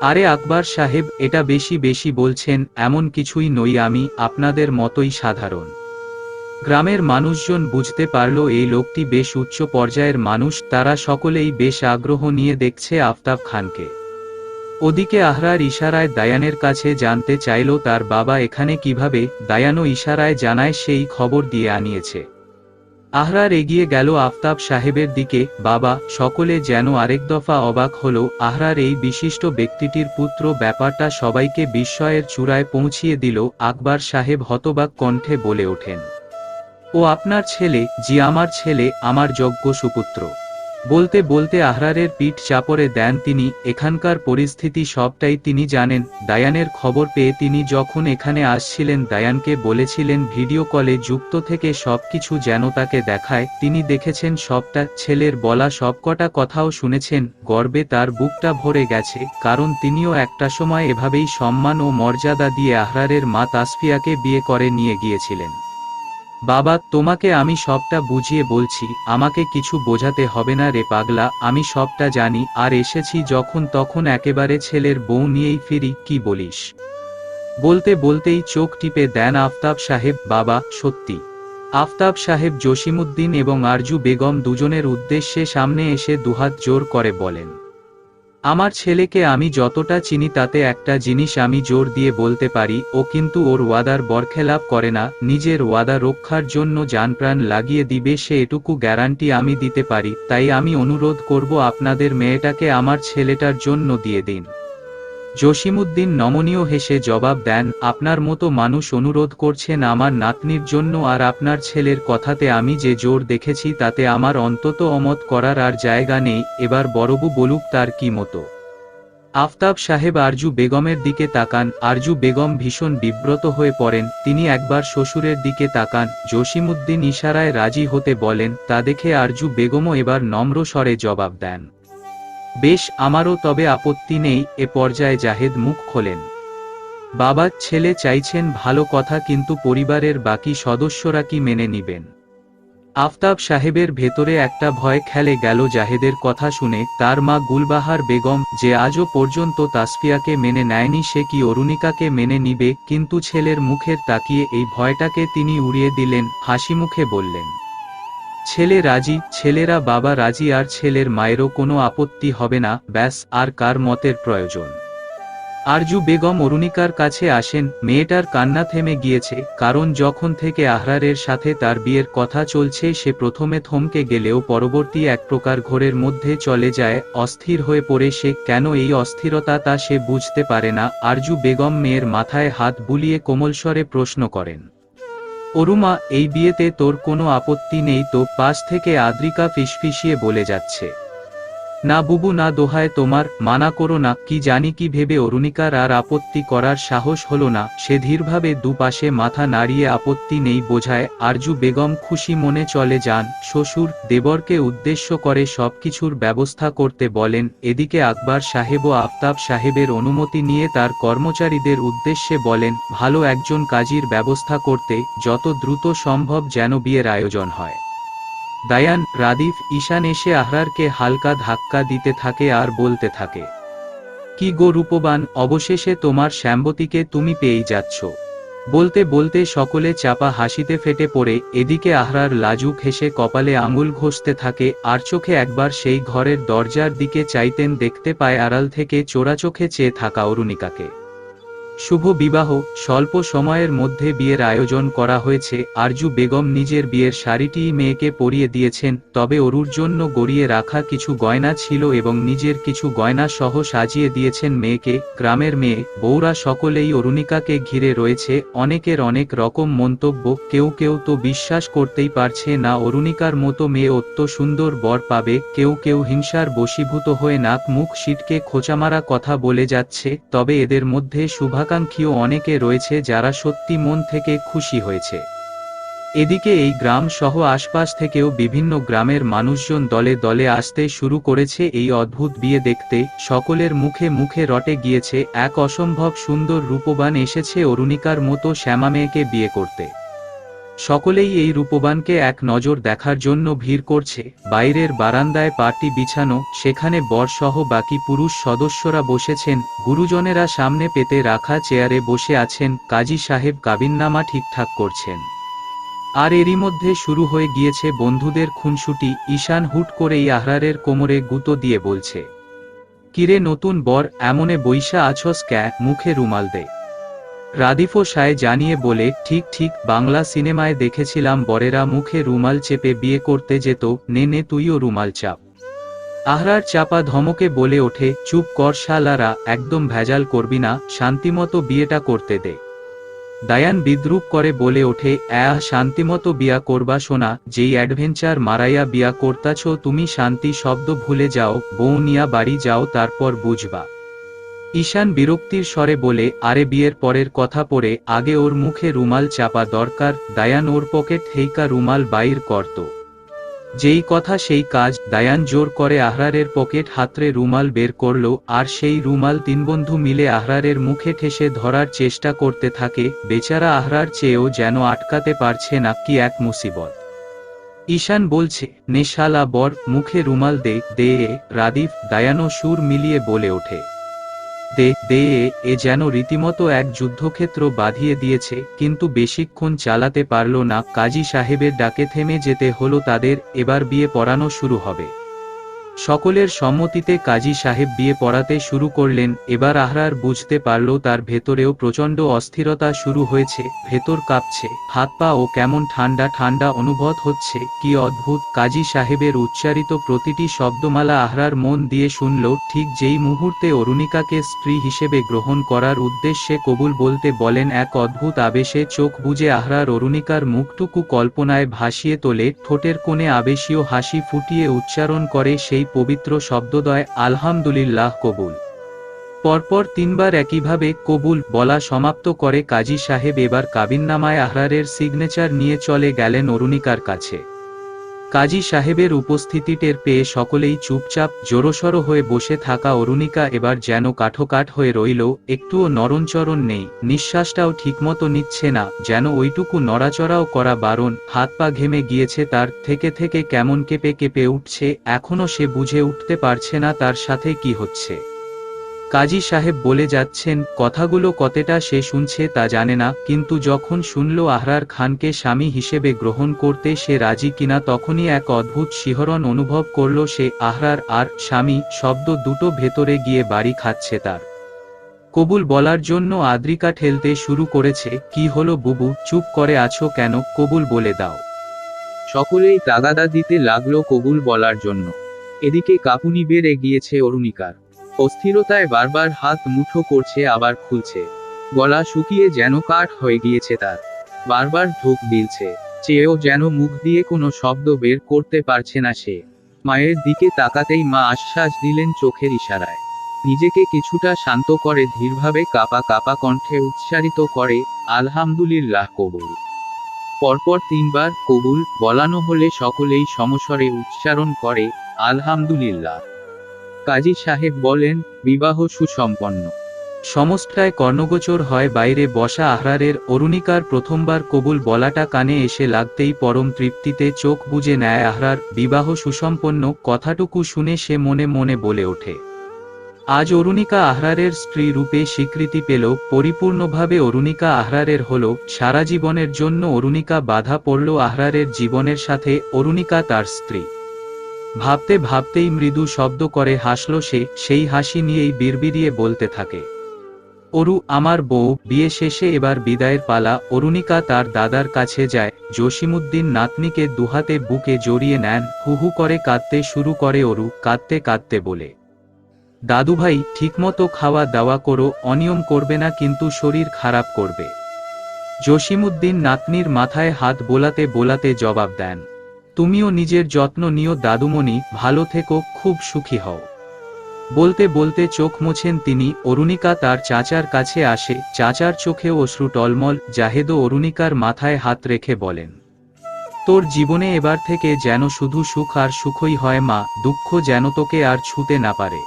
আরে আকবর সাহেব, এটা বেশি বলছেন, এমন কিছুই নই, আমি আপনাদের মতোই সাধারণ। গ্রামের মানুষজন বুঝতে পারল এই লোকটি বেশ উচ্চ পর্যায়ের মানুষ, তারা সকলেই বেশ আগ্রহ নিয়ে দেখছে আফতাব খানকে। ওদিকে আহরার ইশারায় দায়ানের কাছে জানতে চাইল তার বাবা এখানে কিভাবে। দায়ানও ইশারায় জানায় সেই খবর দিয়ে আনিয়েছে। আহরার এগিয়ে গেল আফতাব সাহেবের দিকে। বাবা! সকলে যেন আরেক দফা অবাক হলো। আহরার এই বিশিষ্ট ব্যক্তিটির পুত্র, ব্যাপারটা সবাইকে বিস্ময়ের চূড়ায় পৌঁছিয়ে দিল। আকবর সাহেব হতবাক কণ্ঠে বলে ওঠেন, ও আপনার ছেলে? জি আমার ছেলে, আমার যোগ্য সুপুত্র। বলতে বলতে আহরারের পিঠ চাপড়ে দেন তিনি। এখানকার পরিস্থিতি সবটাই তিনি জানেন। দায়ানের খবর পেয়ে তিনি যখন এখানে আসছিলেন দায়ানকে বলেছিলেন ভিডিও কলে যুক্ত থেকে সবকিছু যেন তাকে দেখায়। তিনি দেখেছেন সবটা, ছেলের বলা সবকটা কথাও শুনেছেন। গর্বে তার বুকটা ভরে গেছে, কারণ তিনিও একটা সময় এভাবেই সম্মান ও মর্যাদা দিয়ে আহরারের মা তাসফিয়াকে বিয়ে করে নিয়ে গিয়েছিলেন। বাবা, তোমাকে আমি সবটা বুঝিয়ে বলছি, আমাকে কিছু বোঝাতে হবে না রে পাগলা, আমি সবটা জানি, আর এসেছি যখন তখন একেবারে ছেলের বউ নিয়েই ফিরি, কি বলিস? বলতে বলতেই চোখ টিপে দেন আফতাব সাহেব। বাবা, সত্যি? আফতাব সাহেব জসিমউদ্দিন এবং আরজু বেগম দুজনের উদ্দেশ্যে সামনে এসে দুহাত জোর করে বলেন, আমার ছেলেকে আমি যতটা চিনি তাতে একটা জিনিস আমি জোর দিয়ে বলতে পারি, ও কিন্তু ওর ওয়াদার বরখেলাপ করে না, নিজের ওয়াদা রক্ষার জন্য জানপ্রাণ লাগিয়ে দিবে, সে এটুকু গ্যারান্টি আমি দিতে পারি। তাই আমি অনুরোধ করব আপনাদের মেয়েটাকে আমার ছেলেটার জন্য দিয়ে দিন। জসিমউদ্দিন নমনীয় হেসে জবাব দেন, আপনার মতো মানুষ অনুরোধ করছেন আমার নাতনির জন্য, আর আপনার ছেলের কথাতে আমি যে জোর দেখেছি তাতে আমার অন্তত অমত করার আর জায়গা নেই। এবার বড়বু বলুক তার কি মতো। আফতাব সাহেব আরজু বেগমের দিকে তাকান। আরজু বেগম ভীষণ বিব্রত হয়ে পড়েন। তিনি একবার শ্বশুরের দিকে তাকান। জসিমউদ্দিন ইশারায় রাজি হতে বলেন। তা দেখে আরজু বেগমও এবার নম্র স্বরে জবাব দেন, বেশ, আমারও তবে আপত্তি নেই। এ পর্যায়ে জাহেদ মুখ খোলেন, বাবা, ছেলে চাইছেন ভালো কথা, কিন্তু পরিবারের বাকি সদস্যরা কি মেনে নিবেন? আফতাব সাহেবের ভেতরে একটা ভয় খেলে গেল জাহেদের কথা শুনে। তার মা গুলবাহার বেগম, যে আজও পর্যন্ত তাসফিয়াকে মেনে নেয়নি, সে কি অরুণিকাকে মেনে নিবে? কিন্তু ছেলের মুখের তাকিয়ে এই ভয়টাকে তিনি উড়িয়ে দিলেন, হাসিমুখে বললেন, ছেলে রাজি, ছেলেরা বাবা রাজি, আর ছেলের মায়েরও কোনো আপত্তি হবে না। ব্যাস, আর কার মতের প্রয়োজন? আরজু বেগম অরুণিকার কাছে আসেন। মেয়েটার কান্না থেমে গিয়েছে, কারণ যখন থেকে আহরারের সাথে তার বিয়ের কথা চলছে সে প্রথমে থমকে গেলেও পরবর্তী এক প্রকার ঘোরের মধ্যে চলে যায়। অস্থির হয়ে পড়ে সে। কেন এই অস্থিরতা তা সে বুঝতে পারে না। আরজু বেগম মেয়ের মাথায় হাত বুলিয়ে কোমলস্বরে প্রশ্ন করেন, অরুমা, এই বিয়েতে তোর কোনো আপত্তি নেই তো? পাশ থেকে আদ্রিকা ফিসফিসিয়ে বলে যাচ্ছে, না বুবু না, দোহায় তোমার, মানা করো না। কি জানি কি ভেবে অরুণিকার আর আপত্তি করার সাহস হলো না। সে ধীরভাবে দুপাশে মাথা নাড়িয়ে আপত্তি নেই বোঝায়। আরজু বেগম খুশি মনে চলে যান। শ্বশুর দেবরকে উদ্দেশ্য করে সবকিছুর ব্যবস্থা করতে বলেন। এদিকে আকবর সাহেব ও আফতাব সাহেবের অনুমতি নিয়ে তার কর্মচারীদের উদ্দেশ্যে বলেন, ভালো একজন কাজীর ব্যবস্থা করতে, যত দ্রুত সম্ভব যেন বিয়ের আয়োজন হয়। দায়ান, রাদিফ, ঈশান এসে আহরারকে হালকা ধাক্কা দিতে থাকে আর বলতে থাকে, কি গো রূপবান, অবশেষে তোমার শ্যামবতীকে তুমি পেয়েই যাচ্ছ। বলতে বলতে সকলে চাপা হাসিতে ফেটে পড়ে। এদিকে আহরার লাজুক হেসে কপালে আঙুল ঘষতে থাকে, আর চোখে একবার সেই ঘরের দরজার দিকে চাইতেন, দেখতে পায় আড়াল থেকে চোরাচোখে চেয়ে থাকা অরুণিকাকে। শুভ বিবাহ। স্বল্প সময়ের মধ্যে বিয়ের আয়োজন করা হয়েছে। আরজু বেগম নিজের বিয়ের শাড়িটিই মেয়েকে পরিয়ে দিয়েছেন, তবে অরুর জন্য গড়িয়ে রাখা কিছু গয়না ছিল এবং নিজের কিছু গয়না সহ সাজিয়ে দিয়েছেন মেয়েকে। গ্রামের মেয়ে বউরা সকলেই অরুণিকাকে ঘিরে রয়েছে। অনেকের অনেক রকম মন্তব্য। কেউ কেউ তো বিশ্বাস করতেই পারছে না অরুণিকার মতো মেয়ে অত্য সুন্দর বর পাবে। কেউ কেউ হিংসার বশীভূত হয়ে নাক মুখ সিটকে খোঁচামারা কথা বলে যাচ্ছে। তবে এদের মধ্যে শুভাকাঙ্ক্ষীও অনেকে রয়েছে যারা সত্যি মন থেকে খুশি হয়েছে। এদিকে এই গ্রাম সহ আশপাশ থেকেও বিভিন্ন গ্রামের মানুষজন দলে দলে আসতে শুরু করেছে এই অদ্ভুত বিয়ে দেখতে। সকলের মুখে মুখে রটে গিয়েছে, এক অসম্ভব সুন্দর রূপবান এসেছে অরুণিকার মতো শ্যামা মেয়েকে বিয়ে করতে। সকলেই এই রূপবানকে এক নজর দেখার জন্য ভিড় করছে। বাইরের বারান্দায় পার্টি বিছানো, সেখানে বরসহ বাকি পুরুষ সদস্যরা বসেছেন। গুরুজনেরা সামনে পেতে রাখা চেয়ারে বসে আছেন। কাজী সাহেব কাবিননামা ঠিকঠাক করছেন। আর এরই মধ্যে শুরু হয়ে গিয়েছে বন্ধুদের খুনসুটি। ঈশান হুট করেই আহরারের কোমরে গুঁতো দিয়ে বলছে, কিরে নতুন বর, এমনে বইসা আছস ক্যা, মুখে রুমাল দে। রাদিফও সায় জানিয়ে বলে, ঠিক ঠিক, বাংলা সিনেমায় দেখেছিলাম বরেরা মুখে রুমাল চেপে বিয়ে করতে যেত, নে নে তুইও রুমাল চাপ। আহরার চাপা ধমকে বলে ওঠে, চুপ কর শালারা, একদম ভেজাল করবি না, শান্তিমতো বিয়েটা করতে দে। দায়ান বিদ্রুপ করে বলে ওঠে, শান্তিমতো বিয়া করবা শোনা, যেই অ্যাডভেঞ্চার মারাইয়া বিয়া করতাছ তুমি, শান্তি শব্দ ভুলে যাও, বউ নিয়া বাড়ি যাও, তারপর বুঝবা। ঈশান বিরক্তির স্বরে বলে, আরে বিয়ের পরের কথা পড়ে, আগে ওর মুখে রুমাল চাপা দরকার। দায়ান ওর পকেট থেইকা রুমাল বাইর করত। যেই কথা সেই কাজ। দায়ান জোর করে আহরারের পকেট হাতড়ে রুমাল বের করলো, আর সেই রুমাল তিন বন্ধু মিলে আহরারের মুখে ঠেসে ধরার চেষ্টা করতে থাকে। বেচারা আহরার চেয়েও যেন আটকাতে পারছে না, কি এক মুসিবত। ঈশান বলছে, নে শালা বর, মুখে রুমাল দে দে। রাদিফ, দায়ানও সুর মিলিয়ে বলে ওঠে, দে দে। এ যেন রীতিমতো এক যুদ্ধক্ষেত্র বাঁধিয়ে দিয়েছে, কিন্তু বেশিক্ষণ চালাতে পারল না। কাজী সাহেবের ডাকে থেমে যেতে হলো তাদের। এবার বিয়ে পড়ানো শুরু হবে। সকলের সম্মতিতে কাজী সাহেব বিয়ে পড়াতে শুরু করলেন। এবার আহরার বুঝতে পারল তার ভেতরেও প্রচণ্ড অস্থিরতা শুরু হয়েছে। ভেতর কাঁপছে, হাত পা ও কেমন ঠান্ডা ঠান্ডা অনুভব হচ্ছে। কি অদ্ভুত! কাজী সাহেবের উচ্চারিত প্রতিটি শব্দমালা আহরার মন দিয়ে শুনল। ঠিক যেই মুহূর্তে অরুণিকাকে স্ত্রী হিসেবে গ্রহণ করার উদ্দেশ্যে কবুল বলতে বলেন, এক অদ্ভুত আবেশে চোখ বুজে আহরার অরুণিকার মুখটুকু কল্পনায় ভাসিয়ে তোলে। ঠোঁটের কোণে আবেশীয় হাসি ফুটিয়ে উচ্চারণ করে সেই পবিত্র শব্দদ্বয়, আলহামদুলিল্লাহ কবুল। পরপর তিনবার একইভাবে কবুল বলা সমাপ্ত করে কাজী সাহেব এবার কাবিননামায় আহরারের সিগনেচার নিয়ে চলে গেলেন অরুণিকার কাছে। কাজী সাহেবের উপস্থিতি টের পেয়ে সকলেই চুপচাপ। জড়সড় হয়ে বসে থাকা অরুণিকা এবার যেন কাঠোকাঠ হয়ে রইল। একটুও নড়নচড়ন নেই, নিঃশ্বাসটাও ঠিকমতো নিচ্ছে না, যেন ওইটুকু নড়াচড়াও করা বারণ। হাত পা ঘেমে গিয়েছে তার, থেকে থেকে কেমন কেঁপে কেঁপে উঠছে। এখনও সে বুঝে উঠতে পারছে না তার সাথে কি হচ্ছে। কাজী সাহেব বলে যাচ্ছেন, কথাগুলো কতটা সে শুনছে তা জানে না, কিন্তু যখন শুনল আহরার খানকে স্বামী হিসেবে গ্রহণ করতে সে রাজি কিনা, তখনই এক অদ্ভুত শিহরণ অনুভব করল সে। আহরার আর স্বামী শব্দ দুটো ভেতরে গিয়ে বাড়ি খাচ্ছে তার। কবুল বলার জন্য আদ্রিকা ঠেলতে শুরু করেছে। কি হলো বুবু, চুপ করে আছো কেন? কবুল বলে দাও। সকলেই তাগাদা দিতে লাগলো কবুল বলার জন্য। এদিকে কাঁপুনি বেড়ে গিয়েছে অরুণিকার। অস্থিরতায় বারবার হাত মুঠো করছে, আবার খুলছে। গলা শুকিয়ে যেন কাঠ হয়ে গিয়েছে তার। বারবার ঢোক গিলছে, চেয়েও যেন মুখ দিয়ে কোনো শব্দ বের করতে পারছে না সে। মায়ের দিকে তাকাতেই মা আশ্বাস দিলেন চোখের ইশারায়। নিজেকে কিছুটা শান্ত করে ধীরভাবে কাঁপা কাঁপা কণ্ঠে উচ্চারিত করে, আলহামদুলিল্লাহ কবুল। পরপর তিনবার কবুল বলানো হলে সকলেই সমস্বরে উচ্চারণ করে, আলহামদুলিল্লাহ। কাজী সাহেব বলেন, বিবাহ সুসম্পন্ন। সমস্তটায় কর্ণগোচর হয় বাইরে বসা আহরারের। অরুণিকার প্রথমবার কবুল বলাটা কানে এসে লাগতেই পরম তৃপ্তিতে চোখ বুজে নেয় আহরার। বিবাহ সুসম্পন্ন কথাটুকু শুনে সে মনে মনে বলে ওঠে, আজ অরুণিকা আহরারের স্ত্রী রূপে স্বীকৃতি পেল। পরিপূর্ণভাবে অরুণিকা আহরারের হল। সারা জীবনের জন্য অরুণিকা বাধা পড়ল আহরারের জীবনের সাথে। অরুণিকা তার স্ত্রী। ভাবতে ভাবতেই মৃদু শব্দ করে হাসল সে। সেই হাসি নিয়েই বিড়বিড়িয়ে বলতে থাকে, অরু আমার বউ, বিয়ে শেষে এবার বিদায়ের পালা। অরুণিকা তার দাদার কাছে যায়। জসিমুদ্দিন নাতনিকে দুহাতে বুকে জড়িয়ে নেন। হুহু করে কাঁদতে শুরু করে অরু। কাঁদতে কাঁদতে বলে, দাদুভাই, ঠিকমতো খাওয়া দাওয়া করো, অনিয়ম করবে না কিন্তু শরীর খারাপ করবে। জসিমুদ্দিন নাতনির মাথায় হাত বোলাতে বোলাতে জবাব দেন, তুমিও নিজের যত্ন নিও দাদুমণি, ভালো থেকো, খুব সুখী হও। বলতে বলতে চোখ মোছেন তিনি। অরুণিকা তার চাচার কাছে আসে। চাচার চোখে অশ্রু টলমল। জাহেদও অরুণিকার মাথায় হাত রেখে বলেন, তোর জীবনে এবার থেকে যেন শুধু সুখ আর সুখই হয় মা, দুঃখ যেন তোকে আর ছুঁতে না পারে।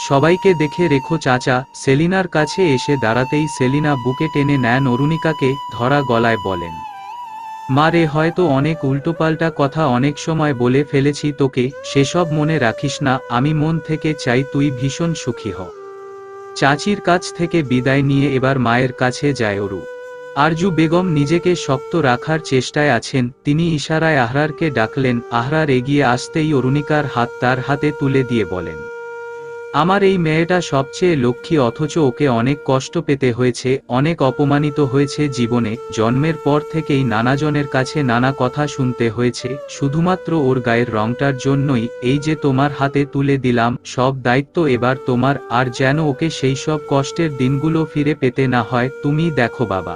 সবাইকে দেখে রেখো চাচা। সেলিনার কাছে এসে দাঁড়াতেই সেলিনা বুকে টেনে নেন অরুণিকাকে, ধরা গলায় বলেন, মা রে, হয়তো অনেক উল্টোপাল্টা কথা অনেক সময় বলে ফেলেছি তোকে, সেসব মনে রাখিস না। আমি মন থেকে চাই তুই ভীষণ সুখী হ। চাচির কাছ থেকে বিদায় নিয়ে এবার মায়ের কাছে যায় অরু। আরজু বেগম নিজেকে শক্ত রাখার চেষ্টায় আছেন। তিনি ইশারায় আহরারকে ডাকলেন। আহরার এগিয়ে আসতেই অরুণিকার হাত তার হাতে তুলে দিয়ে বলেন, আমার এই মেয়েটা সবচেয়ে লক্ষ্মী, অথচ ওকে অনেক কষ্ট পেতে হয়েছে, অনেক অপমানিত হয়েছে জীবনে। জন্মের পর থেকেই নানাজনের কাছে নানা কথা শুনতে হয়েছে, শুধুমাত্র ওর গায়ের রংটার জন্যই। এই যে তোমার হাতে তুলে দিলাম, সব দায়িত্ব এবার তোমার। আর যেন ওকে সেই সব কষ্টের দিনগুলো ফিরে পেতে না হয়। তুমি দেখো বাবা,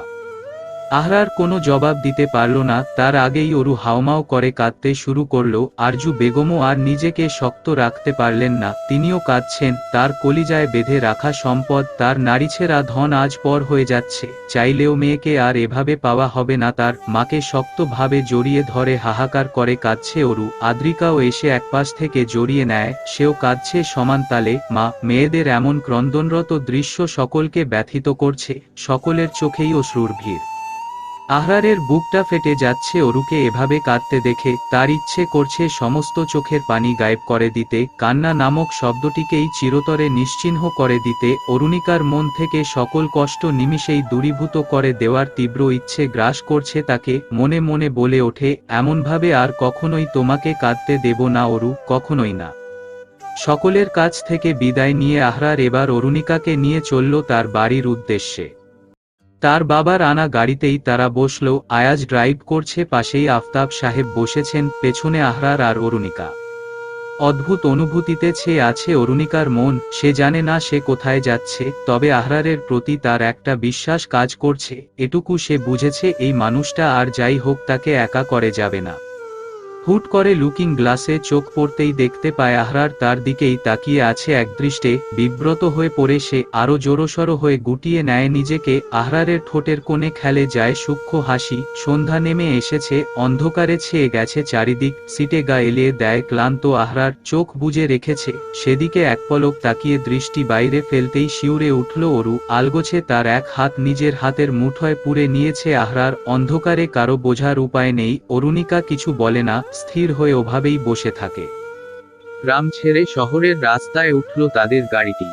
আহরার কোনো জবাব দিতে পারল না, তার আগেই অরু হাউমাউ করে কাঁদতে শুরু করল। আরজু বেগমও আর নিজেকে শক্ত রাখতে পারলেন না, তিনিও কাঁদছেন। তার কলিজায় বেঁধে রাখা সম্পদ, তার নারীছেঁড়া ধন আজ পর হয়ে যাচ্ছে। চাইলেও মেয়েকে আর এভাবে পাওয়া হবে না তার। মাকে শক্তভাবে জড়িয়ে ধরে হাহাকার করে কাঁদছে অরু। আদ্রিকাও এসে একপাশ থেকে জড়িয়ে নেয়, সেও কাঁদছে সমান তালে। মা মেয়েদের এমন ক্রন্দনরত দৃশ্য সকলকে ব্যথিত করছে, সকলের চোখেই অশ্রুর ভিড়। আহরারের বুকটা ফেটে যাচ্ছে অরুকে এভাবে কাঁদতে দেখে। তার ইচ্ছে করছে সমস্ত চোখের পানি গায়েব করে দিতে, কান্না নামক শব্দটিকেই চিরতরে নিশ্চিহ্ন করে দিতে, অরুণিকার মন থেকে সকল কষ্ট নিমিষেই দূরীভূত করে দেওয়ার তীব্র ইচ্ছে গ্রাস করছে তাকে। মনে মনে বলে ওঠে, এমনভাবে আর কখনোই তোমাকে কাঁদতে দেব না অরু, কখনোই না। সকলের কাছ থেকে বিদায় নিয়ে আহরার এবার অরুণিকাকে নিয়ে চলল তার বাড়ির উদ্দেশ্যে। তার বাবার আনা গাড়িতেই তারা বসল। আয়াজ ড্রাইভ করছে, পাশেই আফতাব সাহেব বসেছেন, পেছনে আহরার আর অরুণিকা। অদ্ভুত অনুভূতিতে ছেয়ে আছে অরুণিকার মন। সে জানে না সে কোথায় যাচ্ছে, তবে আহরারের প্রতি তার একটা বিশ্বাস কাজ করছে। এটুকু সে বুঝেছে, এই মানুষটা আর যাই হোক তাকে একা করে যাবে না। হুট করে লুকিং গ্লাসে চোখ পড়তেই দেখতে পায় আহরার তার দিকেই তাকিয়ে আছে একদৃষ্টে। বিব্রত হয়ে পড়ে সে আরো জোরসড় হয়ে গুটিয়ে নেয় নিজেকে। আহরারের ঠোঁটের কোণে খেলে যায় সূক্ষ্ম হাসি। সন্ধ্যা নেমে এসেছে, অন্ধকারে ছেয়ে গেছে চারিদিক। সিটে গা এলিয়ে দেয় ক্লান্ত আহরার, চোখ বুজে রেখেছে সেদিকে। এক পলক তাকিয়ে দৃষ্টি বাইরে ফেলতেই শিউরে উঠল অরু। আলগোছে তার এক হাত নিজের হাতের মুঠোয় পুরে নিয়েছে আহরার। অন্ধকারে কারো বোঝার উপায় নেই। অরুণিকা কিছু বলে না, স্থির হয়ে ওভাবেই বসে থাকে। গ্রাম ছেড়ে শহরের রাস্তায় উঠল তাদের গাড়িটি।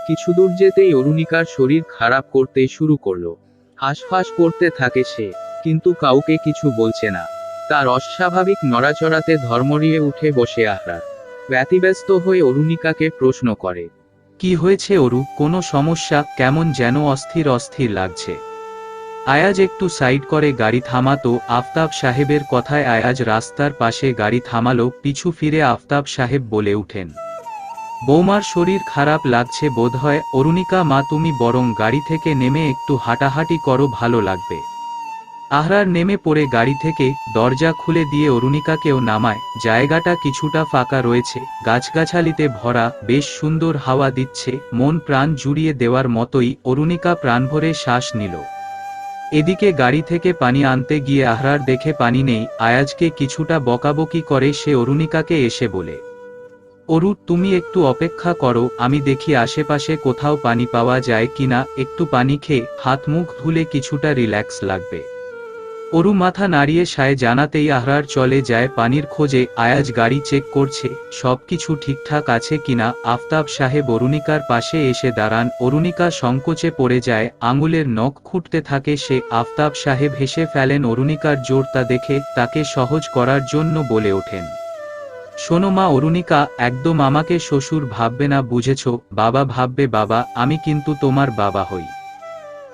কিছু দূর যেতেই অরুণিকার শরীর খারাপ করতে শুরু করলো। হাঁসফাঁস করতে থাকে সে, কিন্তু কাউকে কিছু বলছে না। তার অস্বাভাবিক নড়াচড়াতে ধর্মরিয়ে উঠে বসে আহরার। ব্যতিব্যস্ত হয়ে অরুণিকাকে প্রশ্ন করে, কি হয়েছে অরু, কোনো সমস্যা? কেমন যেন অস্থির অস্থির লাগছে। আয়াজ একটু সাইড করে গাড়ি থামাতো। আফতাব সাহেবের কথায় আয়াজ রাস্তার পাশে গাড়ি থামালো। পিছু ফিরে আফতাব সাহেব বলে উঠেন, বৌমার শরীর খারাপ লাগছে বোধহয়। অরুণিকা মা, তুমি বরং গাড়ি থেকে নেমে একটু হাঁটাহাঁটি করো, ভালো লাগবে। আহরার নেমে পড়ে গাড়ি থেকে, দরজা খুলে দিয়ে অরুণিকাকেও নামায়। জায়গাটা কিছুটা ফাঁকা রয়েছে, গাছগাছালিতে ভরা, বেশ সুন্দর হাওয়া দিচ্ছে, মন প্রাণ জুড়িয়ে দেওয়ার মতোই। অরুণিকা প্রাণভরে শ্বাস নিল। এদিকে গাড়ি থেকে পানি আনতে গিয়ে আহরার দেখে পানি নেই। আয়াজকে কিছুটা বকাবকি করে সে অরুণিকাকে এসে বলে, অরু তুমি একটু অপেক্ষা করো, আমি দেখি আশেপাশে কোথাও পানি পাওয়া যায় কিনা। একটু পানি খেয়ে হাত মুখ ধুলে কিছুটা রিল্যাক্স লাগবে। অরু মাথা নাড়িয়ে সায় জানাতেই আহরার চলে যায় পানির খোঁজে। আয়াজ গাড়ি চেক করছে সবকিছু ঠিকঠাক আছে কিনা। আফতাব সাহেব অরুণিকার পাশে এসে দাঁড়ান। অরুণিকা সংকোচে পড়ে যায়, আঙুলের নখ খুঁটতে থাকে সে। আফতাব সাহেব হেসে ফেলেন অরুণিকার জোরতা দেখে, তাকে সহজ করার জন্য বলে ওঠেন, শোনো মা অরুণিকা, একদম আমাকে শ্বশুর ভাববে না, বুঝেছ? বাবা ভাববে। বাবা? আমি কিন্তু তোমার বাবা হই।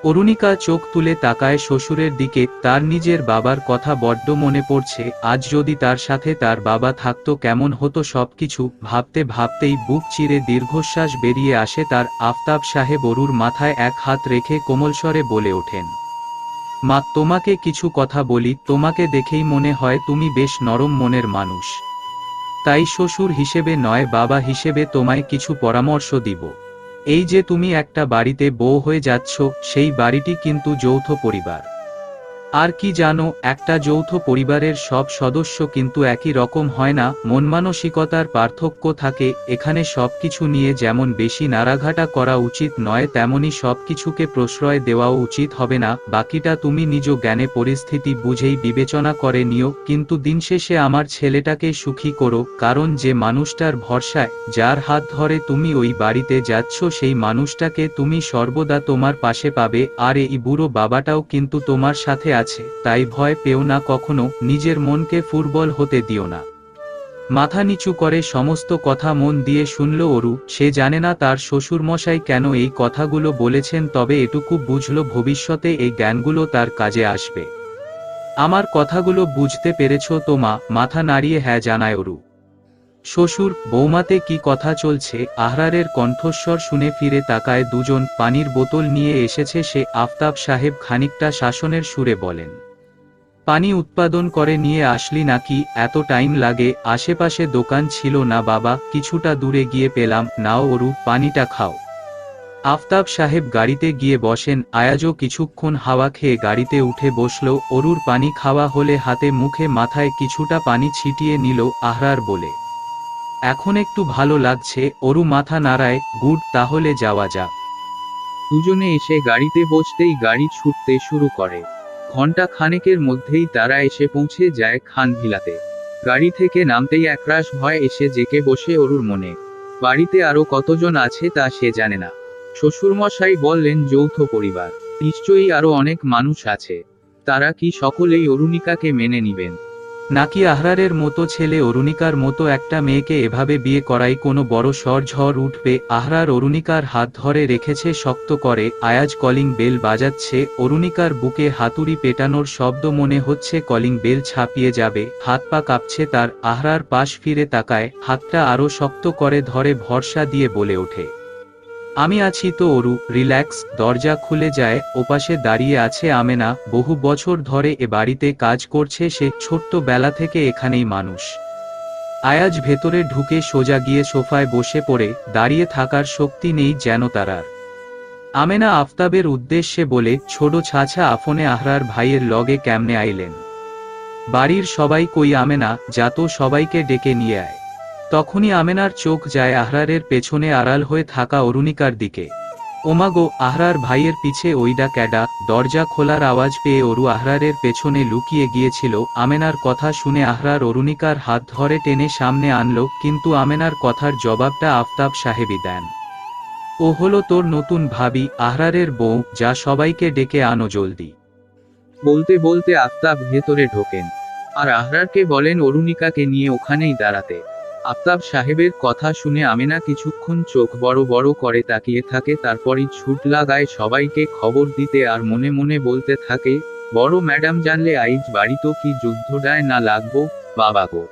অরুণিকা চোখ তুলে তাকায় শ্বশুরের দিকে। তার নিজের বাবার কথা বড্ড মনে পড়ছে। আজ যদি তার সাথে তার বাবা থাকতো কেমন হতো সবকিছু। ভাবতে ভাবতেই বুক চিরে দীর্ঘশ্বাস বেরিয়ে আসে তার। আফতাব সাহেব অরুর মাথায় এক হাত রেখে কোমলস্বরে বলে ওঠেন, মা তোমাকে কিছু কথা বলি। তোমাকে দেখেই মনে হয় তুমি বেশ নরম মনের মানুষ। তাই শ্বশুর হিসেবে নয়, বাবা হিসেবে তোমায় কিছু পরামর্শ দিব। এই যে তুমি একটা বাড়িতে বউ হয়ে যাচ্ছ, সেই বাড়িটি কিন্তু যৌথ পরিবার। আর কি জানো, একটা যৌথ পরিবারের সব সদস্য কিন্তু একই রকম হয় না, মন মানসিকতার পার্থক্য থাকে। এখানে সবকিছু নিয়ে যেমন বেশি নাড়াঘাটা করা উচিত নয়, তেমনি সবকিছুকে প্রশ্রয় দেওয়াও উচিত হবে না। বাকিটা তুমি নিজ জ্ঞানে পরিস্থিতি বুঝেই বিবেচনা করে নিও। কিন্তু দিন শেষে আমার ছেলেটাকে সুখী করো, কারণ যে মানুষটার ভরসায়, যার হাত ধরে তুমি ওই বাড়িতে যাচ্ছ, সেই মানুষটাকে তুমি সর্বদা তোমার পাশে পাবে। আর এই বুড়ো বাবাটাও কিন্তু তোমার সাথে আছে, তাই ভয় পেও না কখনো। নিজের মনকে ফুরবল হতে দিও না। মাথা নিচু করে সমস্ত কথা মন দিয়ে শুনল অরু। সে জানে না তার শ্বশুরমশাই কেন এই কথাগুলো বলেছেন, তবে এটুকু বুঝল ভবিষ্যতে এই জ্ঞানগুলো তার কাজে আসবে। আমার কথাগুলো বুঝতে পেরেছ তো মা? মাথা নাড়িয়ে হ্যাঁ জানায় অরু। শ্বশুর বৌমাতে কি কথা চলছে? আহরারের কণ্ঠস্বর শুনে ফিরে তাকায় দুজন। পানির বোতল নিয়ে এসেছে সে। আফতাব সাহেব খানিকটা শাসনের সুরে বলেন, পানি উৎপাদন করে নিয়ে আসলি নাকি? এত টাইম লাগে? আশেপাশে দোকান ছিল না বাবা, কিছুটা দূরে গিয়ে পেলাম। নাও অরু, পানিটা খাও। আফতাব সাহেব গাড়িতে গিয়ে বসেন। আয়াজও কিছুক্ষণ হাওয়া খেয়ে গাড়িতে উঠে বসল। অরুর পানি খাওয়া হলে হাতে মুখে মাথায় কিছুটা পানি ছিটিয়ে নিল। আহরার বলে, এখন একটু ভালো লাগছে। অরু মাথা নাড়ায়, গুড, তাহলে যাওয়া যাক। দুজনে এসে গাড়িতে বসতেই গাড়ি ছুটতে শুরু করে। ঘন্টা খানেকের মধ্যেই তারা এসে পৌঁছে যায় খানভিলাতে। গাড়ি থেকে নামতেই একরাশ ভয় এসে জেকে বসে অরুর মনে। বাড়িতে আরো কতজন আছে তা সে জানে না। শ্বশুরমশাই বললেন যৌথ পরিবার, নিশ্চয়ই আরো অনেক মানুষ আছে। তারা কি সকলেই অরুণিকাকে মেনে নিবেন? নাকি আহরারের মতো ছেলে অরুণিকার মতো একটা মেয়েকে এভাবে বিয়ে করাই কোনো বড় ঝড় উঠবে? আহরার অরুণিকার হাত ধরে রেখেছে শক্ত করে। আয়াজ কলিং বেল বাজাচ্ছে। অরুণিকার বুকে হাতুড়ি পেটানোর শব্দ, মনে হচ্ছে কলিং বেল ছাপিয়ে যাবে। হাত পা কাঁপছে তার। আহরার পাশ ফিরে তাকায়, হাতটা আরো শক্ত করে ধরে ভরসা দিয়ে বলে ওঠে, আমি আছি তো অরু, রিল্যাক্স। দরজা খুলে যায়। ওপাশে দাঁড়িয়ে আছে আমেনা। বহু বছর ধরে এ বাড়িতে কাজ করছে সে, ছোট্ট বেলা থেকে এখানেই মানুষ। আয়াজ ভেতরে ঢুকে সোজা গিয়ে সোফায় বসে পড়ে। দাঁড়িয়ে থাকার শক্তি নেই যেন তার আর। আমেনা আফতাবের উদ্দেশ্যে বলে, ছোট ছাছা আফনে আহরার ভাইয়ের লগে কেমনে আইলেন? বাড়ির সবাই কই? আমেনা, যা তো সবাইকে ডেকে নিয়ে আয়। তখনই আমেনার চোখ যায় আহরারের পেছনে আড়াল হয়ে থাকা অরুণিকার দিকে। ওমাগো, আহরার ভাইয়ের পিছে ওইডা ক্যাডা? দরজা খোলার আওয়াজ পেয়ে অরু আহরারের পেছনে লুকিয়ে গিয়েছিল। আমেনার কথা শুনে আহরার অরুণিকার হাত ধরে টেনে সামনে আনলো, কিন্তু আমেনার কথার জবাবটা আফতাব সাহেবই দেন। ও হলো তোর নতুন ভাবি, আহরারের বউ। যা সবাইকে ডেকে আনো জলদি। বলতে বলতে আফতাব ভেতরে ঢোকেন আর আহরারকে বলেন অরুণিকাকে নিয়ে ওখানেই দাঁড়াতে। আফতাব সাহেবের কথা শুনে আমেনা কিছুক্ষণ চোখ বড় বড় করে তাকিয়ে থাকে, তারপরই ছুট লাগায় সবাইকে খবর দিতে আর মনে মনে বলতে থাকে, বড় ম্যাডাম জানলে আইজ বাড়ি তো কি যুদ্ধডায় না লাগবো বাবা গো।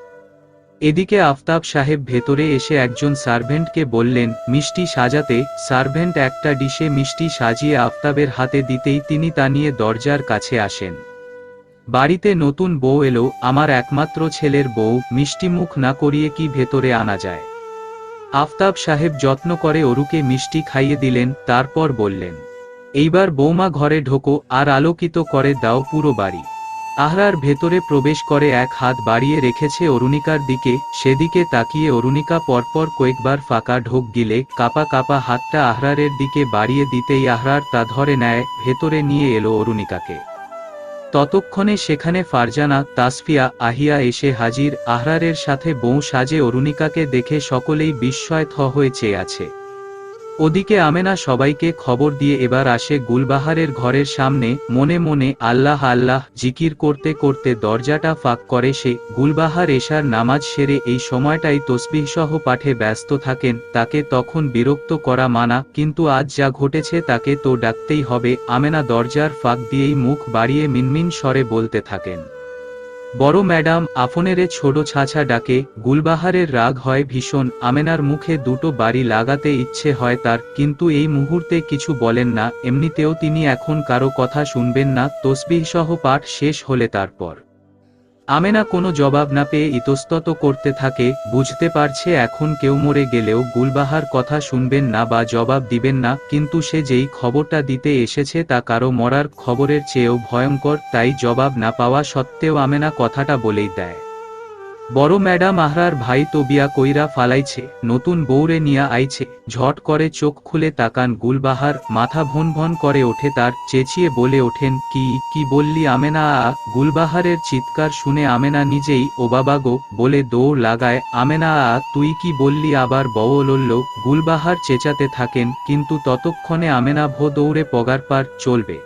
এদিকে আফতাব সাহেব ভেতরে এসে একজন সার্ভেন্টকে বললেন মিষ্টি সাজাতে। সার্ভেন্ট একটা ডিশে মিষ্টি সাজিয়ে আফতাবের হাতে দিতেই তিনি তা নিয়ে দরজার কাছে আসেন। বাড়িতে নতুন বউ এলো, আমার একমাত্র ছেলের বউ। মিষ্টি মুখ না করিয়ে কি ভেতরে আনা যায়? আফতাব সাহেব যত্ন করে অরুকে মিষ্টি খাইয়ে দিলেন, তারপর বললেন, এইবার বৌমা ঘরে ঢোকো আর আলোকিত করে দাও পুরো বাড়ি। আহরার ভেতরে প্রবেশ করে, এক হাত বাড়িয়ে রেখেছে অরুণিকার দিকে। সেদিকে তাকিয়ে অরুণিকা পরপর কয়েকবার ফাঁকা ঢোক গিলে কাপা কাপা হাতটা আহরারের দিকে বাড়িয়ে দিতেই আহরার তা ধরে নেয়, ভেতরে নিয়ে এলো অরুণিকাকে। ততক্ষণে সেখানে ফারজানা, তাসফিয়া, আহিয়া এসে হাজির। আহরারের সাথে বউ সাজে অরুণিকাকে দেখে সকলেই বিস্ময় হয়ে চেয়ে আছে। ওদিকে আমেনা সবাইকে খবর দিয়ে এবার আসে গুলবাহারের ঘরের সামনে। মনে মনে আল্লাহ আল্লাহ জিকির করতে করতে দরজাটা ফাঁক করে সে। গুলবাহার এশার নামাজ সেরে এই সময়টাই তসবিহ সহ পাঠে ব্যস্ত থাকেন। তাকে তখন বিরক্ত করা মানা, কিন্তু আজ যা ঘটেছে তাকে তো ডাকতেই হবে। আমেনা দরজার ফাঁক দিয়েই মুখ বাড়িয়ে মিনমিন স্বরে বলতে থাকেন, বড় ম্যাডাম আফনেরে ছোট ছাছা ডাকে। গুলবাহারের রাগ হয় ভীষণ। আমেনার মুখে দুটো বাড়ি লাগাতে ইচ্ছে হয় তার, কিন্তু এই মুহূর্তে কিছু বলেন না। এমনিতেও তিনি এখন কারো কথা শুনবেন না, তসবিহ সহ পাঠ শেষ হলে তারপর। আমেনা কোনো জবাব না পেয়ে ইতস্তত করতে থাকে। বুঝতে পারছে এখন কেউ মরে গেলেও গুলবাহার কথা শুনবেন না বা জবাব দিবেন না, কিন্তু সে যেই খবরটা দিতে এসেছে তা কারো মরার খবরের চেয়েও ভয়ঙ্কর। তাই জবাব না পাওয়া সত্ত্বেও আমেনা কথাটা বলেই দেয়, বড় ম্যাডাম আহরার ভাই তো বিয়া কইরা ফালাইছে, নতুন বউরে নিয়া আইছে। ঝট করে চোখ খুলে তাকান গুলবাহার, মাথা ভন ভন করে ওঠে তার। চেঁচিয়ে বলে ওঠেন, কি বললি আমেনা? গুলবাহারের চিৎকার শুনে আমেনা নিজেই ও বাবা গো বলে দৌড় লাগায়। আমেনা তুই কি বললি? আবার বওলল্ল। গুলবাহার চেঁচাতে থাকেন, কিন্তু ততক্ষণে আমেনা ভো দৌড়ে পগার পার চলবে।